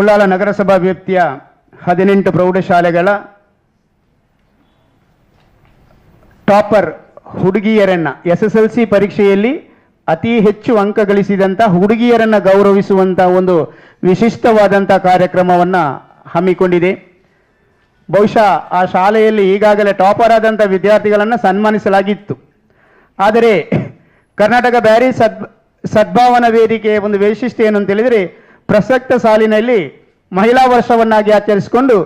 ಉಳ್ಳಾಲ ನಗರಸಭಾ ವ್ಯಾಪ್ತಿಯ 18 ಪ್ರೌಢಶಾಲೆಗಳ topper ಹುಡುಗಿಯರನ್ನು SSLC ಪರೀಕ್ಷೆಯಲ್ಲಿ ಅತಿ ಹೆಚ್ಚು ಅಂಕ ಗಳಿಸಿದಂಥ ಹುಡುಗಿಯರನ್ನು ಗೌರವಿಸುವಂಥ ಒಂದು ವಿಶಿಷ್ಟವಾದಂಥ ಕಾರ್ಯಕ್ರಮವನ್ನು ಹಮ್ಮಿಕೊಂಡಿದೆ. ಬಹುಶಃ ಆ ಶಾಲೆಯಲ್ಲಿ ಈಗಾಗಲೇ ಟಾಪರ್ ಆದಂಥ ವಿದ್ಯಾರ್ಥಿಗಳನ್ನು ಸನ್ಮಾನಿಸಲಾಗಿತ್ತು. ಆದರೆ ಕರ್ನಾಟಕ ಬ್ಯಾರಿ ಸದ್ಭಾವನಾ ವೇದಿಕೆಯ ಒಂದು ವೈಶಿಷ್ಟ್ಯ ಏನು ಅಂತ ಹೇಳಿದರೆ, ಪ್ರಸಕ್ತ ಸಾಲಿನಲ್ಲಿ ಮಹಿಳಾ ವರ್ಷವನ್ನಾಗಿ ಆಚರಿಸಿಕೊಂಡು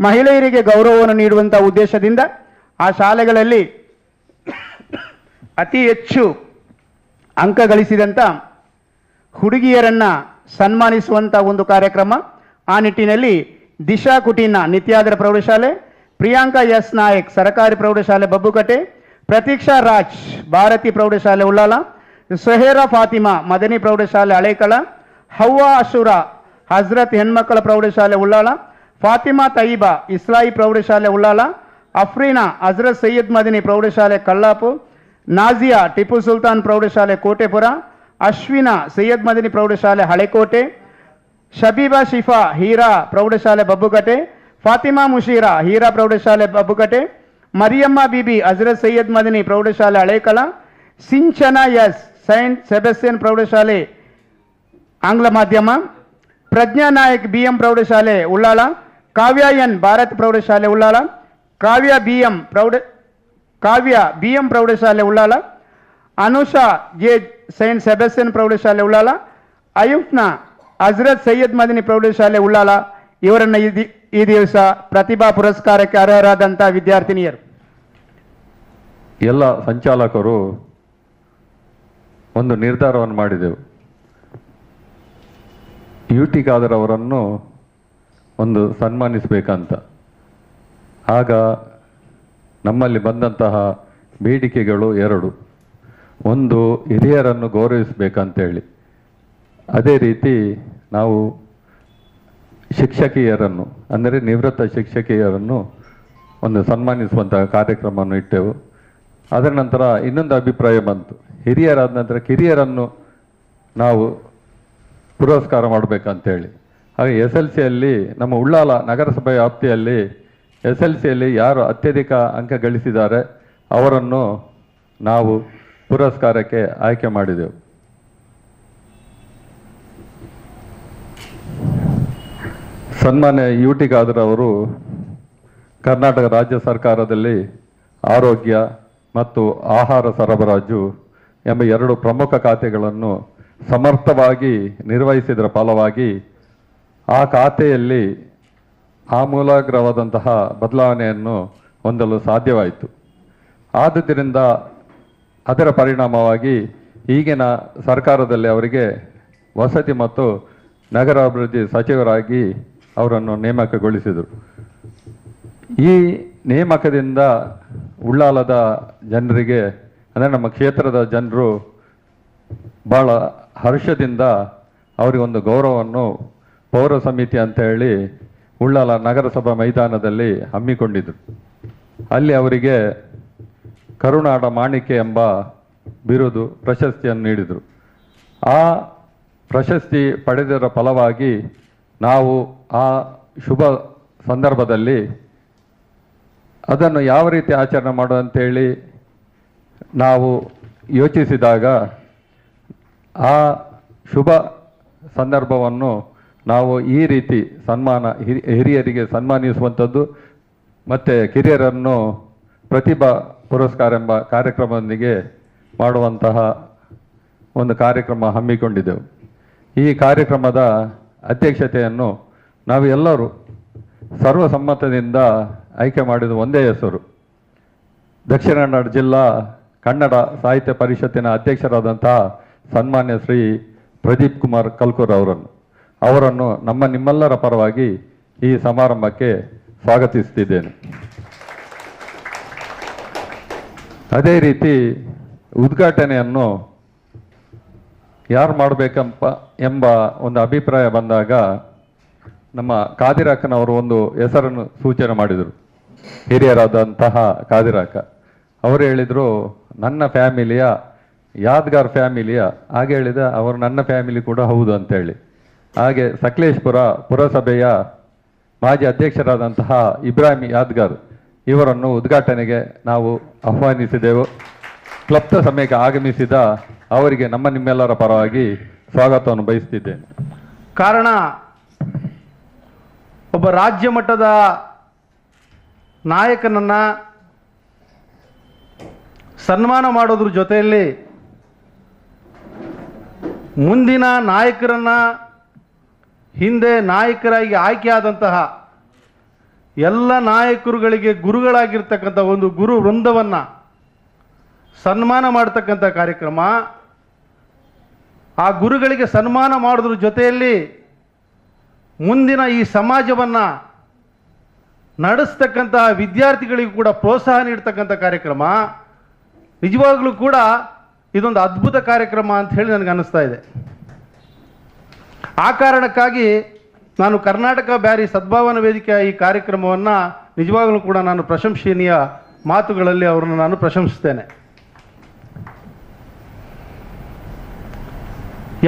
ಮಹಿಳೆಯರಿಗೆ ಗೌರವವನ್ನು ನೀಡುವಂಥ ಉದ್ದೇಶದಿಂದ ಆ ಶಾಲೆಗಳಲ್ಲಿ ಅತಿ ಹೆಚ್ಚು ಅಂಕ ಗಳಿಸಿದಂಥ ಹುಡುಗಿಯರನ್ನು ಸನ್ಮಾನಿಸುವಂಥ ಒಂದು ಕಾರ್ಯಕ್ರಮ. ಆ ನಿಟ್ಟಿನಲ್ಲಿ ದಿಶಾ ಕುಟೀನ ನಿತ್ಯಾದರ ಪ್ರೌಢಶಾಲೆ, ಪ್ರಿಯಾಂಕಾ ಎಸ್ ನಾಯಕ್ ಸರ್ಕಾರಿ ಪ್ರೌಢಶಾಲೆ ಬಬ್ಬುಕಟೆ, ಪ್ರತೀಕ್ಷಾ ರಾಜ್ ಭಾರತಿ ಪ್ರೌಢಶಾಲೆ ಉಳ್ಳಾಲ, ಸೊಹೇರಾ ಫಾತಿಮಾ ಮದನಿ ಪ್ರೌಢಶಾಲೆ ಹಳೇಕಳ, ಹವ್ವಾ ಅಶೂರ ಹಜರತ್ ಹೆಣ್ಮಕ್ಕಳ ಪ್ರೌಢಶಾಲೆ ಉಳ್ಳಾಲ, ಫಾತಿಮಾ ತೈಬಾ ಇಸ್ಲಾಯಿ ಪ್ರೌಢಶಾಲೆ ಉಳ್ಳಾಲ, ಅಫ್ರೀನಾ ಹಜರತ್ ಸೈಯದ್ ಮದನಿ ಪ್ರೌಢಶಾಲೆ ಕಳ್ಳಾಪುರ್, ನಾಜಿಯಾ ಟಿಪ್ಪು ಸುಲ್ತಾನ್ ಪ್ರೌಢಶಾಲೆ ಕೋಟೆಪುರ, ಅಶ್ವಿನಾ ಸೈಯದ್ ಮದನಿ ಪ್ರೌಢಶಾಲೆ ಹಳೆಕೋಟೆ, ಶಬೀಬಾ ಶಿಫಾ ಹೀರಾ ಪ್ರೌಢಶಾಲೆ ಬಬ್ಬುಕಟೆ, ಫಾತಿಮಾ ಮುಷೀರಾ ಹೀರಾ ಪ್ರೌಢಶಾಲೆ ಬಬ್ಬುಕಟೆ, ಮರಿಯಮ್ಮ ಬಿಬಿ ಹಜರತ್ ಸೈಯದ್ ಮದನಿ ಪ್ರೌಢಶಾಲೆ ಹಳೇಕಲ, ಸಿಂಚನಾ ಎಸ್ ಸೈಂಟ್ ಸೆಬೆಸ್ಟಿಯನ್ ಪ್ರೌಢಶಾಲೆ ಆಂಗ್ಲ ಮಾಧ್ಯಮ, ಪ್ರಜ್ಞಾ ನಾಯಕ್ BM ಪ್ರೌಢಶಾಲೆ ಉಳ್ಳಾಲ, ಕಾವ್ಯ ಎನ್ ಭಾರತ್ ಪ್ರೌಢಶಾಲೆ ಉಳ್ಳಾಲ, ಕಾವ್ಯ BM ಪ್ರೌಢಶಾಲೆ Ullal, Anusha J Saint Sebastian ಪ್ರೌಢಶಾಲೆ ಉಳ್ಳಾಲ, ಅಯುಫ್ನಾ ಹಜರತ್ ಸೈಯದ್ ಮದನಿ ಪ್ರೌಢಶಾಲೆ ಉಳ್ಳಾಲ ಇವರನ್ನು ಈ ದಿವಸ ಪ್ರತಿಭಾ ಪುರಸ್ಕಾರಕ್ಕೆ ಅರ್ಹರಾದಂಥ ವಿದ್ಯಾರ್ಥಿನಿಯರು. ಎಲ್ಲ ಸಂಚಾಲಕರು ಒಂದು ನಿರ್ಧಾರವನ್ನು ಮಾಡಿದೆವು. UT ಖಾದರ್ ಅವರನ್ನು ಒಂದು ಸನ್ಮಾನಿಸಬೇಕಂತ. ಆಗ ನಮ್ಮಲ್ಲಿ ಬಂದಂತಹ ಬೇಡಿಕೆಗಳು ಎರಡು. ಒಂದು, ಹಿರಿಯರನ್ನು ಗೌರವಿಸಬೇಕಂತೇಳಿ. ಅದೇ ರೀತಿ ನಾವು ಶಿಕ್ಷಕಿಯರನ್ನು ಅಂದರೆ ನಿವೃತ್ತ ಶಿಕ್ಷಕಿಯರನ್ನು ಒಂದು ಸನ್ಮಾನಿಸುವಂತಹ ಕಾರ್ಯಕ್ರಮವನ್ನು ಇಟ್ಟೆವು. ಅದರ ನಂತರ ಇನ್ನೊಂದು ಅಭಿಪ್ರಾಯ ಬಂತು, ಹಿರಿಯರಾದ ನಂತರ ಕಿರಿಯರನ್ನು ನಾವು ಪುರಸ್ಕಾರ ಮಾಡಬೇಕಂತೇಳಿ. ಹಾಗೆ SLCಯಲ್ಲಿ ನಮ್ಮ ಉಳ್ಳಾಲ ನಗರಸಭೆ ವ್ಯಾಪ್ತಿಯಲ್ಲಿ SLCಯಲ್ಲಿ ಯಾರು ಅತ್ಯಧಿಕ ಅಂಕ ಗಳಿಸಿದ್ದಾರೆ ಅವರನ್ನು ನಾವು ಪುರಸ್ಕಾರಕ್ಕೆ ಆಯ್ಕೆ ಮಾಡಿದೆವು. ಸನ್ಮಾನ್ಯ UT ಖಾದರ್ ಅವರು ಕರ್ನಾಟಕ ರಾಜ್ಯ ಸರ್ಕಾರದಲ್ಲಿ ಆರೋಗ್ಯ ಮತ್ತು ಆಹಾರ ಸರಬರಾಜು ಎಂಬ ಎರಡು ಪ್ರಮುಖ ಖಾತೆಗಳನ್ನು ಸಮರ್ಥವಾಗಿ ನಿರ್ವಹಿಸಿದರ ಫಲವಾಗಿ ಆ ಖಾತೆಯಲ್ಲಿ ಆಮೂಲಾಗ್ರವಾದಂತಹ ಬದಲಾವಣೆಯನ್ನು ಹೊಂದಲು ಸಾಧ್ಯವಾಯಿತು. ಆದುದರಿಂದ ಅದರ ಪರಿಣಾಮವಾಗಿ ಈಗಿನ ಸರ್ಕಾರದಲ್ಲಿ ಅವರಿಗೆ ವಸತಿ ಮತ್ತು ನಗರಾಭಿವೃದ್ಧಿ ಸಚಿವರಾಗಿ ಅವರನ್ನು ನೇಮಕಗೊಳಿಸಿದರು. ಈ ನೇಮಕದಿಂದ ಉಳ್ಳಾಲದ ಜನರಿಗೆ ಅಂದರೆ ನಮ್ಮ ಕ್ಷೇತ್ರದ ಜನರು ಭಾಳ ಹರ್ಷದಿಂದ ಅವರಿಗೊಂದು ಗೌರವವನ್ನು ಪೌರ ಸಮಿತಿ ಅಂತ ಹೇಳಿ ಉಳ್ಳಾಲ ನಗರಸಭಾ ಮೈದಾನದಲ್ಲಿ ಹಮ್ಮಿಕೊಂಡಿದ್ದರು. ಅಲ್ಲಿ ಅವರಿಗೆ ಕರುನಾಡ ಮಾಣಿಕ್ಯ ಎಂಬ ಬಿರುದು ಪ್ರಶಸ್ತಿಯನ್ನು ನೀಡಿದರು. ಆ ಪ್ರಶಸ್ತಿ ಪಡೆದರ ಫಲವಾಗಿ ನಾವು ಆ ಶುಭ ಸಂದರ್ಭದಲ್ಲಿ ಅದನ್ನು ಯಾವ ರೀತಿ ಆಚರಣೆ ಮಾಡುವಂತೇಳಿ ನಾವು ಯೋಚಿಸಿದಾಗ ಆ ಶುಭ ಸಂದರ್ಭವನ್ನು ನಾವು ಈ ರೀತಿ ಹಿರಿಯರಿಗೆ ಸನ್ಮಾನಿಸುವಂಥದ್ದು ಮತ್ತು ಕಿರಿಯರನ್ನು ಪ್ರತಿಭಾ ಪುರಸ್ಕಾರ ಎಂಬ ಕಾರ್ಯಕ್ರಮದೊಂದಿಗೆ ಮಾಡುವಂತಹ ಒಂದು ಕಾರ್ಯಕ್ರಮ ಹಮ್ಮಿಕೊಂಡಿದ್ದೆವು. ಈ ಕಾರ್ಯಕ್ರಮದ ಅಧ್ಯಕ್ಷತೆಯನ್ನು ನಾವು ಎಲ್ಲರೂ ಸರ್ವಸಮ್ಮತದಿಂದ ಆಯ್ಕೆ ಮಾಡಿದ ಒಂದೇ ಹೆಸರು, ದಕ್ಷಿಣ ಕನ್ನಡ ಜಿಲ್ಲಾ ಕನ್ನಡ ಸಾಹಿತ್ಯ ಪರಿಷತ್ತಿನ ಅಧ್ಯಕ್ಷರಾದಂತಹ ಸನ್ಮಾನ್ಯ ಶ್ರೀ ಪ್ರದೀಪ್ ಕುಮಾರ್ ಕಲ್ಕೂರ್ ಅವರನ್ನು ನಿಮ್ಮೆಲ್ಲರ ಪರವಾಗಿ ಈ ಸಮಾರಂಭಕ್ಕೆ ಸ್ವಾಗತಿಸುತ್ತಿದ್ದೇನೆ. ಅದೇ ರೀತಿ ಉದ್ಘಾಟನೆಯನ್ನು ಯಾರು ಎಂಬ ಒಂದು ಅಭಿಪ್ರಾಯ ಬಂದಾಗ ನಮ್ಮ ಕಾದಿರಾಕನವರು ಒಂದು ಹೆಸರನ್ನು ಸೂಚನೆ ಮಾಡಿದರು, ಹಿರಿಯರಾದಂತಹ ಕಾದಿರಾಕ. ಅವರು ಹೇಳಿದರು, ನನ್ನ ಫ್ಯಾಮಿಲಿಯ ಯಾದ್ಗಾರ್ ಫ್ಯಾಮಿಲಿಯ ಹಾಗೆ ಹೇಳಿದ ಅವರು ನನ್ನ ಫ್ಯಾಮಿಲಿ ಕೂಡ ಹೌದು ಅಂತೇಳಿ. ಹಾಗೆ ಸಕಲೇಶ್ಪುರ ಪುರಸಭೆಯ ಮಾಜಿ ಅಧ್ಯಕ್ಷರಾದಂತಹ ಇಬ್ರಾಹಿಂ ಯಾದ್ಗಾರ್ ಇವರನ್ನು ಉದ್ಘಾಟನೆಗೆ ನಾವು ಆಹ್ವಾನಿಸಿದೆವು. ಕ್ಲಬ್ದ ಸಮಯಕ್ಕೆ ಆಗಮಿಸಿದ ಅವರಿಗೆ ನಮ್ಮ ನಿಮ್ಮೆಲ್ಲರ ಪರವಾಗಿ ಸ್ವಾಗತವನ್ನು ಬಯಸ್ತಿದ್ದೇನೆ. ಕಾರಣ ಒಬ್ಬ ರಾಜ್ಯ ಮಟ್ಟದ ನಾಯಕನನ್ನು ಸನ್ಮಾನ ಮಾಡೋದ್ರ ಜೊತೆಯಲ್ಲಿ ಮುಂದಿನ ನಾಯಕರನ್ನು ಹಿಂದೆ ನಾಯಕರಾಗಿ ಆಯ್ಕೆಯಾದಂತಹ ಎಲ್ಲ ನಾಯಕರುಗಳಿಗೆ ಗುರುಗಳಾಗಿರ್ತಕ್ಕಂಥ ಒಂದು ಗುರು ವೃಂದವನ್ನು ಸನ್ಮಾನ ಮಾಡ್ತಕ್ಕಂಥ ಕಾರ್ಯಕ್ರಮ. ಆ ಗುರುಗಳಿಗೆ ಸನ್ಮಾನ ಮಾಡೋದ್ರ ಜೊತೆಯಲ್ಲಿ ಮುಂದಿನ ಈ ಸಮಾಜವನ್ನು ನಡೆಸ್ತಕ್ಕಂತಹ ವಿದ್ಯಾರ್ಥಿಗಳಿಗೂ ಕೂಡ ಪ್ರೋತ್ಸಾಹ ನೀಡ್ತಕ್ಕಂಥ ಕಾರ್ಯಕ್ರಮ. ನಿಜವಾಗ್ಲೂ ಕೂಡ ಇದೊಂದು ಅದ್ಭುತ ಕಾರ್ಯಕ್ರಮ ಅಂತ ಹೇಳಿ ನನಗೆ ಅನ್ನಿಸ್ತಾ ಇದೆ. ಆ ಕಾರಣಕ್ಕಾಗಿ ನಾನು ಕರ್ನಾಟಕ ಬ್ಯಾರಿ ಸದ್ಭಾವನಾ ವೇದಿಕೆಯ ಈ ಕಾರ್ಯಕ್ರಮವನ್ನು ನಿಜವಾಗ್ಲೂ ಕೂಡ ನಾನು ಪ್ರಶಂಸನೀಯ ಮಾತುಗಳಲ್ಲಿ ಅವರನ್ನು ನಾನು ಪ್ರಶಂಸಿಸ್ತೇನೆ.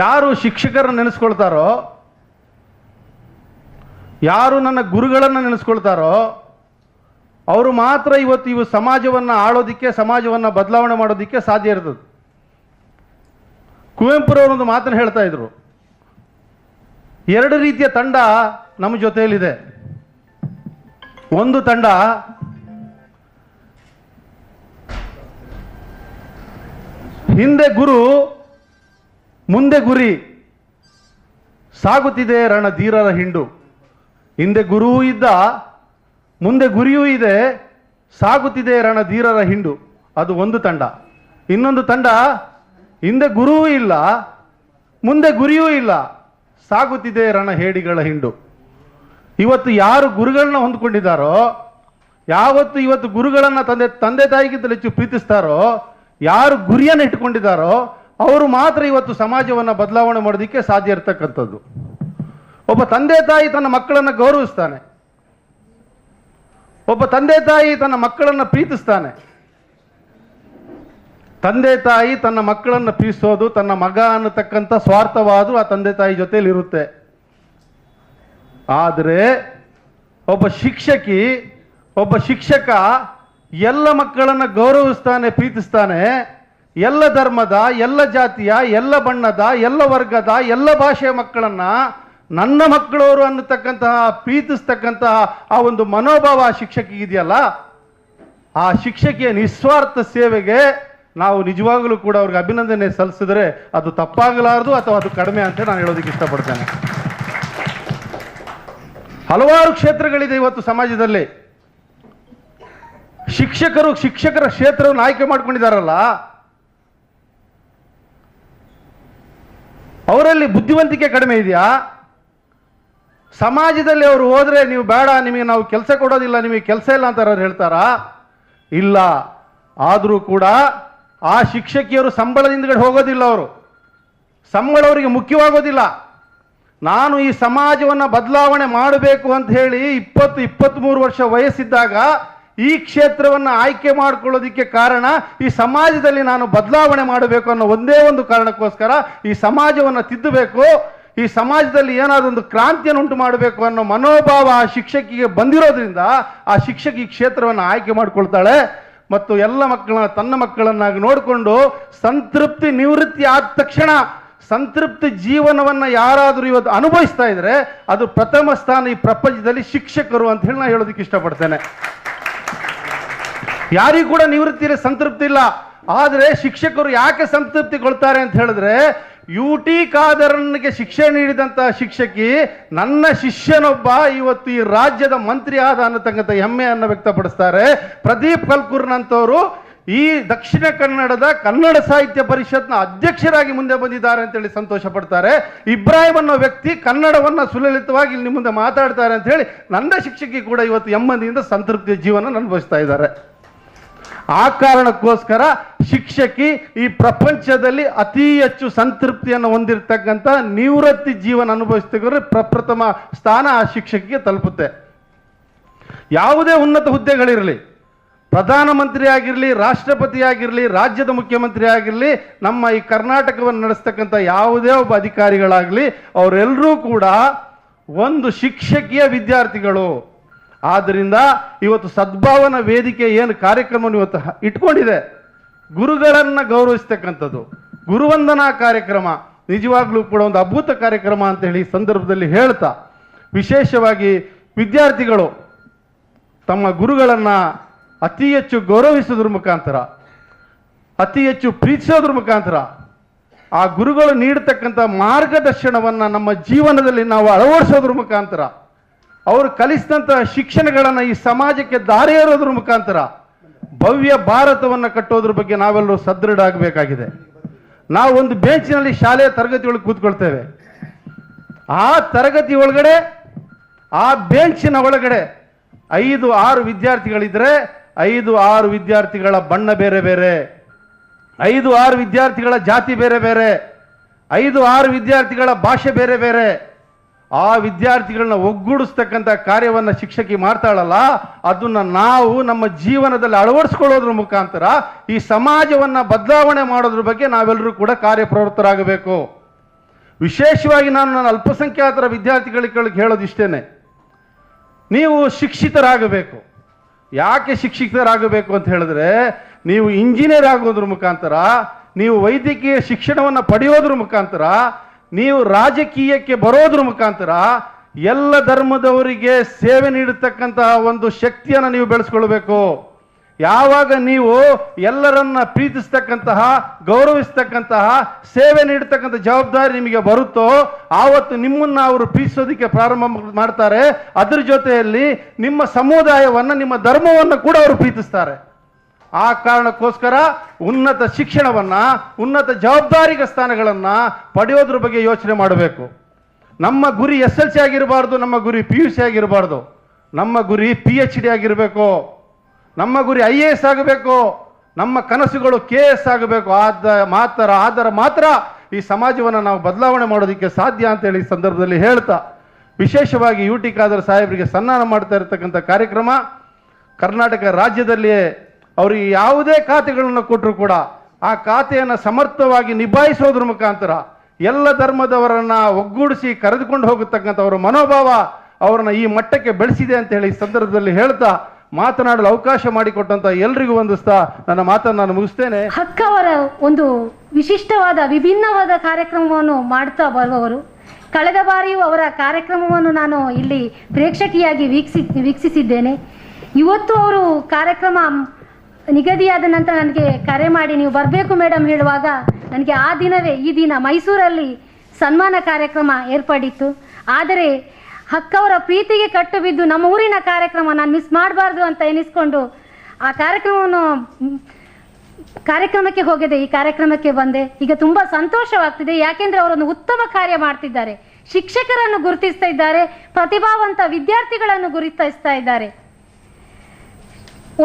ಯಾರು ಶಿಕ್ಷಕರನ್ನು ನೆನೆಸ್ಕೊಳ್ತಾರೋ, ಯಾರು ನನ್ನ ಗುರುಗಳನ್ನು ನೆನೆಸ್ಕೊಳ್ತಾರೋ ಅವರು ಮಾತ್ರ ಇವತ್ತು ಇವು ಸಮಾಜವನ್ನು ಆಳೋದಿಕ್ಕೆ, ಸಮಾಜವನ್ನು ಬದಲಾವಣೆ ಮಾಡೋದಕ್ಕೆ ಸಾಧ್ಯ ಇರ್ತದೆ. ಕುವೆಂಪುರವರೊಂದು ಮಾತನ್ನು ಹೇಳ್ತಾ ಇದ್ರು, ಎರಡು ರೀತಿಯ ತಂಡ ನಮ್ಮ ಜೊತೆಯಲ್ಲಿದೆ. ಒಂದು ತಂಡ ಹಿಂದೆ ಗುರು ಮುಂದೆ ಗುರಿ, ಸಾಗುತ್ತಿದೆ ರಣಧೀರರ ಹಿಂಡು. ಹಿಂದೆ ಗುರುವೂ ಇದ್ದ, ಮುಂದೆ ಗುರಿಯೂ ಇದೆ, ಸಾಗುತ್ತಿದೆ ರಣಧೀರರ ಹಿಂಡು. ಅದು ಒಂದು ತಂಡ. ಇನ್ನೊಂದು ತಂಡ ಹಿಂದೆ ಗುರುವೂ ಇಲ್ಲ, ಮುಂದೆ ಗುರಿಯೂ ಇಲ್ಲ, ಸಾಗುತ್ತಿದೆ ರಣಹೇಡಿಗಳ ಹಿಂಡು. ಇವತ್ತು ಯಾರು ಗುರುಗಳನ್ನ ಹೊಂದ್ಕೊಂಡಿದ್ದಾರೋ, ಯಾವತ್ತು ಇವತ್ತು ಗುರುಗಳನ್ನು ತಂದೆ ತಾಯಿಗಿಂತಲೂ ಹೆಚ್ಚು ಪ್ರೀತಿಸ್ತಾರೋ, ಯಾರು ಗುರಿಯನ್ನು ಇಟ್ಕೊಂಡಿದ್ದಾರೋ ಅವರು ಮಾತ್ರ ಇವತ್ತು ಸಮಾಜವನ್ನು ಬದಲಾವಣೆ ಮಾಡೋದಕ್ಕೆ ಸಾಧ್ಯ ಇರತಕ್ಕಂಥದ್ದು. ಒಬ್ಬ ತಂದೆ ತಾಯಿ ತನ್ನ ಮಕ್ಕಳನ್ನು ಗೌರವಿಸ್ತಾನೆ, ಒಬ್ಬ ತಂದೆ ತಾಯಿ ತನ್ನ ಮಕ್ಕಳನ್ನು ಪ್ರೀತಿಸ್ತಾನೆ. ತಂದೆ ತಾಯಿ ತನ್ನ ಮಕ್ಕಳನ್ನು ಪ್ರೀತಿಸೋದು ತನ್ನ ಮಗ ಅನ್ನತಕ್ಕಂಥ ಸ್ವಾರ್ಥವಾದರೂ ಆ ತಂದೆ ತಾಯಿ ಜೊತೆಯಲ್ಲಿ ಇರುತ್ತೆ. ಆದರೆ ಒಬ್ಬ ಶಿಕ್ಷಕಿ, ಒಬ್ಬ ಶಿಕ್ಷಕ ಎಲ್ಲ ಮಕ್ಕಳನ್ನು ಗೌರವಿಸ್ತಾನೆ, ಪ್ರೀತಿಸ್ತಾನೆ. ಎಲ್ಲ ಧರ್ಮದ, ಎಲ್ಲ ಜಾತಿಯ, ಎಲ್ಲ ಬಣ್ಣದ, ಎಲ್ಲ ವರ್ಗದ, ಎಲ್ಲ ಭಾಷೆಯ ಮಕ್ಕಳನ್ನ ನನ್ನ ಮಕ್ಕಳವರು ಅನ್ನತಕ್ಕಂತಹ ಪ್ರೀತಿಸ್ತಕ್ಕಂತಹ ಆ ಒಂದು ಮನೋಭಾವ ಆ ಶಿಕ್ಷಕಿಗಿದೆಯಲ್ಲ, ಆ ಶಿಕ್ಷಕಿಯ ನಿಸ್ವಾರ್ಥ ಸೇವೆಗೆ ನಾವು ನಿಜವಾಗಲೂ ಕೂಡ ಅವ್ರಿಗೆ ಅಭಿನಂದನೆ ಸಲ್ಲಿಸಿದ್ರೆ ಅದು ತಪ್ಪಾಗಲಾರದು ಅಥವಾ ಅದು ಕಡಿಮೆ ಅಂತ ನಾನು ಹೇಳೋದಕ್ಕೆ ಇಷ್ಟಪಡ್ತೇನೆ. ಹಲವಾರು ಕ್ಷೇತ್ರಗಳಿದೆ ಇವತ್ತು ಸಮಾಜದಲ್ಲಿ. ಶಿಕ್ಷಕರ ಕ್ಷೇತ್ರವನ್ನು ಆಯ್ಕೆ ಮಾಡ್ಕೊಂಡಿದ್ದಾರಲ್ಲ, ಅವರಲ್ಲಿ ಬುದ್ಧಿವಂತಿಕೆ ಕಡಿಮೆ ಇದೆಯಾ? ಸಮಾಜದಲ್ಲಿ ಅವರು ಹೋದ್ರೆ ನೀವು ಬೇಡ, ನಿಮಗೆ ನಾವು ಕೆಲಸ ಕೊಡೋದಿಲ್ಲ, ನಿಮಗೆ ಕೆಲಸ ಇಲ್ಲ ಅಂತ ಅವ್ರು ಹೇಳ್ತಾರಾ? ಇಲ್ಲ. ಆದರೂ ಕೂಡ ಆ ಶಿಕ್ಷಕಿಯರು ಸಂಬಳದಿಂದ ಹೋಗೋದಿಲ್ಲ, ಅವರು ಸಂಬಳ ಅವರಿಗೆ ಮುಖ್ಯವಾಗೋದಿಲ್ಲ. ನಾನು ಈ ಸಮಾಜವನ್ನು ಬದಲಾವಣೆ ಮಾಡಬೇಕು ಅಂತ ಹೇಳಿ 20-23 ವರ್ಷ ವಯಸ್ಸಿದ್ದಾಗ ಈ ಕ್ಷೇತ್ರವನ್ನು ಆಯ್ಕೆ ಮಾಡಿಕೊಳ್ಳೋದಕ್ಕೆ ಕಾರಣ ಈ ಸಮಾಜದಲ್ಲಿ ನಾನು ಬದಲಾವಣೆ ಮಾಡಬೇಕು ಅನ್ನೋ ಒಂದೇ ಒಂದು ಕಾರಣಕ್ಕೋಸ್ಕರ ಈ ಸಮಾಜವನ್ನು ತಿದ್ದಬೇಕು, ಈ ಸಮಾಜದಲ್ಲಿ ಏನಾದರೂ ಒಂದು ಕ್ರಾಂತಿಯನ್ನು ಉಂಟು ಮಾಡಬೇಕು ಅನ್ನೋ ಮನೋಭಾವ ಆ ಶಿಕ್ಷಕಿಗೆ ಬಂದಿರೋದ್ರಿಂದ ಆ ಶಿಕ್ಷಕಿ ಕ್ಷೇತ್ರವನ್ನು ಆಯ್ಕೆ ಮಾಡಿಕೊಳ್ತಾಳೆ. ಮತ್ತು ಎಲ್ಲ ಮಕ್ಕಳನ್ನ ತನ್ನ ಮಕ್ಕಳನ್ನಾಗಿ ನೋಡಿಕೊಂಡು ಸಂತೃಪ್ತಿ ನಿವೃತ್ತಿ ಆದ ತಕ್ಷಣ ಸಂತೃಪ್ತಿ ಜೀವನವನ್ನು ಯಾರಾದರೂ ಇವತ್ತು ಅನುಭವಿಸ್ತಾ ಇದ್ರೆ ಅದು ಪ್ರಥಮ ಸ್ಥಾನ ಈ ಪ್ರಪಂಚದಲ್ಲಿ ಶಿಕ್ಷಕರು ಅಂತ ಹೇಳಿ ನಾನು ಹೇಳೋದಕ್ಕೆ ಇಷ್ಟಪಡ್ತೇನೆ. ಯಾರಿಗೂ ಕೂಡ ನಿವೃತ್ತಿ ಸಂತೃಪ್ತಿ ಇಲ್ಲ. ಆದರೆ ಶಿಕ್ಷಕರು ಯಾಕೆ ಸಂತೃಪ್ತಿಗೊಳ್ತಾರೆ ಅಂತ ಹೇಳಿದ್ರೆ, UT ಖಾದರ್ನಿಗೆ ಶಿಕ್ಷೆ ನೀಡಿದಂತಹ ಶಿಕ್ಷಕಿ ನನ್ನ ಶಿಷ್ಯನೊಬ್ಬ ಇವತ್ತು ಈ ರಾಜ್ಯದ ಮಂತ್ರಿ ಆದ ಅನ್ನತಕ್ಕಂಥ ಹೆಮ್ಮೆಯನ್ನು ವ್ಯಕ್ತಪಡಿಸ್ತಾರೆ. ಪ್ರದೀಪ್ ಕಲ್ಕುರ್ನಂತವರು ಈ ದಕ್ಷಿಣ ಕನ್ನಡದ ಕನ್ನಡ ಸಾಹಿತ್ಯ ಪರಿಷತ್ನ ಅಧ್ಯಕ್ಷರಾಗಿ ಮುಂದೆ ಬಂದಿದ್ದಾರೆ ಅಂತೇಳಿ ಸಂತೋಷ ಪಡ್ತಾರೆ. ಇಬ್ರಾಹಿಂ ಅನ್ನೋ ವ್ಯಕ್ತಿ ಕನ್ನಡವನ್ನು ಸುಲಲಿತವಾಗಿ ಇಲ್ಲಿ ಮುಂದೆ ಮಾತಾಡ್ತಾರೆ ಅಂತ ಹೇಳಿ ನನ್ನ ಶಿಕ್ಷಕಿ ಕೂಡ ಇವತ್ತು ನೆಮ್ಮದಿಯಿಂದ ಸಂತೃಪ್ತಿಯ ಜೀವನ ಅನುಭವಿಸ್ತಾ ಇದ್ದಾರೆ. ಆ ಕಾರಣಕ್ಕೋಸ್ಕರ ಶಿಕ್ಷಕಿ ಈ ಪ್ರಪಂಚದಲ್ಲಿ ಅತಿ ಹೆಚ್ಚು ಸಂತೃಪ್ತಿಯನ್ನು ಹೊಂದಿರತಕ್ಕಂಥ ನಿವೃತ್ತಿ ಜೀವನ ಅನುಭವಿಸ್ತಿದ್ರೆ ಪ್ರಪ್ರಥಮ ಸ್ಥಾನ ಆ ಶಿಕ್ಷಕಿಗೆ ತಲುಪುತ್ತೆ. ಯಾವುದೇ ಉನ್ನತ ಹುದ್ದೆಗಳಿರಲಿ, ಪ್ರಧಾನಮಂತ್ರಿ ಆಗಿರಲಿ, ರಾಷ್ಟ್ರಪತಿ ಆಗಿರಲಿ, ರಾಜ್ಯದ ಮುಖ್ಯಮಂತ್ರಿ ಆಗಿರಲಿ, ನಮ್ಮ ಈ ಕರ್ನಾಟಕವನ್ನು ನಡೆಸ್ತಕ್ಕಂಥ ಯಾವುದೇ ಒಬ್ಬ ಅಧಿಕಾರಿಗಳಾಗಲಿ ಅವರೆಲ್ಲರೂ ಕೂಡ ಒಂದು ಶಿಕ್ಷಕಿಯ ವಿದ್ಯಾರ್ಥಿಗಳು. ಆದ್ದರಿಂದ ಇವತ್ತು ಸದ್ಭಾವನಾ ವೇದಿಕೆ ಏನು ಕಾರ್ಯಕ್ರಮವನ್ನು ಇವತ್ತು ಇಟ್ಕೊಂಡಿದೆ, ಗುರುಗಳನ್ನು ಗೌರವಿಸ್ತಕ್ಕಂಥದ್ದು, ಗುರುವಂದನಾ ಕಾರ್ಯಕ್ರಮ ನಿಜವಾಗ್ಲೂ ಕೂಡ ಒಂದು ಅದ್ಭುತ ಕಾರ್ಯಕ್ರಮ ಅಂತ ಹೇಳಿ ಸಂದರ್ಭದಲ್ಲಿ ಹೇಳ್ತಾ, ವಿಶೇಷವಾಗಿ ವಿದ್ಯಾರ್ಥಿಗಳು ತಮ್ಮ ಗುರುಗಳನ್ನು ಅತಿ ಹೆಚ್ಚು ಗೌರವಿಸೋದ್ರ ಮುಖಾಂತರ, ಅತಿ ಹೆಚ್ಚು ಪ್ರೀತಿಸೋದ್ರ ಮುಖಾಂತರ ಆ ಗುರುಗಳು ನೀಡತಕ್ಕಂಥ ಮಾರ್ಗದರ್ಶನವನ್ನು ನಮ್ಮ ಜೀವನದಲ್ಲಿ ನಾವು ಅಳವಡಿಸೋದ್ರ ಮುಖಾಂತರ, ಅವರು ಕಲಿಸಿದಂತಹ ಶಿಕ್ಷಣಗಳನ್ನು ಈ ಸಮಾಜಕ್ಕೆ ದಾರಿ ಎರೆಯೋದ್ರ ಮುಖಾಂತರ ಭವ್ಯ ಭಾರತವನ್ನು ಕಟ್ಟೋದ್ರ ಬಗ್ಗೆ ನಾವೆಲ್ಲರೂ ಸದೃಢ ಆಗಬೇಕಾಗಿದೆ. ನಾವು ಒಂದು ಬೆಂಚಿನಲ್ಲಿ ಶಾಲೆಯ ತರಗತಿ ಒಳಗೆ ಕೂತ್ಕೊಳ್ತೇವೆ. ಆ ತರಗತಿ ಒಳಗಡೆ, ಆ ಬೆಂಚಿನ ಒಳಗಡೆ 5-6 ವಿದ್ಯಾರ್ಥಿಗಳಿದ್ರೆ 5-6 ವಿದ್ಯಾರ್ಥಿಗಳ ಬಣ್ಣ ಬೇರೆ ಬೇರೆ, 5-6 ವಿದ್ಯಾರ್ಥಿಗಳ ಜಾತಿ ಬೇರೆ ಬೇರೆ, 5-6 ವಿದ್ಯಾರ್ಥಿಗಳ ಭಾಷೆ ಬೇರೆ ಬೇರೆ. ಆ ವಿದ್ಯಾರ್ಥಿಗಳನ್ನ ಒಗ್ಗೂಡಿಸ್ತಕ್ಕಂಥ ಕಾರ್ಯವನ್ನು ಶಿಕ್ಷಕಿ ಮಾಡ್ತಾಳಲ್ಲ, ಅದನ್ನ ನಾವು ನಮ್ಮ ಜೀವನದಲ್ಲಿ ಅಳವಡಿಸ್ಕೊಳ್ಳೋದ್ರ ಮುಖಾಂತರ ಈ ಸಮಾಜವನ್ನು ಬದಲಾವಣೆ ಮಾಡೋದ್ರ ಬಗ್ಗೆ ನಾವೆಲ್ಲರೂ ಕೂಡ ಕಾರ್ಯಪ್ರವೃತ್ತರಾಗಬೇಕು. ವಿಶೇಷವಾಗಿ ನಾನು ನನ್ನ ಅಲ್ಪಸಂಖ್ಯಾತರ ವಿದ್ಯಾರ್ಥಿಗಳಿಗೆ ಹೇಳೋದಿಷ್ಟೇನೆ, ನೀವು ಶಿಕ್ಷಿತರಾಗಬೇಕು. ಯಾಕೆ ಶಿಕ್ಷಿತರಾಗಬೇಕು ಅಂತ ಹೇಳಿದ್ರೆ, ನೀವು ಇಂಜಿನಿಯರ್ ಆಗೋದ್ರ ಮುಖಾಂತರ, ನೀವು ವೈದ್ಯಕೀಯ ಶಿಕ್ಷಣವನ್ನು ಪಡೆಯೋದ್ರ ಮುಖಾಂತರ, ನೀವು ರಾಜಕೀಯಕ್ಕೆ ಬರೋದ್ರ ಮುಖಾಂತರ ಎಲ್ಲ ಧರ್ಮದವರಿಗೆ ಸೇವೆ ನೀಡತಕ್ಕಂತಹ ಒಂದು ಶಕ್ತಿಯನ್ನು ನೀವು ಬೆಳೆಸ್ಕೊಳ್ಬೇಕು. ಯಾವಾಗ ನೀವು ಎಲ್ಲರನ್ನ ಪ್ರೀತಿಸ್ತಕ್ಕಂತಹ, ಗೌರವಿಸ್ತಕ್ಕಂತಹ, ಸೇವೆ ನೀಡತಕ್ಕಂಥ ಜವಾಬ್ದಾರಿ ನಿಮಗೆ ಬರುತ್ತೋ ಆವತ್ತು ನಿಮ್ಮನ್ನ ಅವರು ಪ್ರೀತಿಸೋದಕ್ಕೆ ಪ್ರಾರಂಭ ಮಾಡ್ತಾರೆ. ಅದರ ಜೊತೆಯಲ್ಲಿ ನಿಮ್ಮ ಸಮುದಾಯವನ್ನು, ನಿಮ್ಮ ಧರ್ಮವನ್ನು ಕೂಡ ಅವರು ಪ್ರೀತಿಸ್ತಾರೆ. ಆ ಕಾರಣಕ್ಕೋಸ್ಕರ ಉನ್ನತ ಶಿಕ್ಷಣವನ್ನ, ಉನ್ನತ ಜವಾಬ್ದಾರಿಗ ಸ್ಥಾನಗಳನ್ನು ಪಡೆಯೋದ್ರ ಬಗ್ಗೆ ಯೋಚನೆ ಮಾಡಬೇಕು. ನಮ್ಮ ಗುರಿ SLC ಆಗಿರಬಾರ್ದು, ನಮ್ಮ ಗುರಿ PUC ಆಗಿರಬಾರ್ದು, ನಮ್ಮ ಗುರಿ PhD ಆಗಿರಬೇಕು, ನಮ್ಮ ಗುರಿ IAS ಆಗಬೇಕು, ನಮ್ಮ ಕನಸುಗಳು KS ಆಗಬೇಕು. ಆದರ ಮಾತ್ರ ಈ ಸಮಾಜವನ್ನು ನಾವು ಬದಲಾವಣೆ ಮಾಡೋದಕ್ಕೆ ಸಾಧ್ಯ ಅಂತ ಹೇಳಿ ಈ ಸಂದರ್ಭದಲ್ಲಿ ಹೇಳ್ತಾ, ವಿಶೇಷವಾಗಿ UT ಖಾದರ್ ಸಾಹೇಬರಿಗೆ ಸನ್ಮಾನ ಮಾಡ್ತಾ ಇರತಕ್ಕಂಥ ಕಾರ್ಯಕ್ರಮ, ಕರ್ನಾಟಕ ರಾಜ್ಯದಲ್ಲಿಯೇ ಅವರಿಗೆ ಯಾವುದೇ ಖಾತೆಗಳನ್ನು ಕೊಟ್ಟರು ಕೂಡ ಆ ಖಾತೆಯನ್ನು ಸಮರ್ಥವಾಗಿ ನಿಭಾಯಿಸೋದ್ರ ಮುಖಾಂತರ ಎಲ್ಲ ಧರ್ಮದವರನ್ನ ಒಗ್ಗೂಡಿಸಿ ಕರೆದುಕೊಂಡು ಹೋಗತಕ್ಕಂಥ ಅವರ ಮನೋಭಾವ ಅವರನ್ನ ಈ ಮಟ್ಟಕ್ಕೆ ಬೆಳೆಸಿದೆ ಅಂತ ಹೇಳಿ ಈ ಸಂದರ್ಭದಲ್ಲಿ ಹೇಳ್ತಾ, ಮಾತನಾಡಲು ಅವಕಾಶ ಮಾಡಿಕೊಟ್ಟಂತ ಎಲ್ರಿಗೂ ವಂದಿಸ್ತಾ ನನ್ನ ಮಾತನ್ನು ನಾನು ಮುಗಿಸ್ತೇನೆ. ಹಕ್ಕವರ ಒಂದು ವಿಶಿಷ್ಟವಾದ, ವಿಭಿನ್ನವಾದ ಕಾರ್ಯಕ್ರಮವನ್ನು ಮಾಡ್ತಾ ಬರುವವರು. ಕಳೆದ ಬಾರಿಯೂ ಅವರ ಕಾರ್ಯಕ್ರಮವನ್ನು ನಾನು ಇಲ್ಲಿ ಪ್ರೇಕ್ಷಕಿಯಾಗಿ ವೀಕ್ಷಿಸಿದ್ದೇನೆ. ಇವತ್ತು ಅವರು ಕಾರ್ಯಕ್ರಮ ನಿಗದಿಯಾದ ನಂತರ ನನಗೆ ಕರೆ ಮಾಡಿ ನೀವು ಬರಬೇಕು ಮೇಡಮ್ ಹೇಳುವಾಗ ನನಗೆ ಆ ದಿನವೇ, ಈ ದಿನ ಮೈಸೂರಲ್ಲಿ ಸನ್ಮಾನ ಕಾರ್ಯಕ್ರಮ ಏರ್ಪಡಿತ್ತು. ಆದರೆ ಹಕ್ಕವರ ಪ್ರೀತಿಗೆ ಕಟ್ಟು ಬಿದ್ದು ನಮ್ಮ ಊರಿನ ಕಾರ್ಯಕ್ರಮ ನಾನು ಮಿಸ್ ಮಾಡಬಾರ್ದು ಅಂತ ಎನಿಸ್ಕೊಂಡು ಆ ಕಾರ್ಯಕ್ರಮಕ್ಕೆ ಹೋಗಿದೆ, ಈ ಕಾರ್ಯಕ್ರಮಕ್ಕೆ ಬಂದೆ. ಈಗ ತುಂಬ ಸಂತೋಷವಾಗ್ತಿದೆ, ಯಾಕೆಂದರೆ ಅವರೊಂದು ಉತ್ತಮ ಕಾರ್ಯ ಮಾಡ್ತಿದ್ದಾರೆ. ಶಿಕ್ಷಕರನ್ನು ಗುರುತಿಸ್ತಾ ಇದ್ದಾರೆ, ಪ್ರತಿಭಾವಂತ ವಿದ್ಯಾರ್ಥಿಗಳನ್ನು ಗುರುತಿಸ್ತಾ ಇದ್ದಾರೆ.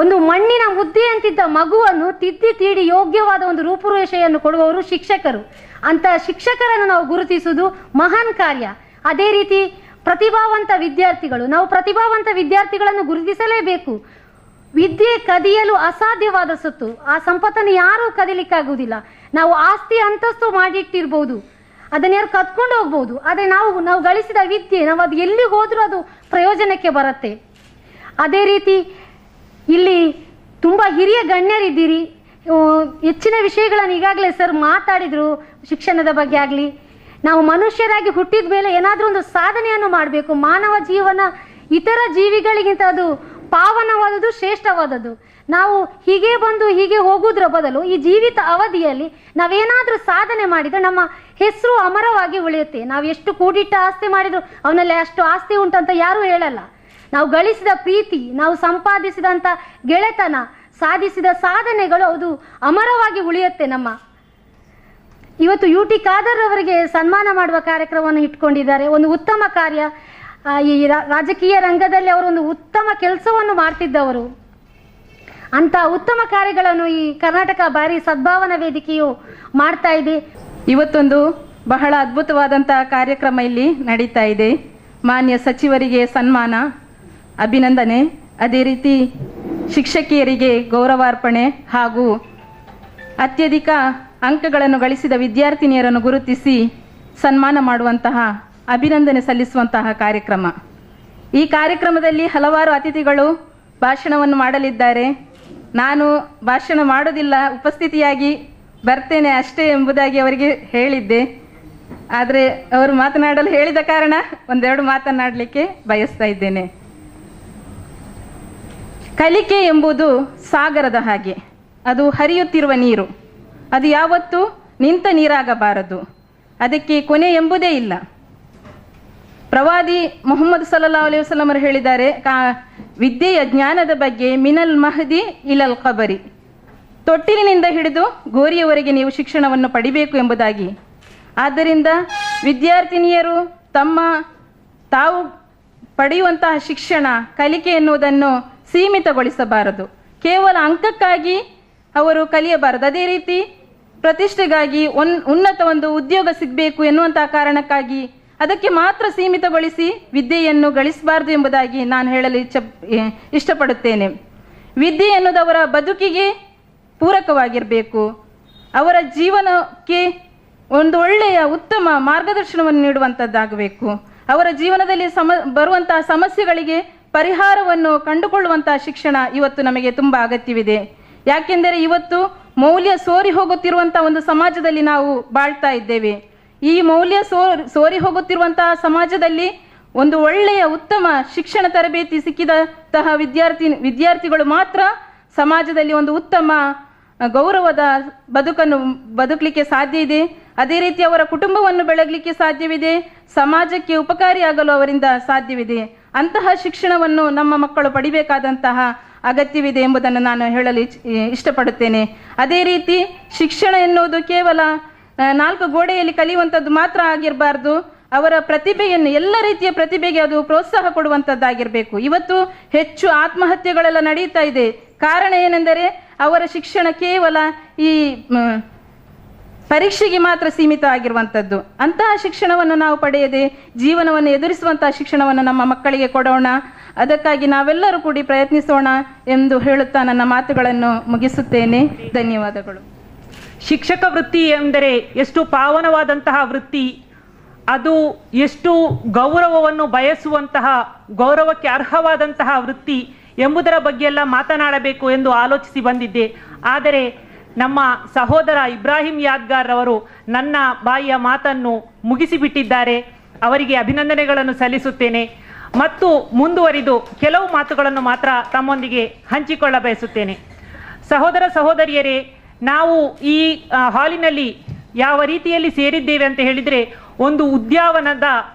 ಒಂದು ಮಣ್ಣಿನ ಮುದ್ದೆ ಅಂತಿದ್ದ ಮಗುವನ್ನು ತಿದ್ದಿ ತೀಡಿ ಯೋಗ್ಯವಾದ ಒಂದು ರೂಪುರೇಷೆಯನ್ನು ಕೊಡುವವರು ಶಿಕ್ಷಕರು. ಅಂತ ಶಿಕ್ಷಕರನ್ನು ನಾವು ಗುರುತಿಸುವುದು ಮಹಾನ್ ಕಾರ್ಯ. ಅದೇ ರೀತಿ ಪ್ರತಿಭಾವಂತ ವಿದ್ಯಾರ್ಥಿಗಳು, ನಾವು ಪ್ರತಿಭಾವಂತ ವಿದ್ಯಾರ್ಥಿಗಳನ್ನು ಗುರುತಿಸಲೇಬೇಕು. ವಿದ್ಯೆ ಕದಿಯಲು ಅಸಾಧ್ಯವಾದ ಸೊತ್ತು, ಆ ಸಂಪತ್ತನ್ನು ಯಾರೂ ಕದಿಲಿಕ್ಕಾಗುವುದಿಲ್ಲ. ನಾವು ಆಸ್ತಿ ಅಂತಸ್ತು ಮಾಡಿಟ್ಟಿರ್ಬೋದು, ಅದನ್ನು ಯಾರು ಕದ್ಕೊಂಡು ಹೋಗ್ಬೋದು, ಆದರೆ ನಾವು ಗಳಿಸಿದ ವಿದ್ಯೆ ನಾವು ಅದು ಎಲ್ಲಿ ಹೋದರೂ ಅದು ಪ್ರಯೋಜನಕ್ಕೆ ಬರುತ್ತೆ. ಅದೇ ರೀತಿ ಇಲ್ಲಿ ತುಂಬ ಹಿರಿಯ ಗಣ್ಯರಿದ್ದೀರಿ, ಹೆಚ್ಚಿನ ವಿಷಯಗಳನ್ನು ಈಗಾಗಲೇ ಸರ್ ಮಾತಾಡಿದರು. ಶಿಕ್ಷಣದ ಬಗ್ಗೆ ಆಗಲಿ, ನಾವು ಮನುಷ್ಯರಾಗಿ ಹುಟ್ಟಿದ ಮೇಲೆ ಏನಾದರೂ ಒಂದು ಸಾಧನೆಯನ್ನು ಮಾಡಬೇಕು. ಮಾನವ ಜೀವನ ಇತರ ಜೀವಿಗಳಿಗಿಂತ ಅದು ಪಾವನವಾದದ್ದು, ಶ್ರೇಷ್ಠವಾದದ್ದು. ನಾವು ಹೀಗೆ ಬಂದು ಹೀಗೆ ಹೋಗೋದ್ರ ಬದಲು ಈ ಜೀವಿತ ಅವಧಿಯಲ್ಲಿ ನಾವೇನಾದರೂ ಸಾಧನೆ ಮಾಡಿದರೆ ನಮ್ಮ ಹೆಸರು ಅಮರವಾಗಿ ಉಳಿಯುತ್ತೆ. ನಾವು ಎಷ್ಟು ಕೂಡಿಟ್ಟ ಆಸ್ತಿ ಮಾಡಿದ್ರು ಅವನಲ್ಲಿ ಅಷ್ಟು ಆಸ್ತಿ ಉಂಟಂತ ಯಾರೂ ಹೇಳಲ್ಲ. ನಾವು ಗಳಿಸಿದ ಪ್ರೀತಿ, ನಾವು ಸಂಪಾದಿಸಿದಂಥ ಗೆಳೆತನ, ಸಾಧಿಸಿದ ಸಾಧನೆಗಳು ಅದು ಅಮರವಾಗಿ ಉಳಿಯುತ್ತೆ ನಮ್ಮ. ಇವತ್ತು UT ಖಾದರ್ ಅವರಿಗೆ ಸನ್ಮಾನ ಮಾಡುವ ಕಾರ್ಯಕ್ರಮವನ್ನು ಇಟ್ಕೊಂಡಿದ್ದಾರೆ. ಒಂದು ಉತ್ತಮ ಕಾರ್ಯ. ಈ ರಾಜಕೀಯ ರಂಗದಲ್ಲಿ ಅವರೊಂದು ಉತ್ತಮ ಕೆಲಸವನ್ನು ಮಾಡ್ತಿದ್ದವರು. ಅಂತ ಉತ್ತಮ ಕಾರ್ಯಗಳನ್ನು ಈ ಕರ್ನಾಟಕ ಬಾರಿ ಸದ್ಭಾವನಾ ವೇದಿಕೆಯು ಮಾಡ್ತಾ ಇದೆ. ಇವತ್ತೊಂದು ಬಹಳ ಅದ್ಭುತವಾದಂಥ ಕಾರ್ಯಕ್ರಮ ಇಲ್ಲಿ ನಡೀತಾ ಇದೆ. ಮಾನ್ಯ ಸಚಿವರಿಗೆ ಸನ್ಮಾನ, ಅಭಿನಂದನೆ. ಅದೇ ರೀತಿ ಶಿಕ್ಷಕಿಯರಿಗೆ ಗೌರವಾರ್ಪಣೆ ಹಾಗೂ ಅತ್ಯಧಿಕ ಅಂಕಗಳನ್ನು ಗಳಿಸಿದ ವಿದ್ಯಾರ್ಥಿನಿಯರನ್ನು ಗುರುತಿಸಿ ಸನ್ಮಾನ ಮಾಡುವಂತಹ, ಅಭಿನಂದನೆ ಸಲ್ಲಿಸುವಂತಹ ಕಾರ್ಯಕ್ರಮ. ಈ ಕಾರ್ಯಕ್ರಮದಲ್ಲಿ ಹಲವಾರು ಅತಿಥಿಗಳು ಭಾಷಣವನ್ನು ಮಾಡಲಿದ್ದಾರೆ. ನಾನು ಭಾಷಣ ಮಾಡೋದಿಲ್ಲ, ಉಪಸ್ಥಿತಿಯಾಗಿ ಬರ್ತೇನೆ ಅಷ್ಟೇ ಎಂಬುದಾಗಿ ಅವರಿಗೆ ಹೇಳಿದ್ದೆ. ಆದರೆ ಅವರು ಮಾತನಾಡಲು ಹೇಳಿದ ಕಾರಣ ಒಂದೆರಡು ಮಾತನಾಡಲಿಕ್ಕೆ ಬಯಸ್ತಾ ಇದ್ದೇನೆ. ಕಲಿಕೆ ಎಂಬುದು ಸಾಗರದ ಹಾಗೆ, ಅದು ಹರಿಯುತ್ತಿರುವ ನೀರು. ಅದು ಯಾವತ್ತೂ ನಿಂತ ನೀರಾಗಬಾರದು, ಅದಕ್ಕೆ ಕೊನೆ ಎಂಬುದೇ ಇಲ್ಲ. ಪ್ರವಾದಿ ಮುಹಮ್ಮದ್ ಸಲ್ಲಲ್ಲಾಹು ಅಲೈಹಿ ವಸಲ್ಲಂ ಅವರು ಹೇಳಿದ್ದಾರೆ, ವಿದ್ಯೆಯ ಜ್ಞಾನದ ಬಗ್ಗೆ ಮಿನಲ್ ಮಹದಿ ಇಲಲ್ ಖಬರಿ, ತೊಟ್ಟಿಲಿನಿಂದ ಹಿಡಿದು ಗೋರಿಯವರೆಗೆ ನೀವು ಶಿಕ್ಷಣವನ್ನು ಪಡಿಬೇಕು ಎಂಬುದಾಗಿ. ಆದ್ದರಿಂದ ವಿದ್ಯಾರ್ಥಿನಿಯರು ತಾವು ಪಡೆಯುವಂತಹ ಶಿಕ್ಷಣ, ಕಲಿಕೆ ಎನ್ನುವುದನ್ನು ಸೀಮಿತಗೊಳಿಸಬಾರದು, ಕೇವಲ ಅಂಕಕ್ಕಾಗಿ ಅವರು ಕಲಿಯಬಾರದು. ಅದೇ ರೀತಿ ಪ್ರತಿಷ್ಠೆಗಾಗಿ ಉನ್ನತ ಒಂದು ಉದ್ಯೋಗ ಸಿಗಬೇಕು ಎನ್ನುವಂತಹ ಕಾರಣಕ್ಕಾಗಿ ಅದಕ್ಕೆ ಮಾತ್ರ ಸೀಮಿತಗೊಳಿಸಿ ವಿದ್ಯೆಯನ್ನು ಗಳಿಸಬಾರದು ಎಂಬುದಾಗಿ ನಾನು ಹೇಳಲು ಇಷ್ಟಪಡುತ್ತೇನೆ. ವಿದ್ಯೆ ಎನ್ನುವುದು ಅವರ ಬದುಕಿಗೆ ಪೂರಕವಾಗಿರಬೇಕು, ಅವರ ಜೀವನಕ್ಕೆ ಒಂದು ಒಳ್ಳೆಯ ಉತ್ತಮ ಮಾರ್ಗದರ್ಶನವನ್ನು ನೀಡುವಂಥದ್ದಾಗಬೇಕು. ಅವರ ಜೀವನದಲ್ಲಿ ಬರುವಂತಹ ಸಮಸ್ಯೆಗಳಿಗೆ ಪರಿಹಾರವನ್ನು ಕಂಡುಕೊಳ್ಳುವಂತಹ ಶಿಕ್ಷಣ ಇವತ್ತು ನಮಗೆ ತುಂಬ ಅಗತ್ಯವಿದೆ. ಯಾಕೆಂದರೆ ಇವತ್ತು ಮೌಲ್ಯ ಸೋರಿ ಹೋಗುತ್ತಿರುವಂತಹ ಒಂದು ಸಮಾಜದಲ್ಲಿ ನಾವು ಬಾಳ್ತಾ ಇದ್ದೇವೆ. ಈ ಮೌಲ್ಯ ಸೋರಿ ಹೋಗುತ್ತಿರುವಂತಹ ಸಮಾಜದಲ್ಲಿ ಒಂದು ಒಳ್ಳೆಯ ಉತ್ತಮ ಶಿಕ್ಷಣ ತರಬೇತಿ ಸಿಕ್ಕಿದಂತಹ ವಿದ್ಯಾರ್ಥಿಗಳು ಮಾತ್ರ ಸಮಾಜದಲ್ಲಿ ಒಂದು ಉತ್ತಮ ಗೌರವದ ಬದುಕನ್ನು ಬದುಕಲಿಕ್ಕೆ ಸಾಧ್ಯ ಇದೆ. ಅದೇ ರೀತಿ ಅವರ ಕುಟುಂಬವನ್ನು ಬೆಳಗಲಿಕ್ಕೆ ಸಾಧ್ಯವಿದೆ, ಸಮಾಜಕ್ಕೆ ಉಪಕಾರಿಯಾಗಲು ಅವರಿಂದ ಸಾಧ್ಯವಿದೆ. ಅಂತಹ ಶಿಕ್ಷಣವನ್ನು ನಮ್ಮ ಮಕ್ಕಳು ಪಡಿಬೇಕಾದಂತಹ ಅಗತ್ಯವಿದೆ ಎಂಬುದನ್ನು ನಾನು ಹೇಳಲು ಇಷ್ಟಪಡುತ್ತೇನೆ. ಅದೇ ರೀತಿ ಶಿಕ್ಷಣ ಎನ್ನುವುದು ಕೇವಲ 4 ಗೋಡೆಯಲ್ಲಿ ಕಲಿಯುವಂಥದ್ದು ಮಾತ್ರ ಆಗಿರಬಾರ್ದು, ಅವರ ಪ್ರತಿಭೆಯನ್ನು, ಎಲ್ಲ ರೀತಿಯ ಪ್ರತಿಭೆಗೆ ಅದು ಪ್ರೋತ್ಸಾಹ ಕೊಡುವಂಥದ್ದಾಗಿರಬೇಕು. ಇವತ್ತು ಹೆಚ್ಚು ಆತ್ಮಹತ್ಯೆಗಳೆಲ್ಲ ನಡೀತಾ ಇದೆ. ಕಾರಣ ಏನೆಂದರೆ ಅವರ ಶಿಕ್ಷಣ ಕೇವಲ ಈ ಪರೀಕ್ಷೆಗೆ ಮಾತ್ರ ಸೀಮಿತ ಆಗಿರುವಂಥದ್ದು. ಅಂತಹ ಶಿಕ್ಷಣವನ್ನು ನಾವು ಪಡೆಯದೆ ಜೀವನವನ್ನು ಎದುರಿಸುವಂತಹ ಶಿಕ್ಷಣವನ್ನು ನಮ್ಮ ಮಕ್ಕಳಿಗೆ ಕೊಡೋಣ. ಅದಕ್ಕಾಗಿ ನಾವೆಲ್ಲರೂ ಕೂಡಿ ಪ್ರಯತ್ನಿಸೋಣ ಎಂದು ಹೇಳುತ್ತಾ ನನ್ನ ಮಾತುಗಳನ್ನು ಮುಗಿಸುತ್ತೇನೆ. ಧನ್ಯವಾದಗಳು. ಶಿಕ್ಷಕ ವೃತ್ತಿ ಎಂದರೆ ಎಷ್ಟು ಪಾವನವಾದಂತಹ ವೃತ್ತಿ, ಅದು ಎಷ್ಟು ಗೌರವವನ್ನು ಬಯಸುವಂತಹ, ಗೌರವಕ್ಕೆ ಅರ್ಹವಾದಂತಹ ವೃತ್ತಿ ಎಂಬುದರ ಬಗ್ಗೆ ಎಲ್ಲ ಮಾತನಾಡಬೇಕು ಎಂದು ಆಲೋಚಿಸಿ ಬಂದಿದ್ದೆ. ಆದರೆ ನಮ್ಮ ಸಹೋದರ ಇಬ್ರಾಹಿಂ ಯಾದ್ಗಾರ್ ಅವರು ನನ್ನ ಬಾಯಿಯ ಮಾತನ್ನು ಮುಗಿಸಿಬಿಟ್ಟಿದ್ದಾರೆ. ಅವರಿಗೆ ಅಭಿನಂದನೆಗಳನ್ನು ಸಲ್ಲಿಸುತ್ತೇನೆ ಮತ್ತು ಮುಂದುವರಿದು ಕೆಲವು ಮಾತುಗಳನ್ನು ಮಾತ್ರ ತಮ್ಮೊಂದಿಗೆ ಹಂಚಿಕೊಳ್ಳ ಬಯಸುತ್ತೇನೆ. ಸಹೋದರ ಸಹೋದರಿಯರೇ, ನಾವು ಈ ಹಾಲಿನಲ್ಲಿ ಯಾವ ರೀತಿಯಲ್ಲಿ ಸೇರಿದ್ದೇವೆ ಅಂತ ಹೇಳಿದರೆ, ಒಂದು ಉದ್ಯಾನವನದ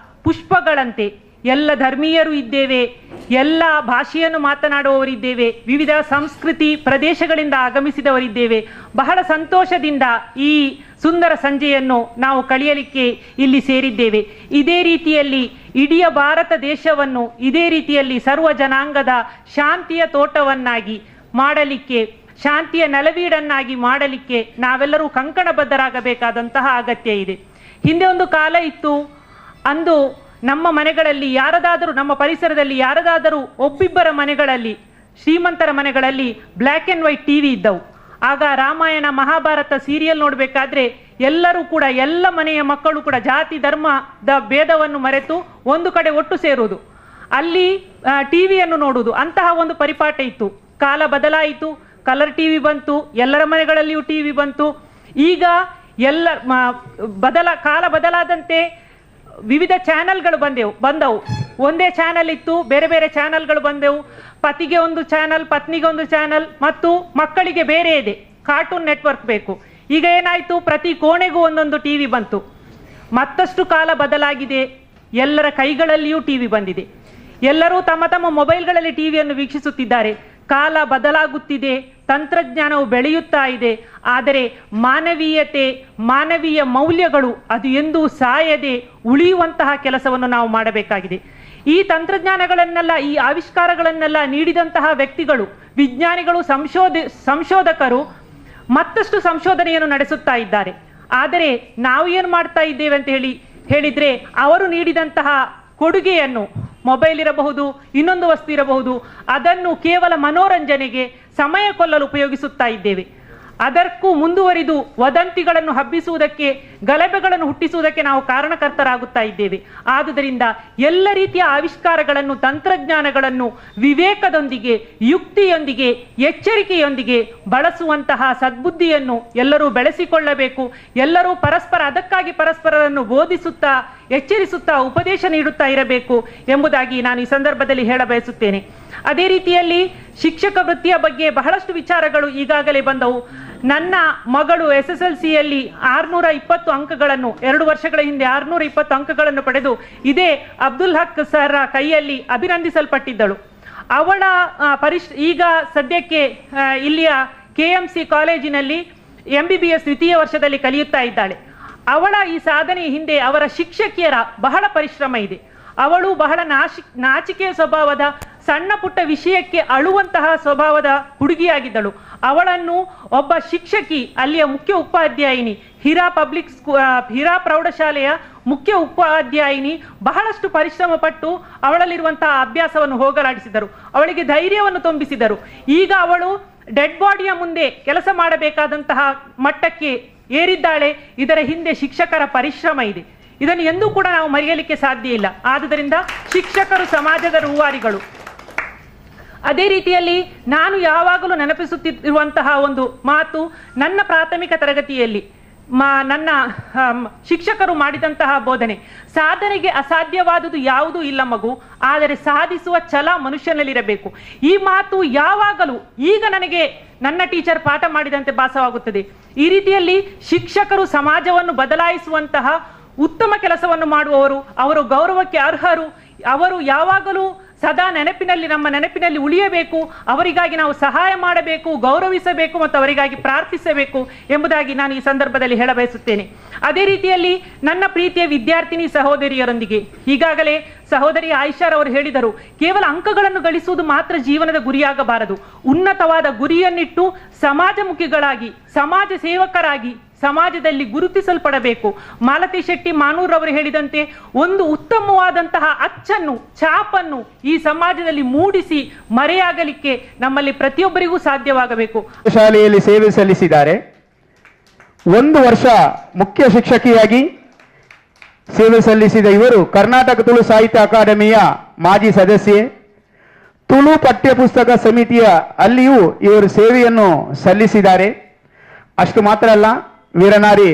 ಪುಷ್ಪಗಳಂತೆ ಎಲ್ಲ ಧರ್ಮೀಯರು ಇದ್ದೇವೆ, ಎಲ್ಲ ಭಾಷೆಯನ್ನು ಮಾತನಾಡುವವರಿದ್ದೇವೆ, ವಿವಿಧ ಸಂಸ್ಕೃತಿ ಪ್ರದೇಶಗಳಿಂದ ಆಗಮಿಸಿದವರಿದ್ದೇವೆ. ಬಹಳ ಸಂತೋಷದಿಂದ ಈ ಸುಂದರ ಸಂಜೆಯನ್ನು ನಾವು ಕಳೆಯಲಿಕ್ಕೆ ಇಲ್ಲಿ ಸೇರಿದ್ದೇವೆ. ಇದೇ ರೀತಿಯಲ್ಲಿ ಇಡೀ ಭಾರತ ದೇಶವನ್ನು ಇದೇ ರೀತಿಯಲ್ಲಿ ಸರ್ವ ಜನಾಂಗದ ಶಾಂತಿಯ ತೋಟವನ್ನಾಗಿ ಮಾಡಲಿಕ್ಕೆ, ಶಾಂತಿಯ ನೆಲವೀಡನ್ನಾಗಿ ಮಾಡಲಿಕ್ಕೆ ನಾವೆಲ್ಲರೂ ಕಂಕಣಬದ್ಧರಾಗಬೇಕಾದಂತಹ ಅಗತ್ಯ ಇದೆ. ಹಿಂದೆ ಒಂದು ಕಾಲ ಇತ್ತು, ಅಂದು ನಮ್ಮ ಮನೆಗಳಲ್ಲಿ ಯಾರದಾದರೂ, ನಮ್ಮ ಪರಿಸರದಲ್ಲಿ ಯಾರದಾದರೂ ಒಬ್ಬಿಬ್ಬರ ಮನೆಗಳಲ್ಲಿ, ಶ್ರೀಮಂತರ ಮನೆಗಳಲ್ಲಿ ಬ್ಲ್ಯಾಕ್ ಆ್ಯಂಡ್ ವೈಟ್ ಟಿವಿ ಇದ್ದವು. ಆಗ ರಾಮಾಯಣ ಮಹಾಭಾರತ ಸೀರಿಯಲ್ ನೋಡಬೇಕಾದ್ರೆ ಎಲ್ಲರೂ ಕೂಡ, ಎಲ್ಲ ಮನೆಯ ಮಕ್ಕಳು ಕೂಡ ಜಾತಿ ಧರ್ಮದ ಭೇದವನ್ನು ಮರೆತು ಒಂದು ಕಡೆ ಒಟ್ಟು ಸೇರುವುದು, ಅಲ್ಲಿ ಟಿವಿಯನ್ನು ನೋಡುವುದು, ಅಂತಹ ಒಂದು ಪರಿಪಾಠ ಇತ್ತು. ಕಾಲ ಬದಲಾಯಿತು, ಕಲರ್ ಟಿವಿ ಬಂತು, ಎಲ್ಲರ ಮನೆಗಳಲ್ಲಿಯೂ ಟಿವಿ ಬಂತು. ಈಗ ಕಾಲ ಬದಲಾದಂತೆ ವಿವಿಧ ಚಾನೆಲ್ಗಳು ಬಂದವು. ಒಂದೇ ಚಾನೆಲ್ ಇತ್ತು, ಬೇರೆ ಬೇರೆ ಚಾನೆಲ್ಗಳು ಬಂದೆವು. ಪತಿಗೆ ಒಂದು ಚಾನೆಲ್, ಪತ್ನಿಗೆ ಒಂದು ಚಾನೆಲ್, ಮತ್ತು ಮಕ್ಕಳಿಗೆ ಬೇರೆ ಇದೆ, ಕಾರ್ಟೂನ್ ನೆಟ್ವರ್ಕ್ ಬೇಕು. ಈಗ ಏನಾಯಿತು, ಪ್ರತಿ ಕೋಣೆಗೂ ಒಂದೊಂದು ಟಿವಿ ಬಂತು. ಮತ್ತಷ್ಟು ಕಾಲ ಬದಲಾಗಿದೆ, ಎಲ್ಲರ ಕೈಗಳಲ್ಲಿಯೂ ಟಿವಿ ಬಂದಿದೆ. ಎಲ್ಲರೂ ತಮ್ಮ ತಮ್ಮ ಮೊಬೈಲ್ಗಳಲ್ಲಿ ಟಿವಿಯನ್ನು ವೀಕ್ಷಿಸುತ್ತಿದ್ದಾರೆ. ಕಾಲ ಬದಲಾಗುತ್ತಿದೆ, ತಂತ್ರಜ್ಞಾನವು ಬೆಳೆಯುತ್ತಾ ಇದೆ. ಆದರೆ ಮಾನವೀಯತೆ, ಮಾನವೀಯ ಮೌಲ್ಯಗಳು ಅದು ಎಂದೂ ಸಾಯದೆ ಉಳಿಯುವಂತಹ ಕೆಲಸವನ್ನು ನಾವು ಮಾಡಬೇಕಾಗಿದೆ. ಈ ತಂತ್ರಜ್ಞಾನಗಳನ್ನೆಲ್ಲ, ಈ ಆವಿಷ್ಕಾರಗಳನ್ನೆಲ್ಲ ನೀಡಿದಂತಹ ವ್ಯಕ್ತಿಗಳು, ವಿಜ್ಞಾನಿಗಳು, ಸಂಶೋಧಕರು ಮತ್ತಷ್ಟು ಸಂಶೋಧನೆಯನ್ನು ನಡೆಸುತ್ತಾ ಇದ್ದಾರೆ. ಆದರೆ ನಾವು ಏನು ಮಾಡ್ತಾ ಇದ್ದೇವೆ ಅಂತ ಹೇಳಿದರೆ, ಅವರು ನೀಡಿದಂತಹ ಕೊಡುಗೆಯನ್ನು, ಮೊಬೈಲ್ ಇರಬಹುದು, ಇನ್ನೊಂದು ವಸ್ತು ಇರಬಹುದು, ಅದನ್ನು ಕೇವಲ ಮನೋರಂಜನೆಗೆ, ಸಮಯ ಕೊಲ್ಲಲು ಉಪಯೋಗಿಸುತ್ತಾ ಇದ್ದೇವೆ. ಅದಕ್ಕೂ ಮುಂದುವರಿದು ವದಂತಿಗಳನ್ನು ಹಬ್ಬಿಸುವುದಕ್ಕೆ, ಗಲಭೆಗಳನ್ನು ಹುಟ್ಟಿಸುವುದಕ್ಕೆ ನಾವು ಕಾರಣಕರ್ತರಾಗುತ್ತಾ ಇದ್ದೇವೆ. ಆದುದರಿಂದ ಎಲ್ಲ ರೀತಿಯ ಆವಿಷ್ಕಾರಗಳನ್ನು, ತಂತ್ರಜ್ಞಾನಗಳನ್ನು ವಿವೇಕದೊಂದಿಗೆ, ಯುಕ್ತಿಯೊಂದಿಗೆ, ಎಚ್ಚರಿಕೆಯೊಂದಿಗೆ ಬಳಸುವಂತಹ ಸದ್ಬುದ್ಧಿಯನ್ನು ಎಲ್ಲರೂ ಬೆಳೆಸಿಕೊಳ್ಳಬೇಕು. ಎಲ್ಲರೂ ಅದಕ್ಕಾಗಿ ಪರಸ್ಪರರನ್ನು ಬೋಧಿಸುತ್ತಾ, ಎಚ್ಚರಿಸುತ್ತಾ, ಉಪದೇಶ ನೀಡುತ್ತಾ ಇರಬೇಕು ಎಂಬುದಾಗಿ ನಾನು ಈ ಸಂದರ್ಭದಲ್ಲಿ ಹೇಳ ಬಯಸುತ್ತೇನೆ. ಅದೇ ರೀತಿಯಲ್ಲಿ ಶಿಕ್ಷಕ ವೃತ್ತಿಯ ಬಗ್ಗೆ ಬಹಳಷ್ಟು ವಿಚಾರಗಳು ಈಗಾಗಲೇ ಬಂದವು. ನನ್ನ ಮಗಳು SSLCಯಲ್ಲಿ 620 ಅಂಕಗಳನ್ನು, 2 ವರ್ಷಗಳ ಹಿಂದೆ 620 ಅಂಕಗಳನ್ನು ಪಡೆದು ಇದೇ ಅಬ್ದುಲ್ ಹಕ್ ಸರ್ ಕೈಯಲ್ಲಿ ಅಭಿನಂದಿಸಲ್ಪಟ್ಟಿದ್ದಳು. ಅವಳ ಈಗ ಸದ್ಯಕ್ಕೆ ಇಲ್ಲಿಯ KMC ಕಾಲೇಜಿನಲ್ಲಿ MBBS ದ್ವಿತೀಯ ವರ್ಷದಲ್ಲಿ ಕಲಿಯುತ್ತಾ ಇದ್ದಾಳೆ. ಅವಳ ಈ ಸಾಧನೆಯ ಹಿಂದೆ ಅವರ ಶಿಕ್ಷಕಿಯರ ಬಹಳ ಪರಿಶ್ರಮ ಇದೆ. ಅವಳು ಬಹಳ ನಾಚಿಕೆಯ ಸ್ವಭಾವದ, ಸಣ್ಣ ಪುಟ್ಟ ವಿಷಯಕ್ಕೆ ಅಳುವಂತಹ ಸ್ವಭಾವದ ಹುಡುಗಿಯಾಗಿದ್ದಳು. ಅವಳನ್ನು ಒಬ್ಬ ಶಿಕ್ಷಕಿ, ಅಲ್ಲಿಯ ಮುಖ್ಯ ಉಪಾಧ್ಯಾಯಿನಿ, ಹಿರಾ ಪ್ರೌಢಶಾಲೆಯ ಮುಖ್ಯ ಉಪಾಧ್ಯಾಯಿನಿ ಬಹಳಷ್ಟು ಪರಿಶ್ರಮ ಪಟ್ಟು ಅವಳಲ್ಲಿರುವಂತಹ ಅಭ್ಯಾಸವನ್ನು ಹೋಗಲಾಡಿಸಿದರು. ಅವಳಿಗೆ ಧೈರ್ಯವನ್ನು ತುಂಬಿಸಿದರು. ಈಗ ಅವಳು ಡೆಡ್ ಬಾಡಿಯ ಮುಂದೆ ಕೆಲಸ ಮಾಡಬೇಕಾದಂತಹ ಮಟ್ಟಕ್ಕೆ ಏರಿದ್ದಾಳೆ. ಇದರ ಹಿಂದೆ ಶಿಕ್ಷಕರ ಪರಿಶ್ರಮ ಇದೆ. ಇದನ್ನು ಎಂದೂ ಕೂಡ ನಾವು ಮರೆಯಲಿಕ್ಕೆ ಸಾಧ್ಯ ಇಲ್ಲ. ಆದುದರಿಂದ ಶಿಕ್ಷಕರು ಸಮಾಜದ ರೂವಾರಿಗಳು. ಅದೇ ರೀತಿಯಲ್ಲಿ ನಾನು ಯಾವಾಗಲೂ ನೆನಪಿಸುತ್ತಿರುವಂತಹ ಒಂದು ಮಾತು, ನನ್ನ ಪ್ರಾಥಮಿಕ ತರಗತಿಯಲ್ಲಿ ನನ್ನ ಶಿಕ್ಷಕರು ಮಾಡಿದಂತಹ ಬೋಧನೆ, ಸಾಧನೆಗೆ ಅಸಾಧ್ಯವಾದುದು ಯಾವುದೂ ಇಲ್ಲ ಮಗು, ಆದರೆ ಸಾಧಿಸುವ ಛಲ ಮನುಷ್ಯನಲ್ಲಿರಬೇಕು. ಈ ಮಾತು ಯಾವಾಗಲೂ ಈಗ ನನಗೆ ನನ್ನ ಟೀಚರ್ ಪಾಠ ಮಾಡಿದಂತೆ ಭಾಸವಾಗುತ್ತದೆ. ಈ ರೀತಿಯಲ್ಲಿ ಶಿಕ್ಷಕರು ಸಮಾಜವನ್ನು ಬದಲಾಯಿಸುವಂತಹ ಉತ್ತಮ ಕೆಲಸವನ್ನು ಮಾಡುವವರು, ಅವರು ಗೌರವಕ್ಕೆ ಅರ್ಹರು. ಅವರು ಯಾವಾಗಲೂ ಸದಾ ನಮ್ಮ ನೆನಪಿನಲ್ಲಿ ಉಳಿಯಬೇಕು. ಅವರಿಗಾಗಿ ನಾವು ಸಹಾಯ ಮಾಡಬೇಕು, ಗೌರವಿಸಬೇಕು ಮತ್ತು ಅವರಿಗಾಗಿ ಪ್ರಾರ್ಥಿಸಬೇಕು ಎಂಬುದಾಗಿ ನಾನು ಈ ಸಂದರ್ಭದಲ್ಲಿ ಹೇಳ ಬಯಸುತ್ತೇನೆ. ಅದೇ ರೀತಿಯಲ್ಲಿ ನನ್ನ ಪ್ರೀತಿಯ ವಿದ್ಯಾರ್ಥಿನಿ ಸಹೋದರಿಯರೊಂದಿಗೆ ಈಗಾಗಲೇ ಸಹೋದರಿ ಆಯಿಷಾರವರು ಹೇಳಿದರು, ಕೇವಲ ಅಂಕಗಳನ್ನು ಗಳಿಸುವುದು ಮಾತ್ರ ಜೀವನದ ಗುರಿಯಾಗಬಾರದು. ಉನ್ನತವಾದ ಗುರಿಯನ್ನಿಟ್ಟು ಸಮಾಜಮುಖಿಗಳಾಗಿ, ಸಮಾಜ ಸೇವಕರಾಗಿ ಸಮಾಜದಲ್ಲಿ ಗುರುತಿಸಲ್ಪಡಬೇಕು. ಮಾಲತಿ ಶೆಟ್ಟಿ ಮಾನೂರ್ ಅವರು ಹೇಳಿದಂತೆ ಒಂದು ಉತ್ತಮವಾದಂತಹ ಅಚ್ಚನ್ನು, ಛಾಪನ್ನು ಈ ಸಮಾಜದಲ್ಲಿ ಮೂಡಿಸಿ ಮರೆಯಾಗಲಿಕ್ಕೆ ನಮ್ಮಲ್ಲಿ ಪ್ರತಿಯೊಬ್ಬರಿಗೂ ಸಾಧ್ಯವಾಗಬೇಕು. ಶಾಲೆಯಲ್ಲಿ ಸೇವೆ ಸಲ್ಲಿಸಿದ್ದಾರೆ. 1 ವರ್ಷ ಮುಖ್ಯ ಶಿಕ್ಷಕಿಯಾಗಿ ಸೇವೆ ಸಲ್ಲಿಸಿದ ಇವರು ಕರ್ನಾಟಕ ತುಳು ಸಾಹಿತ್ಯ ಅಕಾಡೆಮಿಯ ಮಾಜಿ ಸದಸ್ಯೆ. ತುಳು ಪಠ್ಯಪುಸ್ತಕ ಸಮಿತಿಯ ಅಲ್ಲಿಯೂ ಇವರು ಸೇವೆಯನ್ನು ಸಲ್ಲಿಸಿದ್ದಾರೆ. ಅಷ್ಟು ಮಾತ್ರ ಅಲ್ಲ, ವೀರನಾರಿ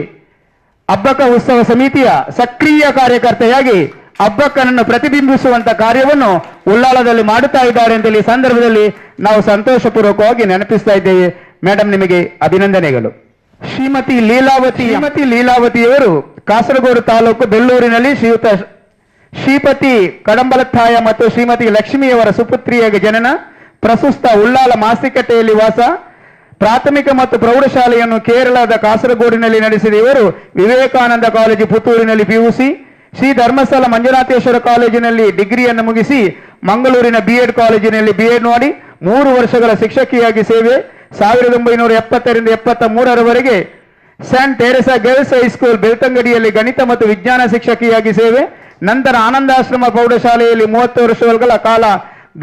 ಅಬ್ಬಕ್ಕ ಉತ್ಸವ ಸಮಿತಿಯ ಸಕ್ರಿಯ ಕಾರ್ಯಕರ್ತೆಯಾಗಿ ಅಬ್ಬಕ್ಕನನ್ನು ಪ್ರತಿಬಿಂಬಿಸುವಂತ ಕಾರ್ಯವನ್ನು ಉಳ್ಳಾಲದಲ್ಲಿ ಮಾಡುತ್ತಾ ಇದ್ದಾರೆ ಅಂತ ಈ ಸಂದರ್ಭದಲ್ಲಿ ನಾವು ಸಂತೋಷಪೂರ್ವಕವಾಗಿ ನೆನಪಿಸ್ತಾ ಇದ್ದೇವೆ. ಮೇಡಮ್, ನಿಮಗೆ ಅಭಿನಂದನೆಗಳು. ಶ್ರೀಮತಿ ಲೀಲಾವತಿಯವರು ಕಾಸರಗೋಡು ತಾಲೂಕು ಬೆಳ್ಳೂರಿನಲ್ಲಿ ಶ್ರೀಪತಿ ಕಡಂಬಲತ್ತಾಯ ಮತ್ತು ಶ್ರೀಮತಿ ಲಕ್ಷ್ಮಿಯವರ ಸುಪುತ್ರಿಯಾಗಿ ಜನನ, ಪ್ರಸ್ತುತ ಉಳ್ಳಾಲ ಮಾಸ್ತಿಕಟ್ಟೆಯಲ್ಲಿ ವಾಸ. ಪ್ರಾಥಮಿಕ ಮತ್ತು ಪ್ರೌಢಶಾಲೆಯನ್ನು ಕೇರಳದ ಕಾಸರಗೋಡಿನಲ್ಲಿ ನಡೆಸಿದ ಇವರು ವಿವೇಕಾನಂದ ಕಾಲೇಜು ಪುತ್ತೂರಿನಲ್ಲಿ PUC, ಶ್ರೀ ಧರ್ಮಸ್ಥಳ ಮಂಜುನಾಥೇಶ್ವರ ಕಾಲೇಜಿನಲ್ಲಿ ಡಿಗ್ರಿಯನ್ನು ಮುಗಿಸಿ ಮಂಗಳೂರಿನ BEd ಕಾಲೇಜಿನಲ್ಲಿ BEd ಮಾಡಿ 3 ವರ್ಷಗಳ ಶಿಕ್ಷಕಿಯಾಗಿ ಸೇವೆ. 1970ರಿಂದ 73ರವರೆಗೆ ಸೆಂಟ್ ಟೆರೆಸಾ ಗರ್ಲ್ಸ್ ಹೈಸ್ಕೂಲ್ ಬೆಳ್ತಂಗಡಿಯಲ್ಲಿ ಗಣಿತ ಮತ್ತು ವಿಜ್ಞಾನ ಶಿಕ್ಷಕಿಯಾಗಿ ಸೇವೆ. ನಂತರ ಆನಂದಾಶ್ರಮ ಪ್ರೌಢಶಾಲೆಯಲ್ಲಿ 30 ವರ್ಷಗಳ ಕಾಲ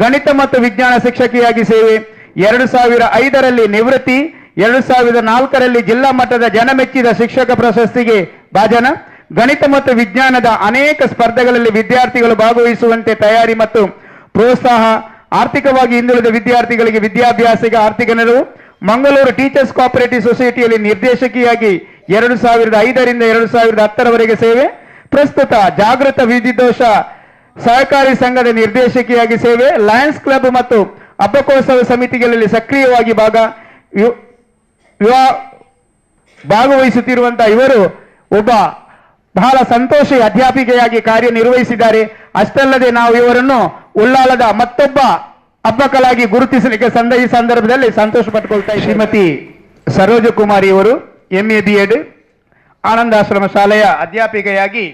ಗಣಿತ ಮತ್ತು ವಿಜ್ಞಾನ ಶಿಕ್ಷಕಿಯಾಗಿ ಸೇವೆ. 2005ರಲ್ಲಿ ನಿವೃತ್ತಿ. 2004ರಲ್ಲಿ ಜಿಲ್ಲಾ ಮಟ್ಟದ ಜನಮೆಚ್ಚಿದ ಶಿಕ್ಷಕ ಪ್ರಶಸ್ತಿಗೆ ಭಾಜನ. ಗಣಿತ ಮತ್ತು ವಿಜ್ಞಾನದ ಅನೇಕ ಸ್ಪರ್ಧೆಗಳಲ್ಲಿ ವಿದ್ಯಾರ್ಥಿಗಳು ಭಾಗವಹಿಸುವಂತೆ ತಯಾರಿ ಮತ್ತು ಪ್ರೋತ್ಸಾಹ. ಆರ್ಥಿಕವಾಗಿ ಹಿಂದುಳಿದ ವಿದ್ಯಾರ್ಥಿಗಳಿಗೆ ವಿದ್ಯಾಭ್ಯಾಸಕ್ಕೆ ಆರ್ಥಿಕ ನೆರವು. ಮಂಗಳೂರು ಟೀಚರ್ಸ್ ಕೋಆಪರೇಟಿವ್ ಸೊಸೈಟಿಯಲ್ಲಿ ನಿರ್ದೇಶಕಿಯಾಗಿ 2005ರಿಂದ 2010ರವರೆಗೆ ಸೇವೆ. ಪ್ರಸ್ತುತ ಜಾಗೃತ ವಿದ್ಯುದೋಷ ಸಹಕಾರಿ ಸಂಘದ ನಿರ್ದೇಶಕಿಯಾಗಿ ಸೇವೆ. ಲಯನ್ಸ್ ಕ್ಲಬ್ ಮತ್ತು ಹಬ್ಬಕೋತ್ಸವ ಸಮಿತಿಗಳಲ್ಲಿ ಸಕ್ರಿಯವಾಗಿ ಭಾಗವಹಿಸುತ್ತಿರುವಂತಹ ಇವರು ಒಬ್ಬ ಬಹಳ ಸಂತೋಷಿ ಅಧ್ಯಾಪಿಕೆಯಾಗಿ ಕಾರ್ಯನಿರ್ವಹಿಸಿದ್ದಾರೆ. ಅಷ್ಟಲ್ಲದೆ ನಾವು ಇವರನ್ನು ಉಳ್ಳಾಲದ ಮತ್ತೊಬ್ಬ ಹಬ್ಬಕಲಾಗಿ ಗುರುತಿಸಲಿಕ್ಕೆ ಈ ಸಂದರ್ಭದಲ್ಲಿ ಸಂತೋಷ ಪಟ್ಟುಕೊಳ್ತಾ ಇದ್ದೀವಿ. ಶ್ರೀಮತಿ ಸರೋಜ ಕುಮಾರಿ ಅವರು MA BEd ಆನಂದಾಶ್ರಮ ಶಾಲೆಯ ಅಧ್ಯಾಪಿಕೆಯಾಗಿ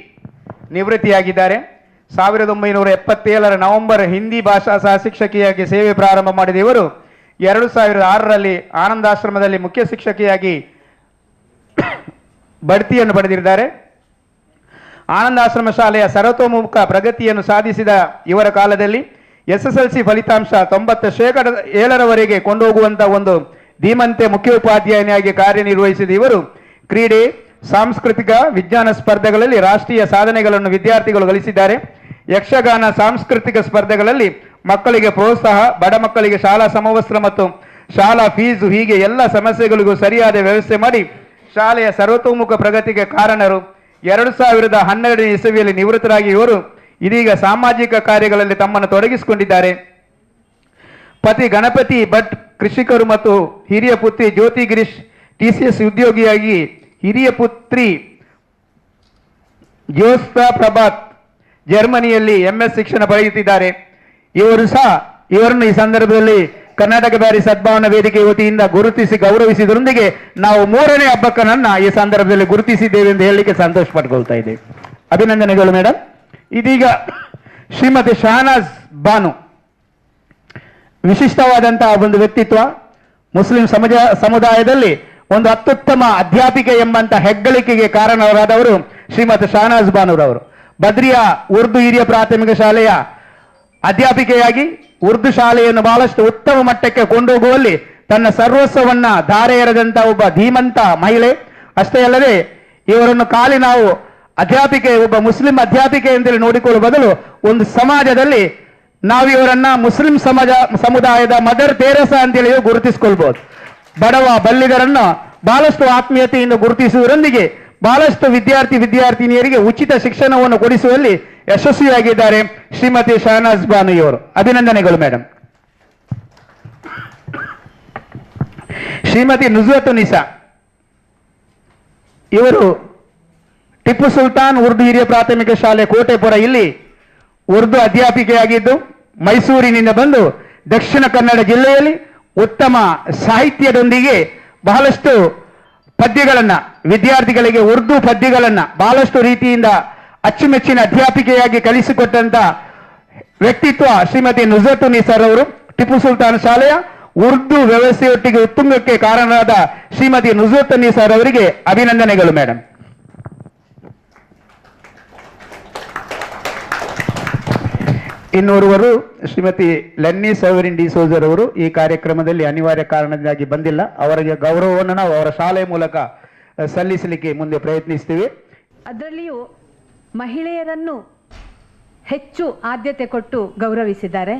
ನಿವೃತ್ತಿಯಾಗಿದ್ದಾರೆ. 1977ರ ನವೆಂಬರ್ ಹಿಂದಿ ಭಾಷಾ ಸಹ ಶಿಕ್ಷಕಿಯಾಗಿ ಸೇವೆ ಪ್ರಾರಂಭ ಮಾಡಿದ ಇವರು 2006ರಲ್ಲಿ ಆನಂದಾಶ್ರಮದಲ್ಲಿ ಮುಖ್ಯ ಶಿಕ್ಷಕಿಯಾಗಿ ಬಡ್ತಿಯನ್ನು ಪಡೆದಿದ್ದಾರೆ. ಆನಂದಾಶ್ರಮ ಶಾಲೆಯ ಸರ್ವತೋಮುಖ ಪ್ರಗತಿಯನ್ನು ಸಾಧಿಸಿದ ಇವರ ಕಾಲದಲ್ಲಿ SSLC ಫಲಿತಾಂಶ 90% ಕೊಂಡೋಗುವಂಥ ಒಂದು ಧೀಮಂತೆ ಮುಖ್ಯೋಪಾಧ್ಯಾಯನಿಯಾಗಿ ಕಾರ್ಯನಿರ್ವಹಿಸಿದ ಇವರು ಕ್ರೀಡೆ, ಸಾಂಸ್ಕೃತಿಕ, ವಿಜ್ಞಾನ ಸ್ಪರ್ಧೆಗಳಲ್ಲಿ ರಾಷ್ಟ್ರೀಯ ಸಾಧನೆಗಳನ್ನು ವಿದ್ಯಾರ್ಥಿಗಳು ಗಳಿಸಿದ್ದಾರೆ. ಯಕ್ಷಗಾನ, ಸಾಂಸ್ಕೃತಿಕ ಸ್ಪರ್ಧೆಗಳಲ್ಲಿ ಮಕ್ಕಳಿಗೆ ಪ್ರೋತ್ಸಾಹ, ಬಡ ಮಕ್ಕಳಿಗೆ ಶಾಲಾ ಸಮವಸ್ತ್ರ ಮತ್ತು ಶಾಲಾ ಫೀಸು ಹೀಗೆ ಎಲ್ಲ ಸಮಸ್ಯೆಗಳಿಗೂ ಸರಿಯಾದ ವ್ಯವಸ್ಥೆ ಮಾಡಿ ಶಾಲೆಯ ಸರ್ವತೋಮುಖ ಪ್ರಗತಿಗೆ ಕಾರಣರು. 2012 ಇಸವಿಯಲ್ಲಿ ನಿವೃತ್ತರಾಗಿ ಇವರು ಇದೀಗ ಸಾಮಾಜಿಕ ಕಾರ್ಯಗಳಲ್ಲಿ ತಮ್ಮನ್ನು ತೊಡಗಿಸಿಕೊಂಡಿದ್ದಾರೆ. ಪತಿ ಗಣಪತಿ ಭಟ್ ಕೃಷಿಕರು ಮತ್ತು ಹಿರಿಯ ಪುತ್ರಿ ಜ್ಯೋತಿ ಗಿರೀಶ್ TCS ಉದ್ಯೋಗಿಯಾಗಿ, ಹಿರಿಯ ಪುತ್ರಿ ಜ್ಯೋತ್ಸ್ನಾ ಪ್ರಭಾತ್ ಜರ್ಮನಿಯಲ್ಲಿ MS ಶಿಕ್ಷಣ ಪಡೆಯುತ್ತಿದ್ದಾರೆ. ಇವರನ್ನು ಈ ಸಂದರ್ಭದಲ್ಲಿ ಕರ್ನಾಟಕ ಬ್ಯಾರಿ ಸದ್ಭಾವನಾ ವೇದಿಕೆ ವತಿಯಿಂದ ಗುರುತಿಸಿ ಗೌರವಿಸಿದರೊಂದಿಗೆ ನಾವು 3ನೇ ಹಬ್ಬಕ್ಕನನ್ನ ಈ ಸಂದರ್ಭದಲ್ಲಿ ಗುರುತಿಸಿದ್ದೇವೆ ಎಂದು ಹೇಳಲಿಕ್ಕೆ ಸಂತೋಷ ಪಡ್ಕೊಳ್ತಾ ಇದ್ದೇವೆ. ಅಭಿನಂದನೆಗಳು ಮೇಡಮ್. ಇದೀಗ ಶ್ರೀಮತಿ ಶಹನಾಜ್ ಬಾನು, ವಿಶಿಷ್ಟವಾದಂತಹ ಒಂದು ವ್ಯಕ್ತಿತ್ವ, ಮುಸ್ಲಿಂ ಸಮುದಾಯದಲ್ಲಿ ಒಂದು ಅತ್ಯುತ್ತಮ ಅಧ್ಯಾಪಿಕೆ ಎಂಬಂತ ಹೆಗ್ಗಳಿಕೆಗೆ ಕಾರಣರಾದವರು ಶ್ರೀಮತಿ ಶಹನಾಜ್ ಬಾನುರವರು. ಬದ್ರಿಯಾ ಉರ್ದು ಹಿರಿಯ ಪ್ರಾಥಮಿಕ ಶಾಲೆಯ ಅಧ್ಯಾಪಿಕೆಯಾಗಿ ಉರ್ದು ಶಾಲೆಯನ್ನು ಬಹಳಷ್ಟು ಉತ್ತಮ ಮಟ್ಟಕ್ಕೆ ಕೊಂಡೋಗುವಲ್ಲಿ ತನ್ನ ಸರ್ವಸ್ವವನ್ನ ಧಾರೆ ಎರೆದಂತ ಒಬ್ಬ ಧೀಮಂತ ಮಹಿಳೆ. ಅಷ್ಟೇ ಅಲ್ಲದೆ ಇವರನ್ನು ಖಾಲಿ ನಾವು ಅಧ್ಯಾಪಿಕೆ, ಒಬ್ಬ ಮುಸ್ಲಿಂ ಅಧ್ಯಾಪಿಕೆ ಅಂತೇಳಿ ನೋಡಿಕೊಳ್ಳುವ ಬದಲು ಒಂದು ಸಮಾಜದಲ್ಲಿ ನಾವು ಇವರನ್ನ ಮುಸ್ಲಿಂ ಸಮುದಾಯದ ಮದರ್ ತೆರೇಸಾ ಅಂತೇಳಿ ಗುರುತಿಸಿಕೊಳ್ಬಹುದು. ಬಡವ ಬಲ್ಲಿಗರನ್ನು ಬಹಳಷ್ಟು ಆತ್ಮೀಯತೆಯಿಂದ ಗುರುತಿಸುವುದರೊಂದಿಗೆ ಬಹಳಷ್ಟು ವಿದ್ಯಾರ್ಥಿನಿಯರಿಗೆ ಉಚಿತ ಶಿಕ್ಷಣವನ್ನು ಕೊಡಿಸುವಲ್ಲಿ ಯಶಸ್ವಿಯಾಗಿದ್ದಾರೆ ಶ್ರೀಮತಿ ಶಹನಾಜ್ ಬಾನುಯವರು. ಅಭಿನಂದನೆಗಳು ಮೇಡಮ್. ಶ್ರೀಮತಿ ನುಜ್ರತುನಿಸಾ, ಇವರು ಟಿಪ್ಪು ಸುಲ್ತಾನ್ ಉರ್ದು ಹಿರಿಯ ಪ್ರಾಥಮಿಕ ಶಾಲೆ ಕೋಟೆಪುರ ಇಲ್ಲಿ ಉರ್ದು ಅಧ್ಯಾಪಿಕೆಯಾಗಿದ್ದು ಮೈಸೂರಿನಿಂದ ಬಂದು ದಕ್ಷಿಣ ಕನ್ನಡ ಜಿಲ್ಲೆಯಲ್ಲಿ ಉತ್ತಮ ಸಾಹಿತ್ಯದೊಂದಿಗೆ ಬಹಳಷ್ಟು ಪದ್ಯಗಳನ್ನ, ವಿದ್ಯಾರ್ಥಿಗಳಿಗೆ ಉರ್ದು ಪದ್ಯಗಳನ್ನ ಬಹಳಷ್ಟು ರೀತಿಯಿಂದ ಅಚ್ಚುಮೆಚ್ಚಿನ ಅಧ್ಯಾಪಿಕೆಯಾಗಿ ಕಲಿಸಿಕೊಟ್ಟಂತ ವ್ಯಕ್ತಿತ್ವ ಶ್ರೀಮತಿ ನುಜ್ರತುನಿಸಾರ್ ಅವರು. ಟಿಪ್ಪು ಸುಲ್ತಾನ್ ಶಾಲೆಯ ಉರ್ದು ವ್ಯವಸ್ಥೆಯೊಟ್ಟಿಗೆ ಉತ್ತುಂಗಕ್ಕೆ ಕಾರಣರಾದ ಶ್ರೀಮತಿ ನುಜ್ರತುನಿಸಾರ್ ಅವರಿಗೆ ಅಭಿನಂದನೆಗಳು ಮೇಡಮ್. ಇನ್ನೋರ್ವರು ಶ್ರೀಮತಿ ಲೆನ್ನಿ ಸವರಿನ್ ಡಿ ಸೋಜರ್ ಅವರು ಈ ಕಾರ್ಯಕ್ರಮದಲ್ಲಿ ಅನಿವಾರ್ಯ ಕಾರಣದಿಂದಾಗಿ ಬಂದಿಲ್ಲ. ಅವರಿಗೆ ಗೌರವವನ್ನು ನಾವು ಅವರ ಶಾಲೆಯ ಮೂಲಕ ಸಲ್ಲಿಸಲಿಕ್ಕೆ ಮುಂದೆ ಪ್ರಯತ್ನಿಸ್ತೀವಿ. ಅದರಲ್ಲಿಯೂ ಮಹಿಳೆಯರನ್ನು ಹೆಚ್ಚು ಆದ್ಯತೆ ಕೊಟ್ಟು ಗೌರವಿಸಿದ್ದಾರೆ.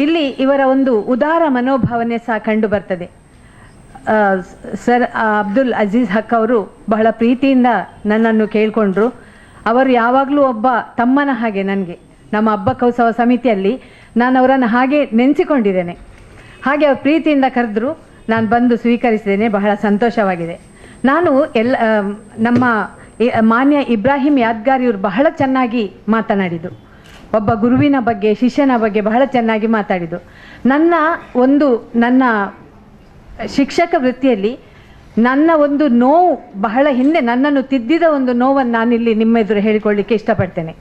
ಇಲ್ಲಿ ಇವರ ಒಂದು ಉದಾರ ಮನೋಭಾವನೆ ಸಹ ಕಂಡು ಬರ್ತದೆ. ಸರ್ ಅಬ್ದುಲ್ ಅಜೀಜ್ ಹಕ್ ಅವರು ಬಹಳ ಪ್ರೀತಿಯಿಂದ ನನ್ನನ್ನು ಕೇಳಿಕೊಂಡ್ರು. ಅವರು ಯಾವಾಗಲೂ ಒಬ್ಬ ತಮ್ಮನ ಹಾಗೆ ನನಗೆ, ನಮ್ಮ ಹಬ್ಬ ಉತ್ಸವ ಸಮಿತಿಯಲ್ಲಿ ನಾನು ಅವರನ್ನು ಹಾಗೆ ನೆನೆಸಿಕೊಂಡಿದ್ದೇನೆ. ಹಾಗೆ ಅವರು ಪ್ರೀತಿಯಿಂದ ಕರೆದ್ರು, ನಾನು ಬಂದು ಸ್ವೀಕರಿಸಿದ್ದೇನೆ. ಬಹಳ ಸಂತೋಷವಾಗಿದೆ. ನಾನು ನಮ್ಮ ಮಾನ್ಯ ಇಬ್ರಾಹಿಂ ಯಾದ್ಗಾರಿ ಇವರು ಬಹಳ ಚೆನ್ನಾಗಿ ಮಾತನಾಡಿದ್ದು, ಒಬ್ಬ ಗುರುವಿನ ಬಗ್ಗೆ, ಶಿಷ್ಯನ ಬಗ್ಗೆ ಬಹಳ ಚೆನ್ನಾಗಿ ಮಾತಾಡಿದ್ದು. ನನ್ನ ಶಿಕ್ಷಕ ವೃತ್ತಿಯಲ್ಲಿ ನನ್ನ ಒಂದು ನೋವು, ಬಹಳ ಹಿಂದೆ ನನ್ನನ್ನು ತಿದ್ದಿದ ಒಂದು ನೋವನ್ನು ನಾನಿಲ್ಲಿ ನಿಮ್ಮ ಎದುರು ಹೇಳಿಕೊಳ್ಳಿಕ್ಕೆ ಇಷ್ಟಪಡ್ತೇನೆ.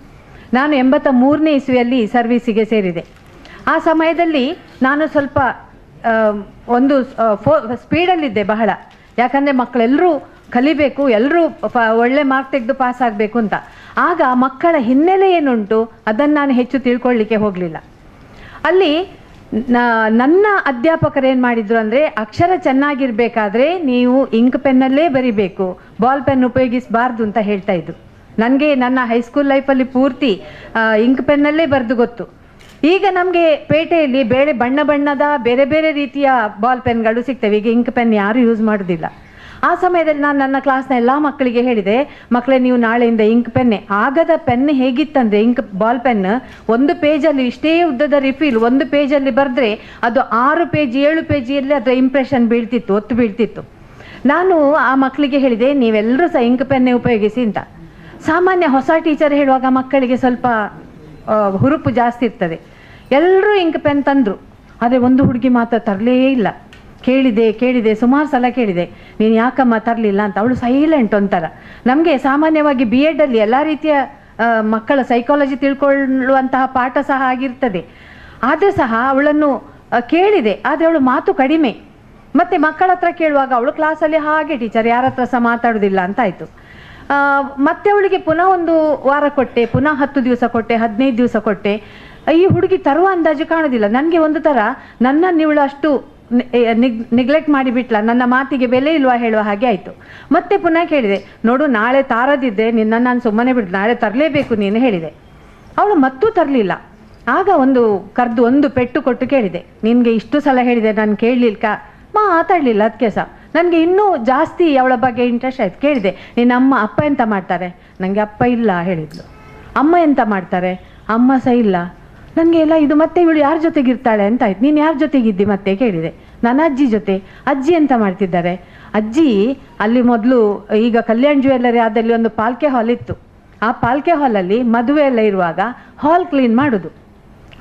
ನಾನು 83ನೇ ಇಸ್ವಿಯಲ್ಲಿ ಸರ್ವೀಸಿಗೆ ಸೇರಿದೆ. ಆ ಸಮಯದಲ್ಲಿ ನಾನು ಸ್ವಲ್ಪ ಒಂದು ಸ್ಪೀಡಲ್ಲಿದ್ದೆ ಬಹಳ. ಯಾಕಂದರೆ ಮಕ್ಕಳೆಲ್ಲರೂ ಕಲಿಬೇಕು, ಎಲ್ಲರೂ ಒಳ್ಳೆ ಮಾರ್ಕ್ ತೆಗೆದು ಪಾಸ್ ಆಗಬೇಕು ಅಂತ. ಆಗ ಮಕ್ಕಳ ಹಿನ್ನೆಲೆ ಏನುಂಟು ಅದನ್ನು ನಾನು ಹೆಚ್ಚು ತಿಳ್ಕೊಳ್ಳಿಕ್ಕೆ ಹೋಗಲಿಲ್ಲ. ಅಲ್ಲಿ ನನ್ನ ಅಧ್ಯಾಪಕರು ಏನು ಮಾಡಿದ್ರು ಅಂದರೆ, ಅಕ್ಷರ ಚೆನ್ನಾಗಿರಬೇಕಾದ್ರೆ ನೀವು ಇಂಕ್ ಪೆನ್ನಲ್ಲೇ ಬರಿಬೇಕು, ಬಾಲ್ ಪೆನ್ ಉಪಯೋಗಿಸಬಾರ್ದು ಅಂತ ಹೇಳ್ತಾ ಇದ್ರು. ನನಗೆ ನನ್ನ ಹೈಸ್ಕೂಲ್ ಲೈಫಲ್ಲಿ ಪೂರ್ತಿ ಇಂಕ್ ಪೆನ್ನಲ್ಲೇ ಬರೆದು ಗೊತ್ತು. ಈಗ ನಮಗೆ ಪೇಟೆಯಲ್ಲಿ ಬಣ್ಣ ಬಣ್ಣದ ಬೇರೆ ಬೇರೆ ರೀತಿಯ ಬಾಲ್ ಪೆನ್ಗಳು ಸಿಗ್ತವೆ. ಈಗ ಇಂಕ್ ಪೆನ್ ಯಾರು ಯೂಸ್ ಮಾಡೋದಿಲ್ಲ. ಆ ಸಮಯದಲ್ಲಿ ನಾನು ನನ್ನ ಕ್ಲಾಸ್ನ ಎಲ್ಲ ಮಕ್ಕಳಿಗೆ ಹೇಳಿದೆ, ಮಕ್ಕಳೇ ನೀವು ನಾಳೆಯಿಂದ ಇಂಕ್ ಪೆನ್ನೇ. ಆಗದ ಪೆನ್ ಹೇಗಿತ್ತಂದರೆ, ಬಾಲ್ ಪೆನ್ ಒಂದು ಪೇಜಲ್ಲಿ ಇಷ್ಟೇ ಉದ್ದದ ರಿಫಿಲ್ ಒಂದು ಪೇಜಲ್ಲಿ ಬರೆದ್ರೆ ಅದು 6 ಪೇಜ್ 7 ಪೇಜಿಯಲ್ಲಿ ಅದರ ಇಂಪ್ರೆಷನ್ ಬೀಳ್ತಿತ್ತು, ಒತ್ತು ಬೀಳ್ತಿತ್ತು. ನಾನು ಆ ಮಕ್ಕಳಿಗೆ ಹೇಳಿದೆ, ನೀವೆಲ್ಲರೂ ಸಹ ಇಂಕ್ ಪೆನ್ನೇ ಉಪಯೋಗಿಸಿ ಅಂತ. ಸಾಮಾನ್ಯ ಹೊಸ ಟೀಚರ್ ಹೇಳುವಾಗ ಮಕ್ಕಳಿಗೆ ಸ್ವಲ್ಪ ಹುರುಪು ಜಾಸ್ತಿ ಇರ್ತದೆ. ಎಲ್ಲರೂ ಇಂಕ್ ಪೆನ್ ತಂದರು, ಆದರೆ ಒಂದು ಹುಡುಗಿ ಮಾತ್ರ ತರಲೇ ಇಲ್ಲ. ಕೇಳಿದೆ ಸುಮಾರು ಸಲ ಕೇಳಿದೆ, ನೀನು ಯಾಕಮ್ಮ ತರಲಿಲ್ಲ ಅಂತ. ಅವಳು ಸೈಲೆಂಟ್ ಒಂಥರ. ನಮಗೆ ಸಾಮಾನ್ಯವಾಗಿ BEd ಅಲ್ಲಿ ಎಲ್ಲ ರೀತಿಯ ಮಕ್ಕಳ ಸೈಕಾಲಜಿ ತಿಳ್ಕೊಳ್ಳುವಂತಹ ಪಾಠ ಸಹ ಆಗಿರ್ತದೆ. ಆದರೆ ಸಹ ಅವಳನ್ನು ಕೇಳಿದೆ, ಆದರೆ ಅವಳು ಮಾತು ಕಡಿಮೆ. ಮತ್ತು ಮಕ್ಕಳ ಹತ್ರ ಕೇಳುವಾಗ ಅವಳು ಕ್ಲಾಸಲ್ಲಿ ಹಾಗೆ ಟೀಚರ್ ಯಾರ ಹತ್ರ ಸಹ ಮಾತಾಡೋದಿಲ್ಲ ಅಂತ ಆಯಿತು. ಮತ್ತೆ ಅವಳಿಗೆ ಪುನಃ ಒಂದು ವಾರ ಕೊಟ್ಟೆ, ಪುನಃ 10 ದಿವಸ ಕೊಟ್ಟೆ, 15 ದಿವಸ ಕೊಟ್ಟೆ. ಈ ಹುಡುಗಿ ತರುವ ಅಂದಾಜು ಕಾಣೋದಿಲ್ಲ. ನನಗೆ ಒಂದು ಥರ ನನ್ನನ್ನು ಇವಳು ಅಷ್ಟು ನಿಗ್ಲೆಕ್ಟ್ ಮಾಡಿಬಿಟ್ಲ, ನನ್ನ ಮಾತಿಗೆ ಬೆಲೆ ಇಲ್ವಾ ಹೇಳುವ ಹಾಗೆ ಆಯಿತು. ಮತ್ತೆ ಪುನಃ ಕೇಳಿದೆ, ನೋಡು ನಾಳೆ ತಾರದಿದ್ದೆ ನಿನ್ನನ್ನು ನಾನು ಸುಮ್ಮನೆ ಬಿಡು, ನಾಳೆ ತರಲೇಬೇಕು ನೀನು ಹೇಳಿದೆ. ಅವಳು ಮತ್ತೂ ತರಲಿಲ್ಲ. ಆಗ ಕರೆದು ಒಂದು ಪೆಟ್ಟು ಕೊಟ್ಟು ಕೇಳಿದೆ, ನಿನಗೆ ಇಷ್ಟು ಸಲ ಹೇಳಿದೆ ನಾನು ಕೇಳಲಿಲ್ಲ, ಮಾತಾಡಲಿಲ್ಲ. ಅದಕ್ಕೆ ಸಹ ನನಗೆ ಇನ್ನೂ ಜಾಸ್ತಿ ಅವಳ ಬಗ್ಗೆ ಇಂಟ್ರೆಸ್ಟ್ ಆಯ್ತು. ಕೇಳಿದೆ, ನಿನ್ನ ಅಪ್ಪ ಎಂತ ಮಾಡ್ತಾರೆ? ನನಗೆ ಅಪ್ಪ ಇಲ್ಲ ಹೇಳಿದ್ಲು. ಅಮ್ಮ ಎಂತ ಮಾಡ್ತಾರೆ? ಅಮ್ಮ ಸಹ ಇಲ್ಲ. ನನಗೆ ಎಲ್ಲ ಇದು ಮತ್ತೆ ಇವಳು ಯಾರ ಜೊತೆಗಿರ್ತಾಳೆ ಅಂತ ಆಯ್ತು. ನೀನು ಯಾರ ಜೊತೆಗಿದ್ದಿ ಮತ್ತೆ ಕೇಳಿದೆ. ನನ್ನ ಅಜ್ಜಿ ಜೊತೆ. ಅಜ್ಜಿ ಎಂತ ಮಾಡ್ತಿದ್ದಾರೆ? ಅಜ್ಜಿ ಅಲ್ಲಿ ಮೊದಲು ಈಗ ಕಲ್ಯಾಣ ಜ್ಯುವೆಲ್ಲರಿ ಆದಲ್ಲಿ ಒಂದು ಪಾಲ್ಕೆ ಹಾಲ್ ಇತ್ತು. ಆ ಪಾಲ್ಕೆ ಹಾಲಲ್ಲಿ ಮದುವೆ ಎಲ್ಲ ಇರುವಾಗ ಹಾಲ್ ಕ್ಲೀನ್ ಮಾಡೋದು.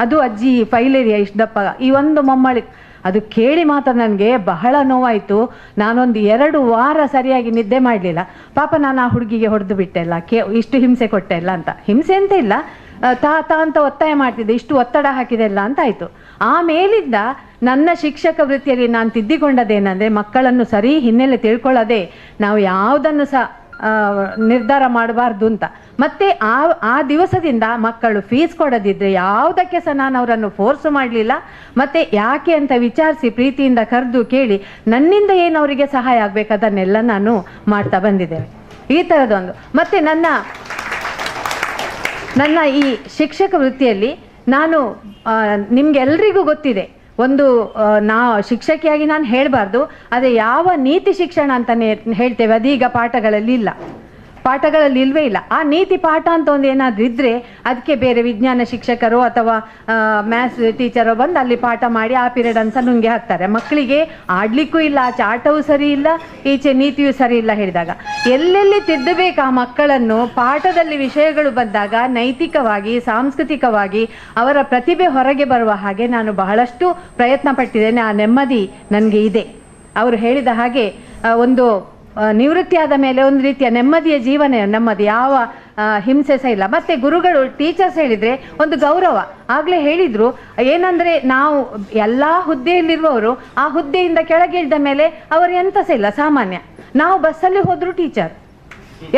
ಅದು ಅಜ್ಜಿ ಫೈಲ್ ಏರಿಯಾ ಇಷ್ಟು ದಪ್ಪ. ಈ ಒಂದು ಮೊಮ್ಮಳಿ ಅದು ಕೇಳಿ ಮಾತ್ರ ನನಗೆ ಬಹಳ ನೋವಾಯಿತು. ನಾನೊಂದು 2 ವಾರ ಸರಿಯಾಗಿ ನಿದ್ದೆ ಮಾಡಲಿಲ್ಲ. ಪಾಪ ನಾನು ಆ ಹುಡುಗಿಗೆ ಹೊಡೆದು ಬಿಟ್ಟೆಲ್ಲ, ಇಷ್ಟು ಹಿಂಸೆ ಕೊಟ್ಟೆಲ್ಲ ಅಂತ. ಹಿಂಸೆ ಅಂತ ಇಲ್ಲ, ತಾ ಅಂತ ಒತ್ತಾಯ ಮಾಡ್ತಿದ್ದೆ, ಇಷ್ಟು ಒತ್ತಡ ಹಾಕಿದೆಲ್ಲ ಅಂತ ಆಯಿತು. ಆಮೇಲಿಂದ ನನ್ನ ಶಿಕ್ಷಕ ವೃತ್ತಿಯಲ್ಲಿ ನಾನು ತಿದ್ದಿಕೊಂಡದೇನೆಂದರೆ, ಮಕ್ಕಳನ್ನು ಸರಿ ಹಿನ್ನೆಲೆ ತಿಳ್ಕೊಳ್ಳೋದೆ ನಾವು ಯಾವುದನ್ನು ಸಹ ನಿರ್ಧಾರ ಮಾಡಬಾರ್ದು ಅಂತ. ಮತ್ತೆ ಆ ದಿವಸದಿಂದ ಮಕ್ಕಳು ಫೀಸ್ ಕೊಡದಿದ್ದರೆ ಯಾವುದಕ್ಕೆ ಸಹ ನಾನು ಅವರನ್ನು ಫೋರ್ಸ್ ಮಾಡಲಿಲ್ಲ. ಮತ್ತು ಯಾಕೆ ಅಂತ ವಿಚಾರಿಸಿ ಪ್ರೀತಿಯಿಂದ ಕರೆದು ಕೇಳಿ ನನ್ನಿಂದ ಏನು ಅವರಿಗೆ ಸಹಾಯ ಆಗಬೇಕು ಅದನ್ನೆಲ್ಲ ನಾನು ಮಾಡ್ತಾ ಬಂದಿದ್ದೇನೆ. ಈ ಥರದೊಂದು. ಮತ್ತು ನನ್ನ ಈ ಶಿಕ್ಷಕ ವೃತ್ತಿಯಲ್ಲಿ ನಾನು ನಿಮ್ಗೆಲ್ರಿಗೂ ಗೊತ್ತಿದೆ, ಒಂದು ಶಿಕ್ಷಕಿಯಾಗಿ ನಾನು ಹೇಳಬಾರ್ದು, ಅದೇ ಯಾವ ನೀತಿ ಶಿಕ್ಷಣ ಅಂತಲೇ ಹೇಳ್ತೇವೆ ಅದೀಗ ಪಾಠಗಳಲ್ಲಿ ಇಲ್ವೇ ಇಲ್ಲ. ಆ ನೀತಿ ಪಾಠ ಅಂತ ಒಂದು ಏನಾದರೂ ಇದ್ದರೆ ಅದಕ್ಕೆ ಬೇರೆ ವಿಜ್ಞಾನ ಶಿಕ್ಷಕರು ಅಥವಾ ಮ್ಯಾಥ್ಸ್ ಟೀಚರೋ ಬಂದು ಅಲ್ಲಿ ಪಾಠ ಮಾಡಿ ಆ ಪೀರಿಯಡ್ ಅಂತ ನುಂಗಿ ಹಾಕ್ತಾರೆ. ಮಕ್ಕಳಿಗೆ ಆಡಲಿಕ್ಕೂ ಇಲ್ಲ, ಆಚೆ ಆಟವೂ ಸರಿ ಇಲ್ಲ, ಈಚೆ ನೀತಿಯೂ ಸರಿ ಇಲ್ಲ ಹೇಳಿದಾಗ ಎಲ್ಲೆಲ್ಲಿ ತಿದ್ದಬೇಕು ಆ ಮಕ್ಕಳನ್ನು. ಪಾಠದಲ್ಲಿ ವಿಷಯಗಳು ಬಂದಾಗ ನೈತಿಕವಾಗಿ ಸಾಂಸ್ಕೃತಿಕವಾಗಿ ಅವರ ಪ್ರತಿಭೆ ಹೊರಗೆ ಬರುವ ಹಾಗೆ ನಾನು ಬಹಳಷ್ಟು ಪ್ರಯತ್ನ ಪಟ್ಟಿದ್ದೇನೆ. ಆ ನೆಮ್ಮದಿ ನನಗೆ ಇದೆ. ಅವರು ಹೇಳಿದ ಹಾಗೆ ಒಂದು ನಿವೃತ್ತಿ ಆದ ಮೇಲೆ ಒಂದು ರೀತಿಯ ನೆಮ್ಮದಿಯ ಜೀವನ, ನಮ್ಮದು ಯಾವ ಹಿಂಸೆ ಸಹ ಇಲ್ಲ. ಮತ್ತು ಗುರುಗಳು ಟೀಚರ್ಸ್ ಹೇಳಿದರೆ ಒಂದು ಗೌರವ. ಆಗಲೇ ಹೇಳಿದರು ಏನಂದರೆ, ನಾವು ಎಲ್ಲ ಹುದ್ದೆಯಲ್ಲಿರುವವರು ಆ ಹುದ್ದೆಯಿಂದ ಕೆಳಗಿಳಿದ ಮೇಲೆ ಅವರು ಎಂತ ಸಹ ಇಲ್ಲ, ಸಾಮಾನ್ಯ. ನಾವು ಬಸ್ಸಲ್ಲಿ ಹೋದರೂ ಟೀಚರ್,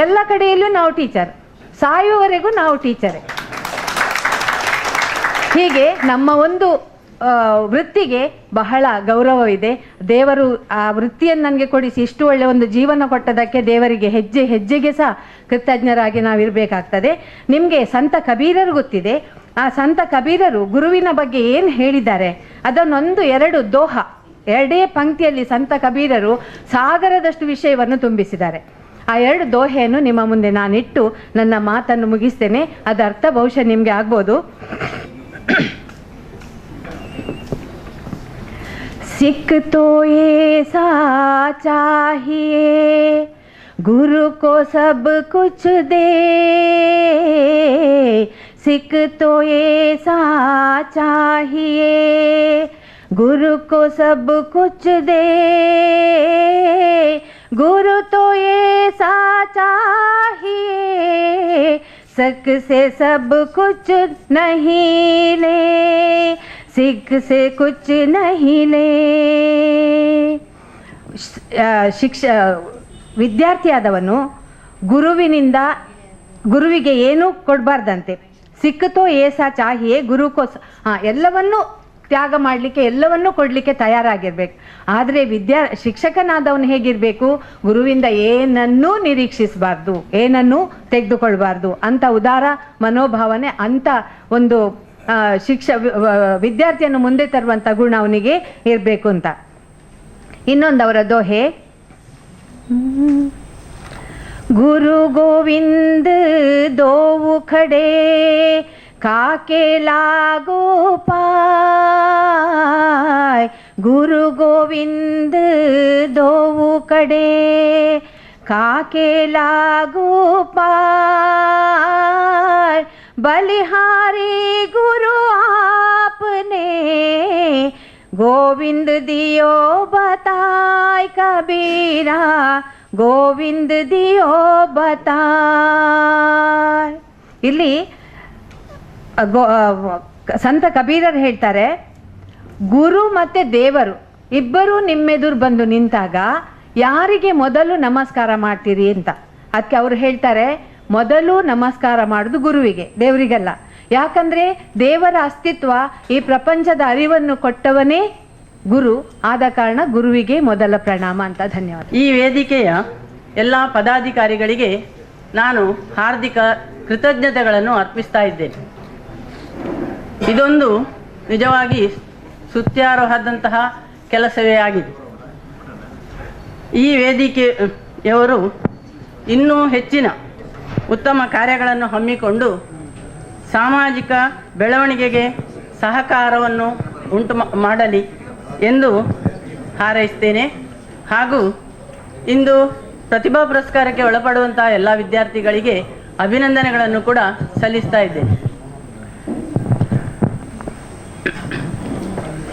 ಎಲ್ಲ ಕಡೆಯಲ್ಲೂ ನಾವು ಟೀಚರ್, ಸಾಯುವವರೆಗೂ ನಾವು ಟೀಚರೇ. ಹೀಗೆ ನಮ್ಮ ಒಂದು ವೃತ್ತಿಗೆ ಬಹಳ ಗೌರವವಿದೆ. ದೇವರು ಆ ವೃತ್ತಿಯನ್ನು ನನಗೆ ಕೊಡಿಸಿ ಇಷ್ಟು ಒಳ್ಳೆಯ ಒಂದು ಜೀವನ ಕೊಟ್ಟದಕ್ಕೆ ದೇವರಿಗೆ ಹೆಜ್ಜೆ ಹೆಜ್ಜೆಗೆ ಸಹ ಕೃತಜ್ಞರಾಗಿ ನಾವಿರಬೇಕಾಗ್ತದೆ. ನಿಮಗೆ ಸಂತ ಕಬೀರರು ಗೊತ್ತಿದೆ. ಆ ಸಂತ ಕಬೀರರು ಗುರುವಿನ ಬಗ್ಗೆ ಏನು ಹೇಳಿದ್ದಾರೆ ಅದನ್ನೊಂದು 2 ದೋಹ, 2 ಪಂಕ್ತಿಯಲ್ಲಿ ಸಂತ ಕಬೀರರು ಸಾಗರದಷ್ಟು ವಿಷಯವನ್ನು ತುಂಬಿಸಿದ್ದಾರೆ. ಆ 2 ದೋಹೆಯನ್ನು ನಿಮ್ಮ ಮುಂದೆ ನಾನಿಟ್ಟು ನನ್ನ ಮಾತನ್ನು ಮುಗಿಸ್ತೇನೆ. ಅದರ ಅರ್ಥ ಬಹುಶಃ ನಿಮಗೆ ಆಗ್ಬೋದು. सिख तो ऐसा चाहिए गुरु को सब कुछ दे, सिख तो ऐसा चाहिए गुरु को सब कुछ दे, गुरु तो ऐसा चाहिए सिख से सब कुछ नहीं ले, सिख से कुछ नहीं ले. ವಿದ್ಯಾರ್ಥಿಯಾದವನು ಗುರುವಿಗೆ ಏನೂ ಕೊಡಬಾರ್ದಂತೆ. ಸಿಕ್ಕತೋ ಏಸಾ ಚಾಹಿಯೇ ಗುರುಕೋ, ಎಲ್ಲವನ್ನೂ ತ್ಯಾಗ ಮಾಡಲಿಕ್ಕೆ, ಎಲ್ಲವನ್ನೂ ಕೊಡಲಿಕ್ಕೆ ತಯಾರಾಗಿರ್ಬೇಕು. ಆದರೆ ಶಿಕ್ಷಕನಾದವನು ಹೇಗಿರಬೇಕು? ಗುರುವಿಂದ ಏನನ್ನೂ ನಿರೀಕ್ಷಿಸಬಾರ್ದು, ಏನನ್ನೂ ತೆಗೆದುಕೊಳ್ಬಾರ್ದು ಅಂತ ಉದಾರ ಮನೋಭಾವನೆ, ಅಂತ ಒಂದು ವಿದ್ಯಾರ್ಥಿಯನ್ನು ಮುಂದೆ ತರುವಂಥ ಗುಣ ಅವನಿಗೆ ಇರಬೇಕು ಅಂತ. ಇನ್ನೊಂದು ಅವರ ದೋಹೆ, ಗುರು ಗೋವಿಂದ ದೋವು ಖಡೆ ಕಾಕೆ ಲಾಗೋ ಪಾಯ್, ಗುರು ಗೋವಿಂದ ದೋವು ಕಡೆ ಕಾಕೆ ಲಾಗೋ ಪಾಯ್, बलिहारी गुरु आपने गोविंद दियो बताय कबीरा, गोविंद दियो बताय. ಇಲ್ಲಿ ಸಂತ ಕಬೀರರು ಹೇಳ್ತಾರೆ, ಗುರು ಮತ್ತು ದೇವರು ಇಬ್ಬರೂ ನಿಮ್ಮೆದುರು ಬಂದು ನಿಂತಾಗ ಯಾರಿಗೆ ಮೊದಲು ನಮಸ್ಕಾರ ಮಾಡ್ತೀರಿ ಅಂತ. ಅದಕ್ಕೆ ಅವರು ಹೇಳ್ತಾರೆ ಮೊದಲು ನಮಸ್ಕಾರ ಮಾಡೋದು ಗುರುವಿಗೆ, ದೇವರಿಗಲ್ಲ. ಯಾಕಂದ್ರೆ ದೇವರ ಅಸ್ತಿತ್ವ ಈ ಪ್ರಪಂಚದ ಅರಿವನ್ನು ಕೊಟ್ಟವನೇ ಗುರು, ಆದ ಕಾರಣ ಗುರುವಿಗೆ ಮೊದಲ ಪ್ರಣಾಮ ಅಂತ. ಧನ್ಯವಾದ. ಈ ವೇದಿಕೆಯ ಎಲ್ಲ ಪದಾಧಿಕಾರಿಗಳಿಗೆ ನಾನು ಹಾರ್ದಿಕ ಕೃತಜ್ಞತೆಗಳನ್ನು ಅರ್ಪಿಸ್ತಾ ಇದ್ದೇನೆ. ಇದೊಂದು ನಿಜವಾಗಿ ಸ್ತುತ್ಯಾರ್ಹದಂತಹ ಕೆಲಸವೇ ಆಗಿದೆ. ಈ ವೇದಿಕೆಯವರು ಇನ್ನೂ ಹೆಚ್ಚಿನ ಉತ್ತಮ ಕಾರ್ಯಗಳನ್ನು ಹಮ್ಮಿಕೊಂಡು ಸಾಮಾಜಿಕ ಬೆಳವಣಿಗೆಗೆ ಸಹಕಾರವನ್ನು ಉಂಟು ಮಾಡಲಿ ಎಂದು ಹಾರೈಸ್ತೇನೆ. ಹಾಗೂ ಇಂದು ಪ್ರತಿಭಾ ಪುರಸ್ಕಾರಕ್ಕೆ ಒಳಪಡುವಂತಹ ಎಲ್ಲ ವಿದ್ಯಾರ್ಥಿಗಳಿಗೆ ಅಭಿನಂದನೆಗಳನ್ನು ಕೂಡ ಸಲ್ಲಿಸ್ತಾ ಇದ್ದೇನೆ.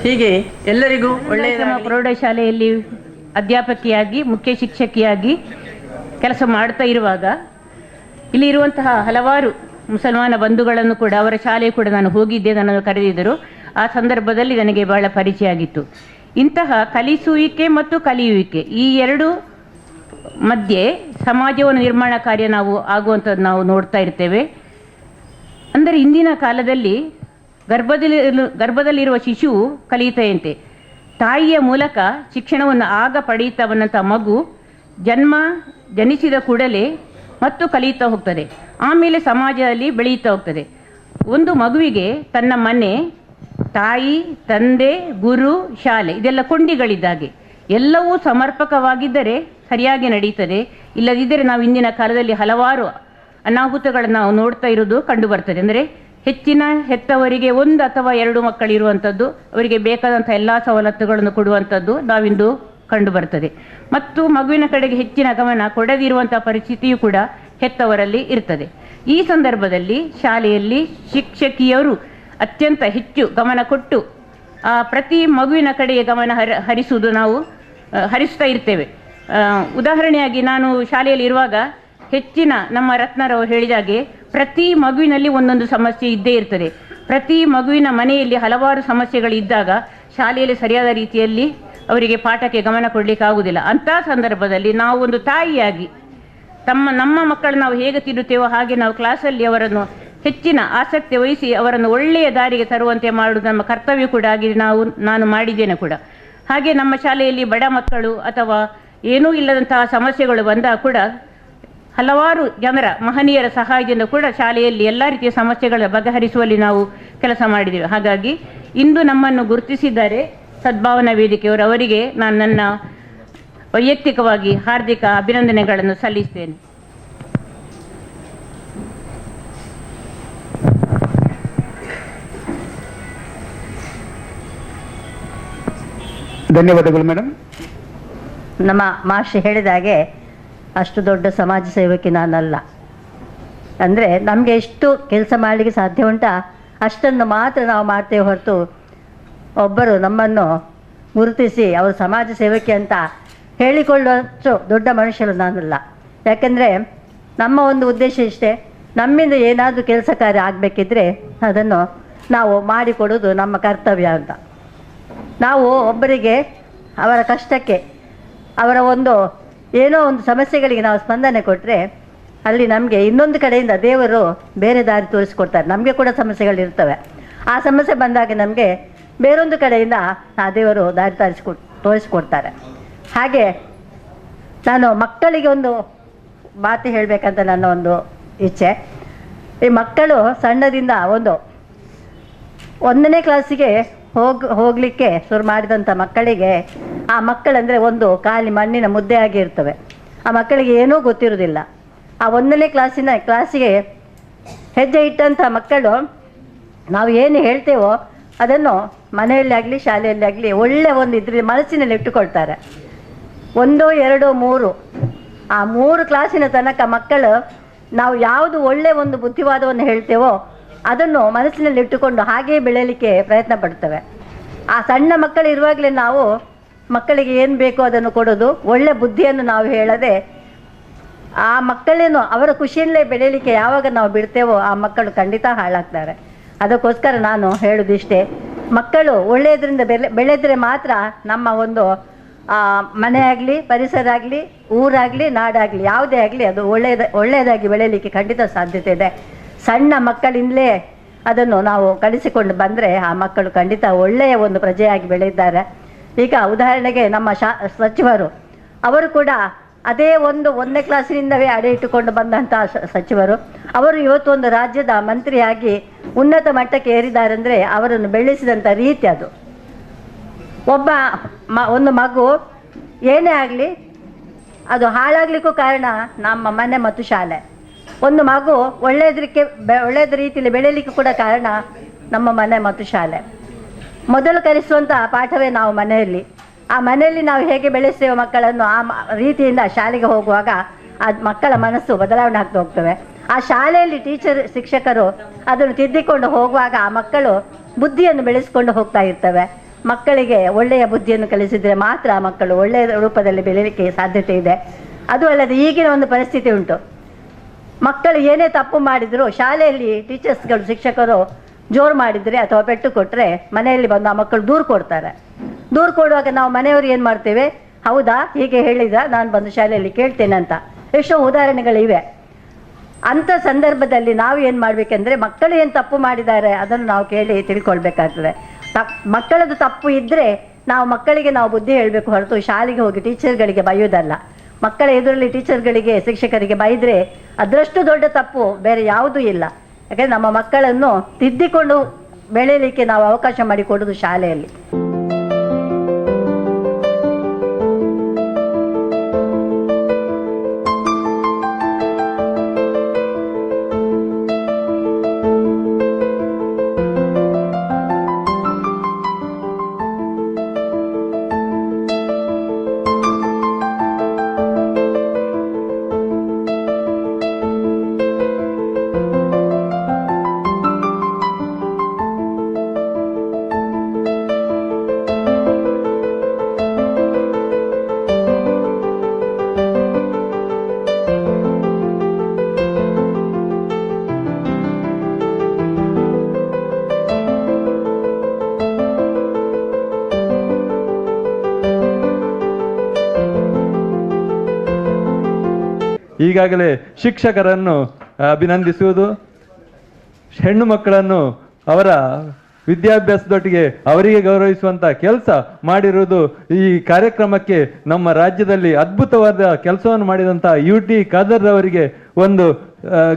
ಹೀಗೆ ಎಲ್ಲರಿಗೂ ಒಳ್ಳೆಯ ಪ್ರೌಢಶಾಲೆಯಲ್ಲಿ ಅಧ್ಯಾಪಕಿಯಾಗಿ ಮುಖ್ಯ ಶಿಕ್ಷಕಿಯಾಗಿ ಕೆಲಸ ಮಾಡ್ತಾ ಇರುವಾಗ ಇಲ್ಲಿ ಇರುವಂತಹ ಹಲವಾರು ಮುಸಲ್ಮಾನ ಬಂಧುಗಳನ್ನು ಕೂಡ ಅವರ ಶಾಲೆ ಕೂಡ ನಾನು ಹೋಗಿದ್ದೆ, ನನ್ನನ್ನು ಕರೆದಿದ್ದರು. ಆ ಸಂದರ್ಭದಲ್ಲಿ ನನಗೆ ಬಹಳ ಪರಿಚಯ ಆಗಿತ್ತು. ಇಂತಹ ಕಲಿಸುವಿಕೆ ಮತ್ತು ಕಲಿಯುವಿಕೆ ಈ ಎರಡು ಮಧ್ಯೆ ಸಮಾಜವನ್ನು ನಿರ್ಮಾಣ ಕಾರ್ಯ ಆಗುವಂಥದ್ದು ನಾವು ನೋಡ್ತಾ ಇರ್ತೇವೆ. ಅಂದರೆ ಇಂದಿನ ಕಾಲದಲ್ಲಿ ಗರ್ಭದಲ್ಲಿರುವ ಶಿಶುವು ಕಲಿಯುತ್ತೆಯಂತೆ ತಾಯಿಯ ಮೂಲಕ ಶಿಕ್ಷಣವನ್ನು ಆಗ ಪಡೆಯುತ್ತಾ ಬಂದಂಥ ಮಗು ಜನಿಸಿದ ಕೂಡಲೇ ಮತ್ತು ಕಲಿಯುತ್ತಾ ಹೋಗ್ತದೆ, ಆಮೇಲೆ ಸಮಾಜದಲ್ಲಿ ಬೆಳೆಯುತ್ತಾ ಹೋಗ್ತದೆ. ಒಂದು ಮಗುವಿಗೆ ತನ್ನ ಮನೆ, ತಾಯಿ, ತಂದೆ, ಗುರು, ಶಾಲೆ ಇದೆಲ್ಲ ಕೊಂಡಿಗಳಿದ್ದಾಗೆ. ಎಲ್ಲವೂ ಸಮರ್ಪಕವಾಗಿದ್ದರೆ ಸರಿಯಾಗಿ ನಡೀತದೆ. ಇಲ್ಲದಿದ್ದರೆ ನಾವು ಇಂದಿನ ಕಾಲದಲ್ಲಿ ಹಲವಾರು ಅನಾಹುತಗಳನ್ನು ನಾವು ನೋಡ್ತಾ ಇರೋದು ಕಂಡು ಬರ್ತದೆ. ಅಂದರೆ ಹೆಚ್ಚಿನ ಹೆತ್ತವರಿಗೆ 1 ಅಥವಾ 2 ಮಕ್ಕಳಿರುವಂಥದ್ದು, ಅವರಿಗೆ ಬೇಕಾದಂಥ ಎಲ್ಲ ಸವಲತ್ತುಗಳನ್ನು ಕೊಡುವಂಥದ್ದು ನಾವಿಂದು ಕಂಡು ಬರ್ತದೆ. ಮತ್ತು ಮಗುವಿನ ಕಡೆಗೆ ಹೆಚ್ಚಿನ ಗಮನ ಕೊಡದಿರುವಂಥ ಪರಿಸ್ಥಿತಿಯೂ ಕೂಡ ಹೆತ್ತವರಲ್ಲಿ ಇರ್ತದೆ. ಈ ಸಂದರ್ಭದಲ್ಲಿ ಶಾಲೆಯಲ್ಲಿ ಶಿಕ್ಷಕಿಯರು ಅತ್ಯಂತ ಹೆಚ್ಚು ಗಮನ ಕೊಟ್ಟು ಪ್ರತಿ ಮಗುವಿನ ಕಡೆಗೆ ಗಮನ ಹರಿಸುವುದು ನಾವು ಹರಿಸ್ತಾ ಇರ್ತೇವೆ. ಉದಾಹರಣೆಯಾಗಿ ನಾನು ಶಾಲೆಯಲ್ಲಿ ಇರುವಾಗ ಹೆಚ್ಚಿನ ನಮ್ಮ ರತ್ನರವರು ಹೇಳಿದಾಗೆ ಪ್ರತಿ ಮಗುವಿನಲ್ಲಿ ಒಂದೊಂದು ಸಮಸ್ಯೆ ಇದ್ದೇ ಇರ್ತದೆ. ಪ್ರತಿ ಮಗುವಿನ ಮನೆಯಲ್ಲಿ ಹಲವಾರು ಸಮಸ್ಯೆಗಳಿದ್ದಾಗ ಶಾಲೆಯಲ್ಲಿ ಸರಿಯಾದ ರೀತಿಯಲ್ಲಿ ಅವರಿಗೆ ಪಾಠಕ್ಕೆ ಗಮನ ಕೊಡಲಿಕ್ಕೆ ಆಗುವುದಿಲ್ಲ. ಅಂಥ ಸಂದರ್ಭದಲ್ಲಿ ನಾವು ಒಂದು ತಾಯಿಯಾಗಿ ನಮ್ಮ ಮಕ್ಕಳು ನಾವು ಹೇಗೆ ತಿನ್ನುತ್ತೇವೋ ಹಾಗೆ ನಾವು ಕ್ಲಾಸಲ್ಲಿ ಅವರನ್ನು ಹೆಚ್ಚಿನ ಆಸಕ್ತಿ ವಹಿಸಿ ಅವರನ್ನು ಒಳ್ಳೆಯ ದಾರಿಗೆ ತರುವಂತೆ ಮಾಡುವುದು ನಮ್ಮ ಕರ್ತವ್ಯ ಕೂಡ ಆಗಿ ನಾನು ಮಾಡಿದ್ದೇನೆ ಕೂಡ. ಹಾಗೆ ನಮ್ಮ ಶಾಲೆಯಲ್ಲಿ ಬಡ ಮಕ್ಕಳು ಅಥವಾ ಏನೂ ಇಲ್ಲದಂತಹ ಸಮಸ್ಯೆಗಳು ಬಂದಾಗ ಕೂಡ ಹಲವಾರು ಜನರ ಮಹನೀಯರ ಸಹಾಯದಿಂದ ಕೂಡ ಶಾಲೆಯಲ್ಲಿ ಎಲ್ಲ ರೀತಿಯ ಸಮಸ್ಯೆಗಳ ಬಗೆಹರಿಸುವಲ್ಲಿ ನಾವು ಕೆಲಸ ಮಾಡಿದ್ದೇವೆ. ಹಾಗಾಗಿ ಇಂದು ನಮ್ಮನ್ನು ಗುರುತಿಸಿದ್ದಾರೆ ಸದ್ಭಾವನಾ ವೇದಿಕೆಯವರು, ಅವರಿಗೆ ನಾನು ನನ್ನ ವೈಯಕ್ತಿಕವಾಗಿ ಹಾರ್ದಿಕ ಅಭಿನಂದನೆಗಳನ್ನು ಸಲ್ಲಿಸ್ತೇನೆ. ಧನ್ಯವಾದಗಳು ಮೇಡಮ್. ನಮ್ಮ ಮಾಷಿ ಹೇಳಿದ ಹಾಗೆ ಅಷ್ಟು ದೊಡ್ಡ ಸಮಾಜ ಸೇವಕಿ ನಾನಲ್ಲ. ಅಂದರೆ ನಮಗೆ ಎಷ್ಟು ಕೆಲಸ ಮಾಡಲಿಕ್ಕೆ ಸಾಧ್ಯ ಉಂಟಾ ಅಷ್ಟನ್ನು ಮಾತ್ರ ನಾವು ಮಾಡ್ತೇವೆ ಹೊರತು ಒಬ್ಬರು ನಮ್ಮನ್ನು ಗುರುತಿಸಿ ಅವರು ಸಮಾಜ ಸೇವಕಿ ಅಂತ ಹೇಳಿಕೊಳ್ಳುವಷ್ಟು ದೊಡ್ಡ ಮನುಷ್ಯರು ನಾನಲ್ಲ. ಯಾಕೆಂದರೆ ನಮ್ಮ ಒಂದು ಉದ್ದೇಶ ಇಷ್ಟೇ, ನಮ್ಮಿಂದ ಏನಾದರೂ ಕೆಲಸ ಕಾರ್ಯ ಆಗಬೇಕಿದ್ರೆ ಅದನ್ನು ನಾವು ಮಾಡಿಕೊಡೋದು ನಮ್ಮ ಕರ್ತವ್ಯ ಅಂತ. ನಾವು ಒಬ್ಬರಿಗೆ ಅವರ ಕಷ್ಟಕ್ಕೆ ಅವರ ಏನೋ ಒಂದು ಸಮಸ್ಯೆಗಳಿಗೆ ನಾವು ಸ್ಪಂದನೆ ಕೊಟ್ಟರೆ ಅಲ್ಲಿ ನಮಗೆ ಇನ್ನೊಂದು ಕಡೆಯಿಂದ ದೇವರು ಬೇರೆ ದಾರಿ ತೋರಿಸ್ಕೊಡ್ತಾರೆ. ನಮಗೆ ಕೂಡ ಸಮಸ್ಯೆಗಳಿರ್ತವೆ. ಆ ಸಮಸ್ಯೆ ಬಂದಾಗ ನಮಗೆ ಬೇರೊಂದು ಕಡೆಯಿಂದ ಆ ದೇವರು ದಾರಿ ತೋರಿಸ್ಕೊಡ್ತಾರೆ. ಹಾಗೆ ನಾನು ಮಕ್ಕಳಿಗೆ ಒಂದು ಮಾತು ಹೇಳಬೇಕಂತ ನನ್ನ ಒಂದು ಇಚ್ಛೆ. ಈ ಮಕ್ಕಳು ಸಣ್ಣದಿಂದ 1ನೇ ಕ್ಲಾಸಿಗೆ ಹೋಗಲಿಕ್ಕೆ ಶುರು ಮಾಡಿದಂಥ ಮಕ್ಕಳಿಗೆ ಆ ಮಕ್ಕಳಂದರೆ ಒಂದು ಖಾಲಿ ಮಣ್ಣಿನ ಮುದ್ದೆ ಆಗಿ ಇರ್ತವೆ. ಆ ಮಕ್ಕಳಿಗೆ ಏನೂ ಗೊತ್ತಿರೋದಿಲ್ಲ. ಆ 1ನೇ ಕ್ಲಾಸಿಗೆ ಹೆಜ್ಜೆ ಇಟ್ಟಂಥ ಮಕ್ಕಳು ನಾವು ಏನು ಹೇಳ್ತೇವೋ ಅದನ್ನು ಮನೆಯಲ್ಲಿ ಆಗಲಿ ಶಾಲೆಯಲ್ಲಿ ಆಗಲಿ ಒಳ್ಳೆ ಇದ್ರ ಮನಸ್ಸಿನಲ್ಲಿ ಇಟ್ಟುಕೊಳ್ತಾರೆ. 1, 2, 3 ಆ 3 ಕ್ಲಾಸಿನ ತನಕ ಮಕ್ಕಳು ನಾವು ಯಾವುದು ಒಳ್ಳೆ ಒಂದು ಬುದ್ಧಿವಾದವನ್ನು ಹೇಳ್ತೇವೋ ಅದನ್ನು ಮನಸ್ಸಿನಲ್ಲಿ ಇಟ್ಟುಕೊಂಡು ಹಾಗೇ ಬೆಳೆಯಲಿಕ್ಕೆ ಪ್ರಯತ್ನ ಪಡ್ತವೆ. ಆ ಸಣ್ಣ ಮಕ್ಕಳು ಇರುವಾಗಲೇ ನಾವು ಮಕ್ಕಳಿಗೆ ಏನು ಬೇಕೋ ಅದನ್ನು ಕೊಡೋದು, ಒಳ್ಳೆ ಬುದ್ಧಿಯನ್ನು ನಾವು ಹೇಳದೆ ಆ ಮಕ್ಕಳೇನು ಅವರ ಖುಷಿಯಲ್ಲೇ ಬೆಳೆಯಲಿಕ್ಕೆ ಯಾವಾಗ ನಾವು ಬಿಡ್ತೇವೋ ಆ ಮಕ್ಕಳು ಖಂಡಿತ ಹಾಳಾಗ್ತಾರೆ. ಅದಕ್ಕೋಸ್ಕರ ನಾನು ಹೇಳೋದಿಷ್ಟೇ, ಮಕ್ಕಳು ಒಳ್ಳೆಯದರಿಂದ ಬೆಳೆದರೆ ಮಾತ್ರ ನಮ್ಮ ಒಂದು ಮನೆ ಆಗಲಿ ಪರಿಸರ ಆಗಲಿ ಊರಾಗಲಿ ನಾಡಾಗಲಿ ಯಾವುದೇ ಆಗಲಿ ಅದು ಒಳ್ಳೆಯದಾಗಿ ಬೆಳೆಯಲಿಕ್ಕೆ ಖಂಡಿತ ಸಾಧ್ಯತೆ ಇದೆ. ಸಣ್ಣ ಮಕ್ಕಳಿಂದಲೇ ಅದನ್ನು ನಾವು ಕಲಿಸಿಕೊಂಡು ಬಂದರೆ ಆ ಮಕ್ಕಳು ಖಂಡಿತ ಒಳ್ಳೆಯ ಒಂದು ಪ್ರಜೆಯಾಗಿ ಬೆಳೆದಿದ್ದಾರೆ. ಈಗ ಉದಾಹರಣೆಗೆ ನಮ್ಮ ಸಚಿವರು ಅವರು ಕೂಡ ಅದೇ 1ನೇ ಕ್ಲಾಸಿನಿಂದವೇ ಅಡೆ ಇಟ್ಟುಕೊಂಡು ಬಂದಂಥ ಸಚಿವರು ಅವರು ಇವತ್ತು ಒಂದು ರಾಜ್ಯದ ಮಂತ್ರಿಯಾಗಿ ಉನ್ನತ ಮಟ್ಟಕ್ಕೆ ಏರಿದ್ದಾರೆ ಅಂದರೆ ಅವರನ್ನು ಬೆಳೆಸಿದಂಥ ರೀತಿ ಅದು. ಒಂದು ಮಗು ಏನೇ ಆಗಲಿ ಅದು ಹಾಳಾಗಲಿಕ್ಕೂ ಕಾರಣ ನಮ್ಮ ಮನೆ ಮತ್ತು ಶಾಲೆ. ಒಂದು ಮಗು ಒಳ್ಳೆಯದ ರೀತಿಯಲ್ಲಿ ಬೆಳೆಯಲಿಕ್ಕೂ ಕೂಡ ಕಾರಣ ನಮ್ಮ ಮನೆ ಮತ್ತು ಶಾಲೆ. ಮೊದಲು ಕಲಿಸುವಂಥ ಪಾಠವೇ ನಾವು ಮನೆಯಲ್ಲಿ. ಆ ಮನೆಯಲ್ಲಿ ನಾವು ಹೇಗೆ ಬೆಳೆಸ್ತೇವೆ ಮಕ್ಕಳನ್ನು ಆ ರೀತಿಯಿಂದ ಶಾಲೆಗೆ ಹೋಗುವಾಗ ಆ ಮಕ್ಕಳ ಮನಸ್ಸು ಬದಲಾವಣೆ ಆಗ್ತಾ ಹೋಗ್ತವೆ. ಆ ಶಾಲೆಯಲ್ಲಿ ಶಿಕ್ಷಕರು ಅದನ್ನು ತಿದ್ದಿಕೊಂಡು ಹೋಗುವಾಗ ಆ ಮಕ್ಕಳು ಬುದ್ಧಿಯನ್ನು ಬೆಳೆಸಿಕೊಂಡು ಹೋಗ್ತಾ ಇರ್ತವೆ. ಮಕ್ಕಳಿಗೆ ಒಳ್ಳೆಯ ಬುದ್ಧಿಯನ್ನು ಕಲಿಸಿದರೆ ಮಾತ್ರ ಮಕ್ಕಳು ಒಳ್ಳೆಯ ರೂಪದಲ್ಲಿ ಬೆಳೆಯಲಿಕ್ಕೆ ಸಾಧ್ಯತೆ ಇದೆ. ಅದು ಅಲ್ಲದೆ ಈಗಿನ ಒಂದು ಪರಿಸ್ಥಿತಿ ಉಂಟು, ಮಕ್ಕಳು ಏನೇ ತಪ್ಪು ಮಾಡಿದರೂ ಶಾಲೆಯಲ್ಲಿ ಟೀಚರ್ಸ್ಗಳು ಶಿಕ್ಷಕರು ಜೋರು ಮಾಡಿದರೆ ಅಥವಾ ಪೆಟ್ಟು ಕೊಟ್ಟರೆ ಮನೆಯಲ್ಲಿ ಬಂದು ಆ ಮಕ್ಕಳು ದೂರು ಕೊಡ್ತಾರೆ. ದೂರು ಕೊಡುವಾಗ ನಾವು ಮನೆಯವರು ಏನು ಮಾಡ್ತೇವೆ, ಹೌದಾ ಹೀಗೆ ಹೇಳಿದ ನಾನು ಬಂದು ಶಾಲೆಯಲ್ಲಿ ಕೇಳ್ತೇನೆ ಅಂತ ಎಷ್ಟೋ ಉದಾಹರಣೆಗಳಿವೆ. ಅಂಥ ಸಂದರ್ಭದಲ್ಲಿ ನಾವು ಏನು ಮಾಡಬೇಕೆಂದ್ರೆ ಮಕ್ಕಳು ಏನು ತಪ್ಪು ಮಾಡಿದ್ದಾರೆ ಅದನ್ನು ನಾವು ಕೇಳಿ ತಿಳ್ಕೊಳ್ಬೇಕಾಗ್ತದೆ. ಮಕ್ಕಳದ್ದು ತಪ್ಪು ಇದ್ದರೆ ನಾವು ಮಕ್ಕಳಿಗೆ ನಾವು ಬುದ್ಧಿ ಹೇಳಬೇಕು ಹೊರತು ಶಾಲೆಗೆ ಹೋಗಿ ಟೀಚರ್ಗಳಿಗೆ ಬೈಯೋದಲ್ಲ. ಮಕ್ಕಳ ಎದುರಲ್ಲಿ ಟೀಚರ್ಗಳಿಗೆ ಶಿಕ್ಷಕರಿಗೆ ಬೈದರೆ ಅದರಷ್ಟು ದೊಡ್ಡ ತಪ್ಪು ಬೇರೆ ಯಾವುದೂ ಇಲ್ಲ. ಯಾಕಂದರೆ ನಮ್ಮ ಮಕ್ಕಳನ್ನು ತಿದ್ದಿಕೊಂಡು ಬೆಳೆಯಲಿಕ್ಕೆ ನಾವು ಅವಕಾಶ ಮಾಡಿಕೊಡೋದು ಶಾಲೆಯಲ್ಲಿ. ಈಗಾಗಲೇ ಶಿಕ್ಷಕರನ್ನು ಅಭಿನಂದಿಸುವುದು, ಹೆಣ್ಣು ಮಕ್ಕಳನ್ನು ಅವರ ವಿದ್ಯಾಭ್ಯಾಸದೊಟ್ಟಿಗೆ ಅವರಿಗೆ ಗೌರವಿಸುವಂಥ ಕೆಲಸ ಮಾಡಿರುವುದು ಈ ಕಾರ್ಯಕ್ರಮಕ್ಕೆ ನಮ್ಮ ರಾಜ್ಯದಲ್ಲಿ ಅದ್ಭುತವಾದ ಕೆಲಸವನ್ನು ಮಾಡಿದಂಥ UT ಖಾದರ್ ಅವರಿಗೆ ಒಂದು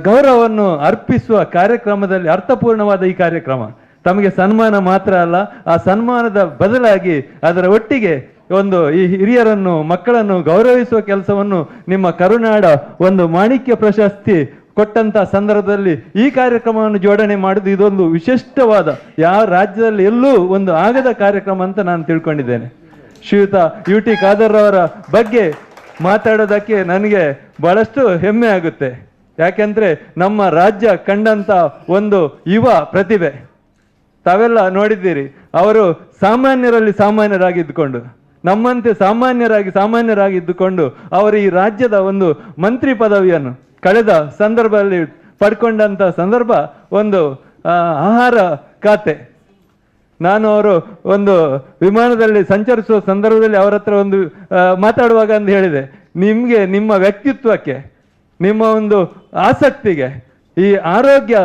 ಗೌರವವನ್ನು ಅರ್ಪಿಸುವ ಕಾರ್ಯಕ್ರಮದಲ್ಲಿ ಅರ್ಥಪೂರ್ಣವಾದ ಈ ಕಾರ್ಯಕ್ರಮ. ತಮಗೆ ಸನ್ಮಾನ ಮಾತ್ರ ಅಲ್ಲ, ಆ ಸನ್ಮಾನದ ಬದಲಾಗಿ ಅದರ ಒಟ್ಟಿಗೆ ಒಂದು ಈ ಹಿರಿಯರನ್ನು ಮಕ್ಕಳನ್ನು ಗೌರವಿಸುವ ಕೆಲಸವನ್ನು ನಿಮ್ಮ ಕರುನಾಡ ಒಂದು ಮಾಣಿಕ್ಯ ಪ್ರಶಸ್ತಿ ಕೊಟ್ಟಂತ ಸಂದರ್ಭದಲ್ಲಿ ಈ ಕಾರ್ಯಕ್ರಮವನ್ನು ಜೋಡಣೆ ಮಾಡುವುದು ಇದೊಂದು ವಿಶಿಷ್ಟವಾದ, ಯಾವ ರಾಜ್ಯದಲ್ಲಿ ಎಲ್ಲೂ ಒಂದು ಆಗದ ಕಾರ್ಯಕ್ರಮ ಅಂತ ನಾನು ತಿಳ್ಕೊಂಡಿದ್ದೇನೆ. ಶ್ರೀಯುತ UT ಖಾದರ್ ಅವರ ಬಗ್ಗೆ ಮಾತಾಡೋದಕ್ಕೆ ನನಗೆ ಬಹಳಷ್ಟು ಹೆಮ್ಮೆ ಆಗುತ್ತೆ. ಯಾಕೆಂದ್ರೆ ನಮ್ಮ ರಾಜ್ಯ ಕಂಡಂತ ಒಂದು ಯುವ ಪ್ರತಿಭೆ. ತಾವೆಲ್ಲ ನೋಡಿದ್ದೀರಿ, ಅವರು ಸಾಮಾನ್ಯರಲ್ಲಿ ಸಾಮಾನ್ಯರಾಗಿದ್ದುಕೊಂಡು ನಮ್ಮಂತೆ ಸಾಮಾನ್ಯರಾಗಿದ್ದುಕೊಂಡು ಅವರು ಈ ರಾಜ್ಯದ ಒಂದು ಮಂತ್ರಿ ಪದವಿಯನ್ನು ಕಳೆದ ಸಂದರ್ಭದಲ್ಲಿ ಪಡ್ಕೊಂಡಂಥ ಸಂದರ್ಭ ಒಂದು ಆಹಾರ ಖಾತೆ. ನಾನು ಅವರು ಒಂದು ವಿಮಾನದಲ್ಲಿ ಸಂಚರಿಸುವ ಸಂದರ್ಭದಲ್ಲಿ ಅವರ ಹತ್ರ ಒಂದು ಮಾತಾಡುವಾಗ ಅಂತ ಹೇಳಿದೆ, ನಿಮಗೆ ನಿಮ್ಮ ವ್ಯಕ್ತಿತ್ವಕ್ಕೆ ನಿಮ್ಮ ಒಂದು ಆಸಕ್ತಿಗೆ ಈ ಆರೋಗ್ಯ